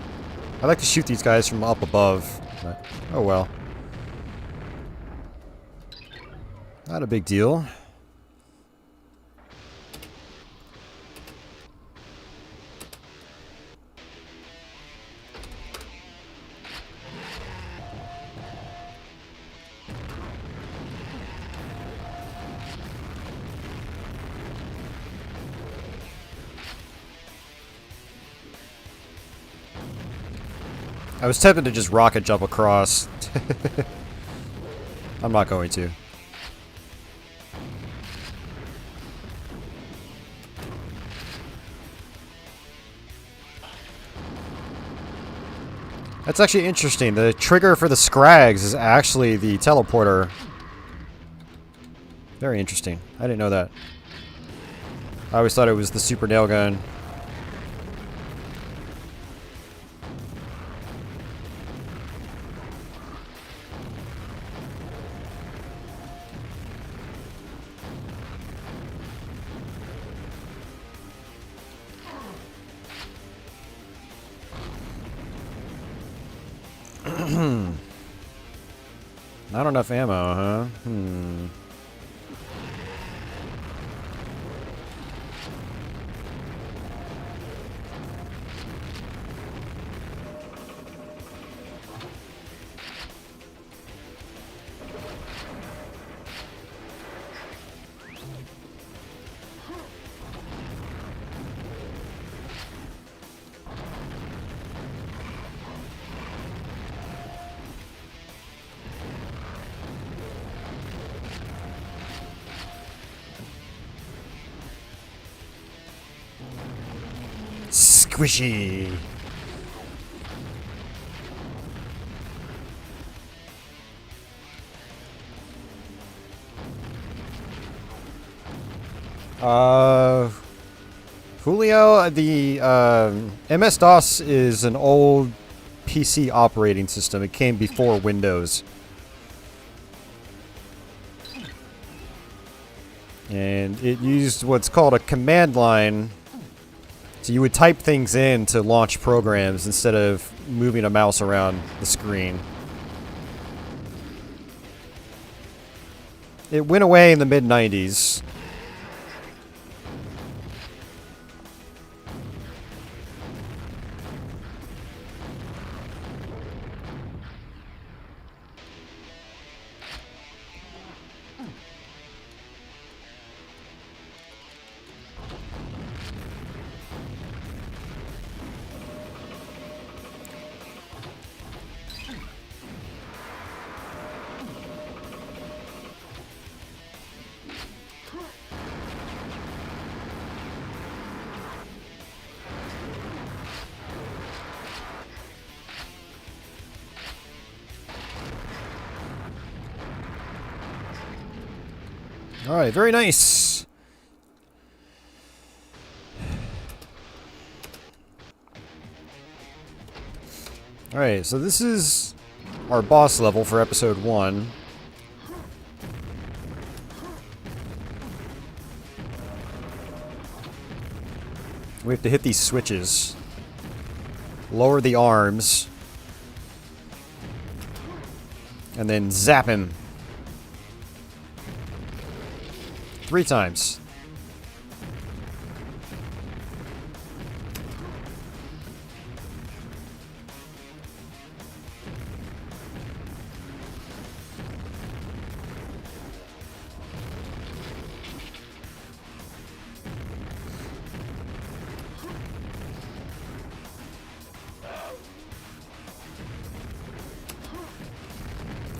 I like to shoot these guys from up above, but oh well. Not a big deal. I was tempted to just rocket jump across. I'm not going to. That's actually interesting. The trigger for the Scrags is actually the teleporter. Very interesting. I didn't know that. I always thought it was the super nail gun. Not enough ammo, huh? Squishy. Julio, the MS-DOS is an old PC operating system. It came before Windows. And it used what's called a command line. So you would type things in to launch programs instead of moving a mouse around the screen. It went away in the mid-90s. Alright, very nice. Alright, so this is our boss level for episode 1. We have to hit these switches. Lower the arms. And then zap him. 3 times.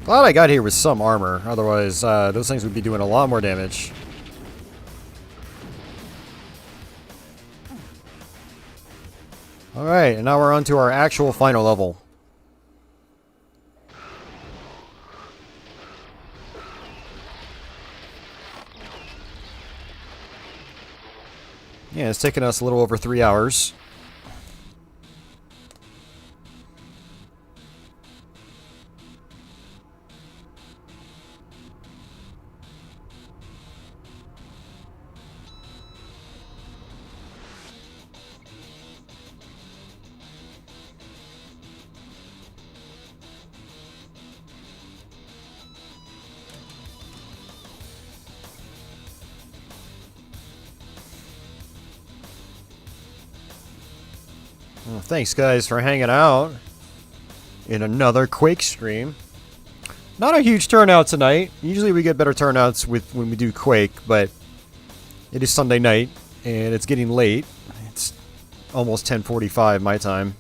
Glad I got here with some armor, otherwise those things would be doing a lot more damage. Alright, and now we're on to our actual final level. Yeah, it's taken us a little over 3 hours. Well, thanks guys for hanging out in another Quake stream. Not a huge turnout tonight. Usually we get better turnouts when we do Quake, but it is Sunday night and it's getting late. It's almost 10:45 my time.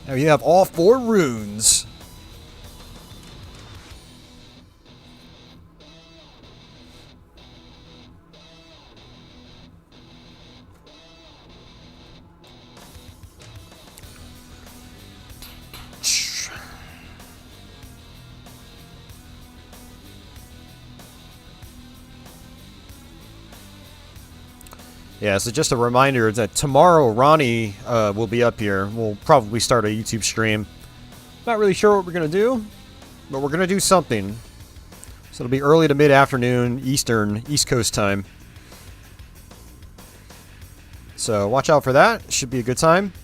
Now you have all 4 runes. Yeah, so just a reminder that tomorrow Ronnie will be up here. We'll probably start a YouTube stream. Not really sure what we're going to do, but we're going to do something. So it'll be early to mid-afternoon Eastern, East Coast time. So watch out for that. Should be a good time.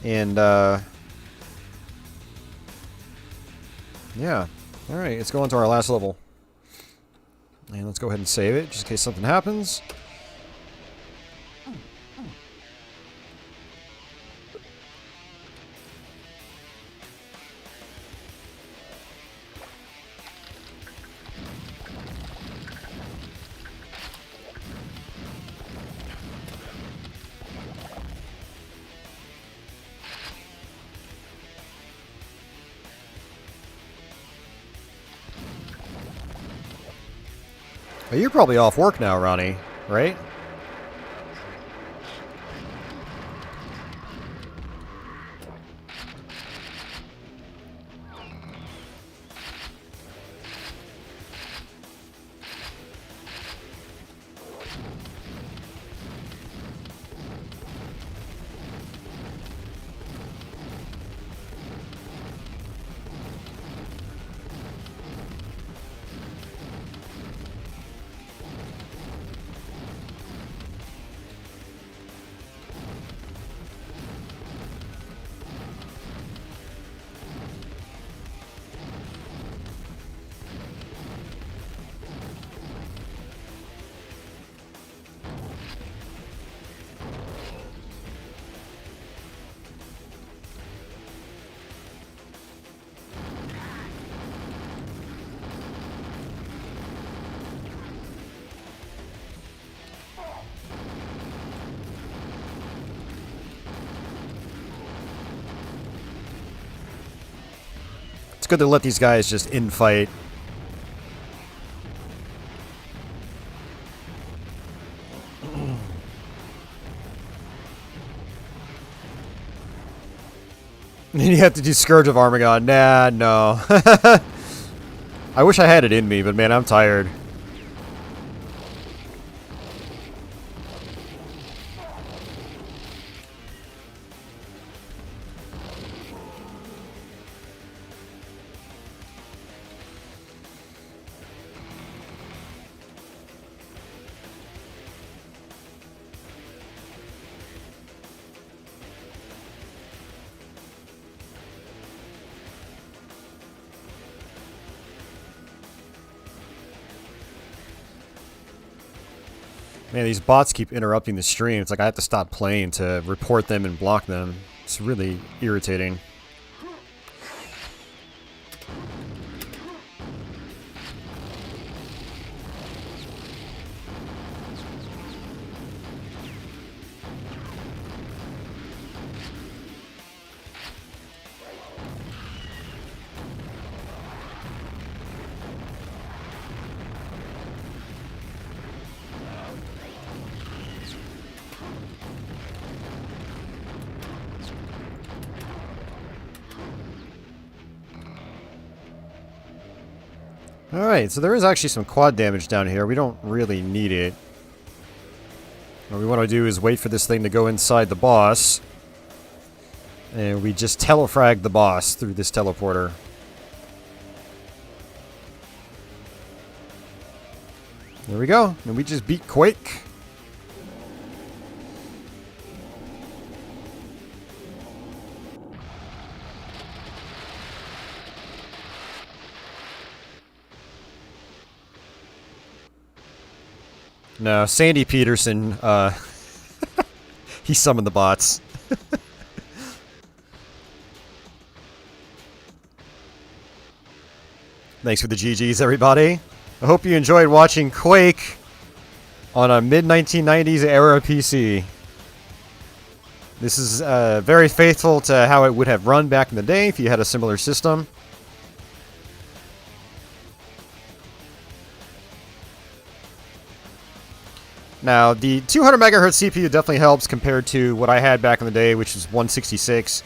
And, yeah. Alright, let's go on to our last level. And let's go ahead and save it, just in case something happens. Well, you're probably off work now, Ronnie, right? It's good to let these guys just infight. And you have to do Scourge of Armagon. Nah, no. I wish I had it in me, but man, I'm tired. Man, these bots keep interrupting the stream. It's like I have to stop playing to report them and block them. It's really irritating. Alright, so there is actually some quad damage down here. We don't really need it. What we want to do is wait for this thing to go inside the boss. And we just telefrag the boss through this teleporter. There we go. And we just beat Quake. No, Sandy Peterson, he summoned the bots. Thanks for the GGs, everybody. I hope you enjoyed watching Quake on a mid-1990s era PC. This is very faithful to how it would have run back in the day if you had a similar system. Now, the 200 megahertz CPU definitely helps compared to what I had back in the day, which was 166.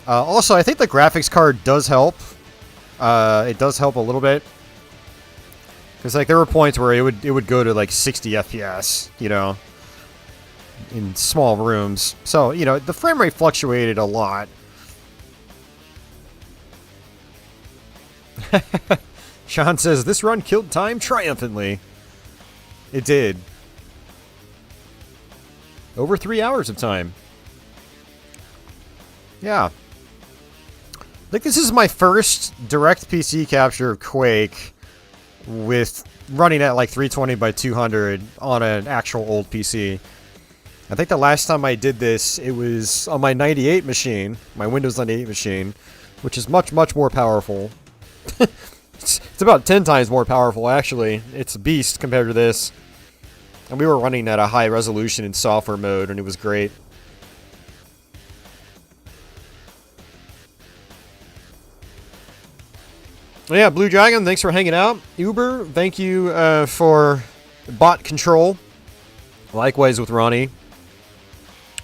Also, I think the graphics card does help. It does help a little bit. Because like there were points where it would go to like 60 FPS, you know, in small rooms. So, you know, the frame rate fluctuated a lot. Sean says, this run killed time triumphantly. It did. Over 3 hours of time. Yeah. I think this is my first direct PC capture of Quake with running at like 320 by 200 on an actual old PC. I think the last time I did this, it was on my 98 machine, my Windows 98 machine, which is much, much more powerful. It's about 10 times more powerful, actually. It's a beast compared to this. And we were running at a high resolution in software mode, and it was great. Yeah, Blue Dragon, thanks for hanging out. Uber, thank you for bot control. Likewise with Ronnie.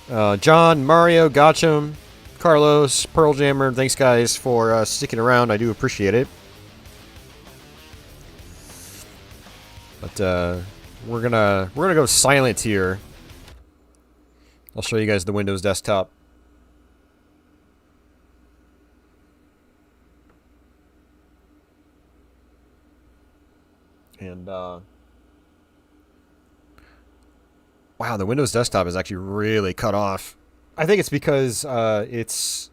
John, Mario, Gotcham, Carlos, Pearl Jammer, thanks guys for sticking around. I do appreciate it. But we're gonna go silent here. I'll show you guys the Windows desktop. And wow, the Windows desktop is actually really cut off. I think it's because the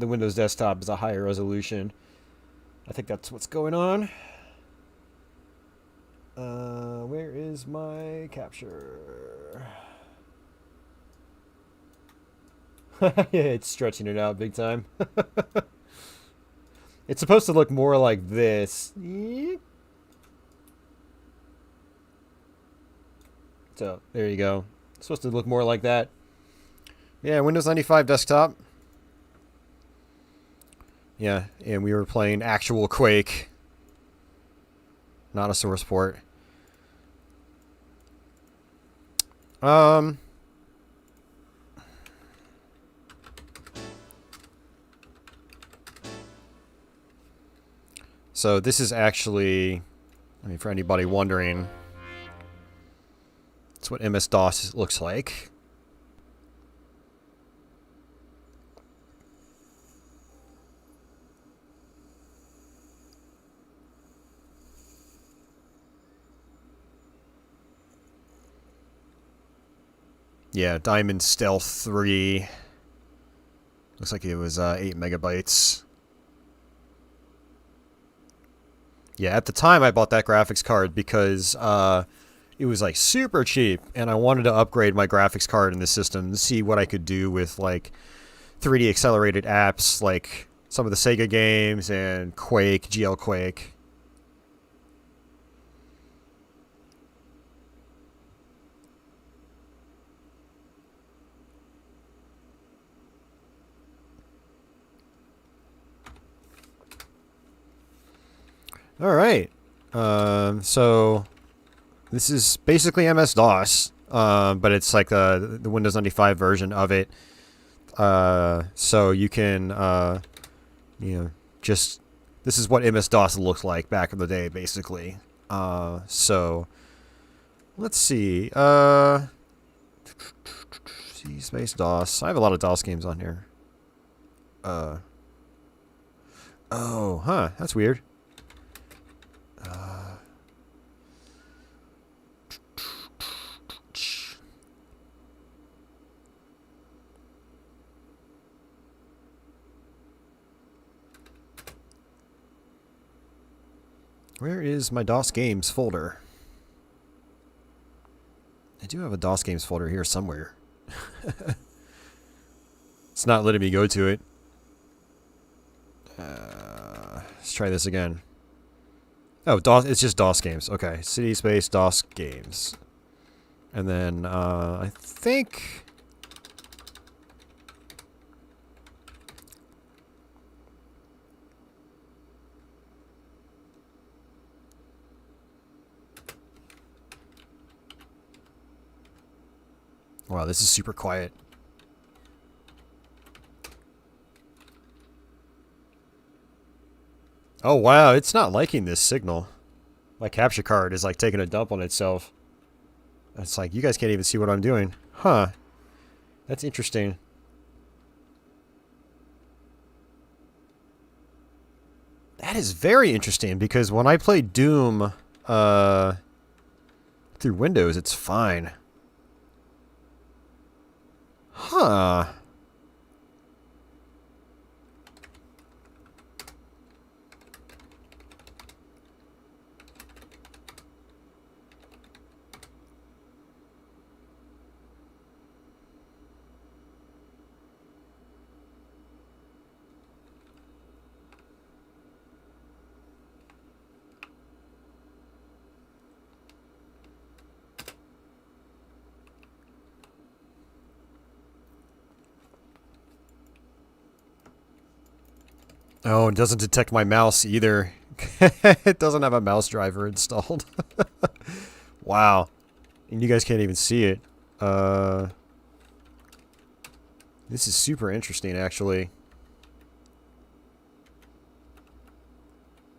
Windows desktop is a higher resolution. I think that's what's going on. Where is my capture? Yeah, it's stretching it out big time. It's supposed to look more like this. So, there you go. It's supposed to look more like that. Yeah, Windows 95 desktop. Yeah, and we were playing actual Quake, not a source port. So this is actually, I mean, for anybody wondering, it's what MS-DOS looks like. Yeah, Diamond Stealth 3. Looks like it was 8 megabytes. Yeah, at the time I bought that graphics card because it was like super cheap, and I wanted to upgrade my graphics card in the system to see what I could do with like 3D accelerated apps, like some of the Sega games and Quake, GL Quake. All right, so this is basically MS-DOS, but it's like the Windows 95 version of it. So you can, you know, just this is what MS-DOS looked like back in the day, basically. So let's see. C space DOS. I have a lot of DOS games on here. Oh, huh. That's weird. Where is my DOS games folder? I do have a DOS games folder here somewhere. It's not letting me go to it. Let's try this again. Oh, DOS. It's just DOS games. Okay, city space DOS games, and then I think. Wow, this is super quiet. Oh wow, it's not liking this signal. My capture card is like taking a dump on itself. It's like, you guys can't even see what I'm doing. Huh. That's interesting. That is very interesting, because when I play Doom through Windows, it's fine. Huh. Oh, it doesn't detect my mouse either. It doesn't have a mouse driver installed. Wow. And you guys can't even see it. This is super interesting, actually.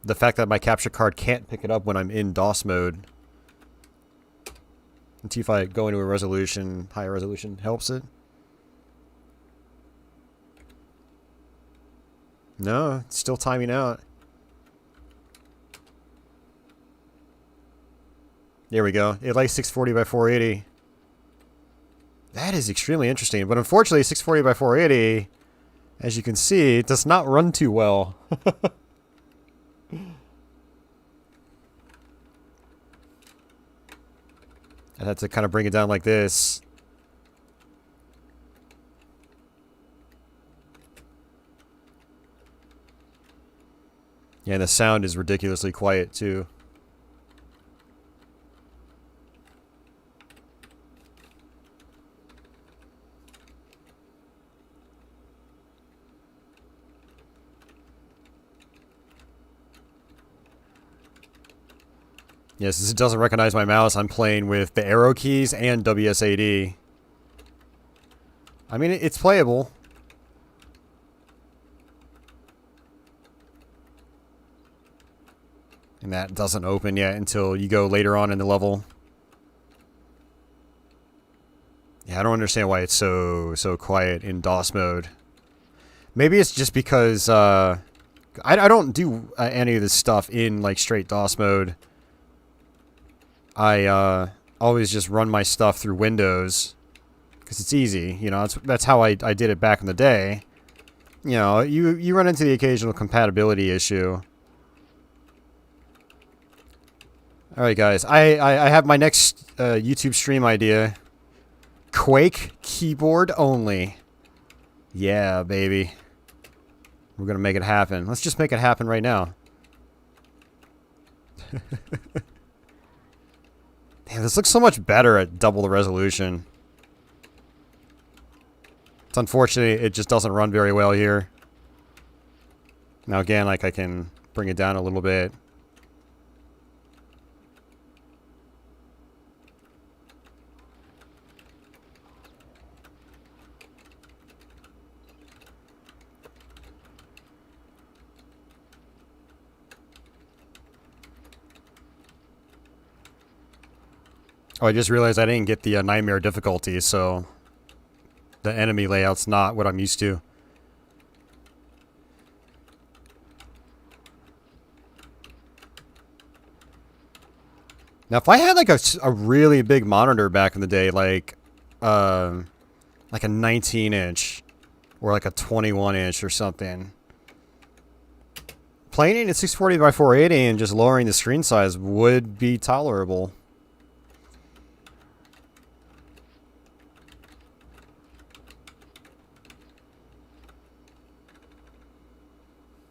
The fact that my capture card can't pick it up when I'm in DOS mode. Until if I go into a resolution, higher resolution, helps it. No, it's still timing out. There we go. It likes 640 by 480. That is extremely interesting. But unfortunately, 640 by 480, as you can see, does not run too well. I had to kind of bring it down like this. Yeah, and the sound is ridiculously quiet, too. Yes, since it doesn't recognize my mouse, I'm playing with the arrow keys and WSAD. I mean, it's playable. And that doesn't open yet until you go later on in the level. Yeah, I don't understand why it's so quiet in DOS mode. Maybe it's just because I don't do any of this stuff in like straight DOS mode. I always just run my stuff through Windows because it's easy. You know, that's how I did it back in the day. You know, you run into the occasional compatibility issue. All right, guys. I have my next YouTube stream idea. Quake keyboard only. Yeah, baby. We're gonna make it happen. Let's just make it happen right now. Damn, this looks so much better at double the resolution. It's unfortunate it just doesn't run very well here. Now again, like I can bring it down a little bit. Oh, I just realized I didn't get the nightmare difficulty, so the enemy layout's not what I'm used to. Now, if I had like a really big monitor back in the day, like a 19-inch or like a 21-inch or something, playing it at 640 by 480 and just lowering the screen size would be tolerable.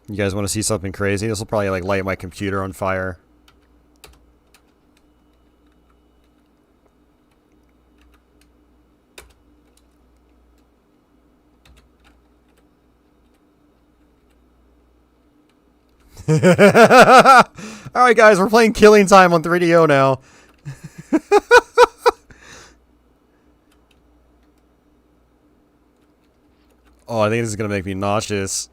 You guys want to see something crazy? This will probably like light my computer on fire. Alright guys, we're playing Killing Time on 3DO now. Oh, I think this is going to make me nauseous.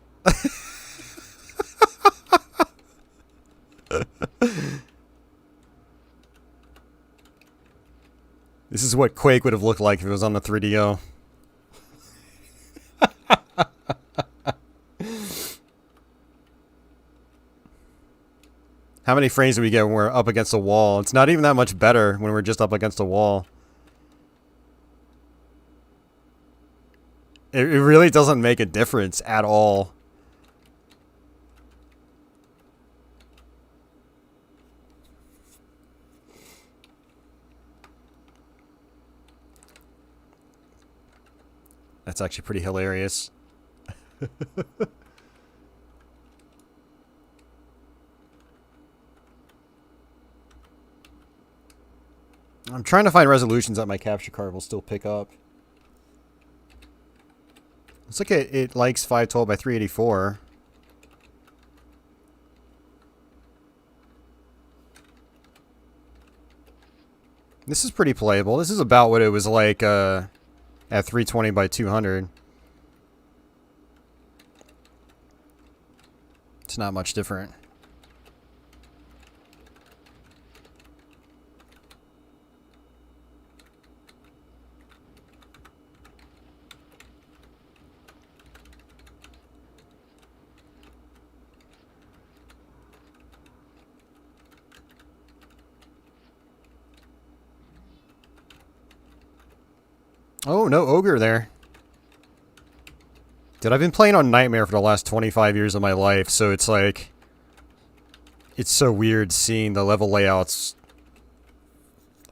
This is what Quake would have looked like if it was on the 3DO. How many frames do we get when we're up against a wall? It's not even that much better when we're just up against a wall. It really doesn't make a difference at all. That's actually pretty hilarious. I'm trying to find resolutions that my capture card will still pick up. Looks like it likes 512 by 384. This is pretty playable. This is about what it was like at 320 by 200. It's not much different. Oh, no ogre there. Dude, I've been playing on Nightmare for the last 25 years of my life, so it's like... It's so weird seeing the level layouts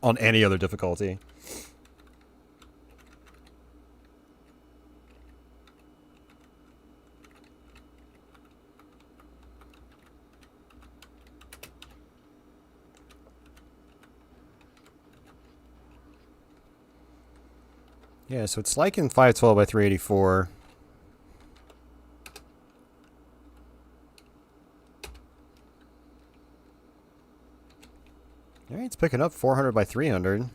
on any other difficulty. Yeah, so it's like in 512 by 384. picking up 400 by 300.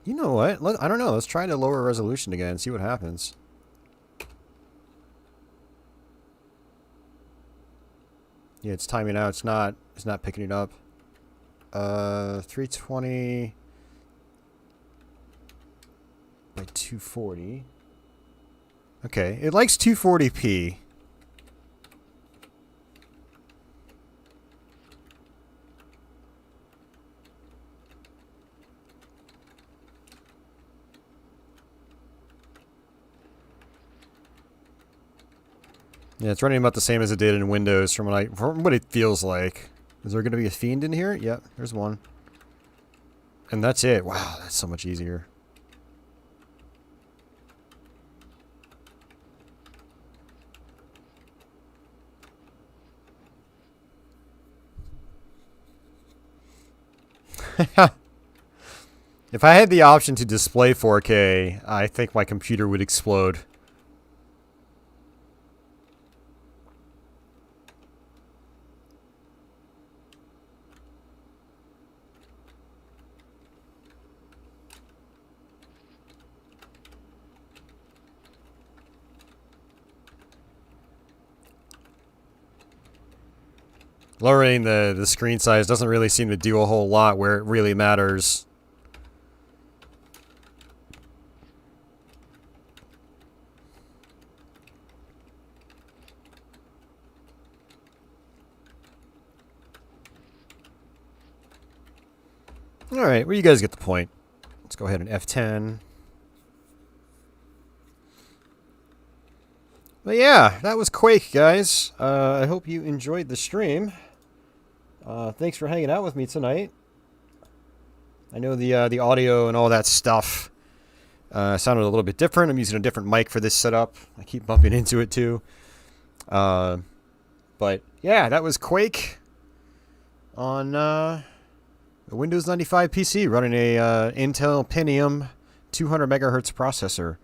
You know what? I don't know. Let's try to lower resolution again and see what happens. Yeah, it's timing out. It's not picking it up. 320 by 240. Okay, it likes 240p. Yeah, it's running about the same as it did in Windows from what it feels like. Is there going to be a fiend in here? Yep, there's one. And that's it. Wow, that's so much easier. If I had the option to display 4K, I think my computer would explode. Lowering the screen size doesn't really seem to do a whole lot where it really matters. Alright, well, you guys get the point. Let's go ahead and F10. But yeah, that was Quake, guys. I hope you enjoyed the stream. Thanks for hanging out with me tonight. I know the audio and all that stuff sounded a little bit different. I'm using a different mic for this setup. I keep bumping into it too. But yeah, that was Quake on the Windows 95 PC running a Intel Pentium 200 megahertz processor.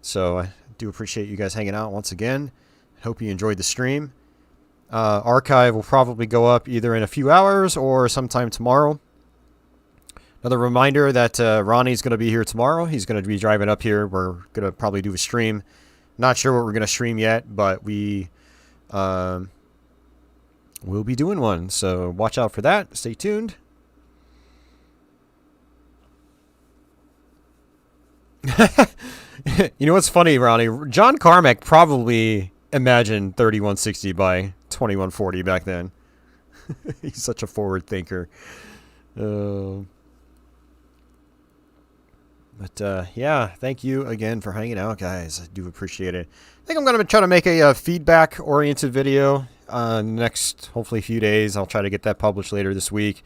So I do appreciate you guys hanging out once again. Hope you enjoyed the stream. Archive will probably go up either in a few hours or sometime tomorrow. Another reminder that Ronnie's going to be here tomorrow. He's going to be driving up here. We're going to probably do a stream. Not sure what we're going to stream yet, but we will be doing one. So watch out for that. Stay tuned. You know what's funny, Ronnie? John Carmack probably imagined 3160 by 2140 back then. He's such a forward thinker. But yeah, thank you again for hanging out, guys. I do appreciate it. I think I'm going to try to make a feedback-oriented video next, hopefully, few days. I'll try to get that published later this week.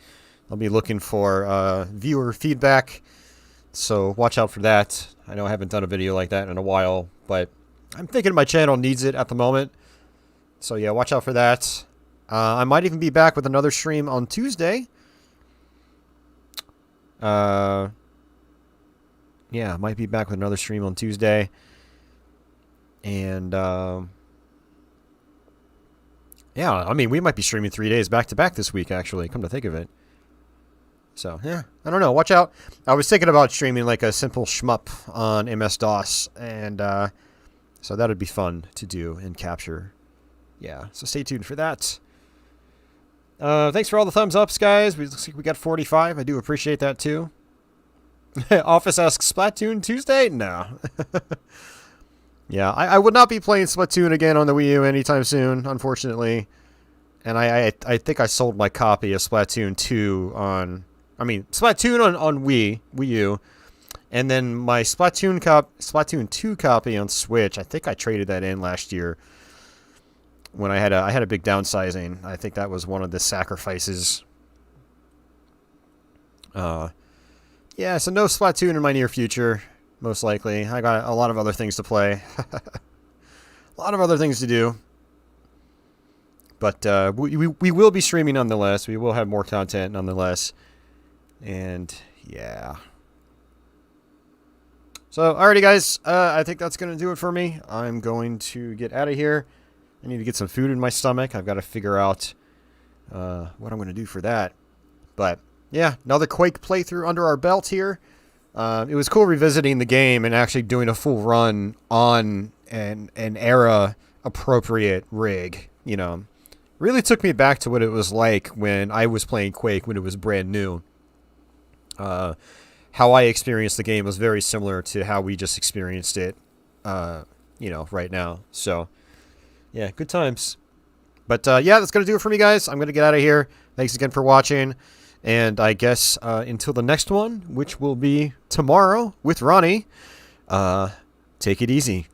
I'll be looking for viewer feedback, so watch out for that. I know I haven't done a video like that in a while, but I'm thinking my channel needs it at the moment. So yeah, watch out for that. I might even be back with another stream on Tuesday. Yeah, I might be back with another stream on Tuesday. And yeah, I mean, we might be streaming 3 days back to back this week, actually, come to think of it. So, yeah, I don't know. Watch out. I was thinking about streaming like a simple shmup on MS-DOS, and so that would be fun to do and capture. Yeah, so stay tuned for that. Thanks for all the thumbs ups, guys. Looks like we got 45. I do appreciate that, too. Office asks, Splatoon Tuesday? No. Yeah, I would not be playing Splatoon again on the Wii U anytime soon, unfortunately. And I think I sold my copy of Splatoon 2 on... I mean, Splatoon on Wii U, and then my Splatoon 2 copy on Switch. I think I traded that in last year when I had a big downsizing. I think that was one of the sacrifices. Yeah, so no Splatoon in my near future, most likely. I got a lot of other things to play. A lot of other things to do. But we will be streaming nonetheless. We will have more content nonetheless. And yeah. So, alrighty guys, I think that's going to do it for me. I'm going to get out of here. I need to get some food in my stomach. I've got to figure out what I'm going to do for that. But, yeah, another Quake playthrough under our belt here. It was cool revisiting the game and actually doing a full run on an era-appropriate rig, you know. Really took me back to what it was like when I was playing Quake when it was brand new. How I experienced the game was very similar to how we just experienced it, you know, right now. So, yeah, good times. But, yeah, that's going to do it for me, guys. I'm going to get out of here. Thanks again for watching. And I guess until the next one, which will be tomorrow with Ronnie, take it easy.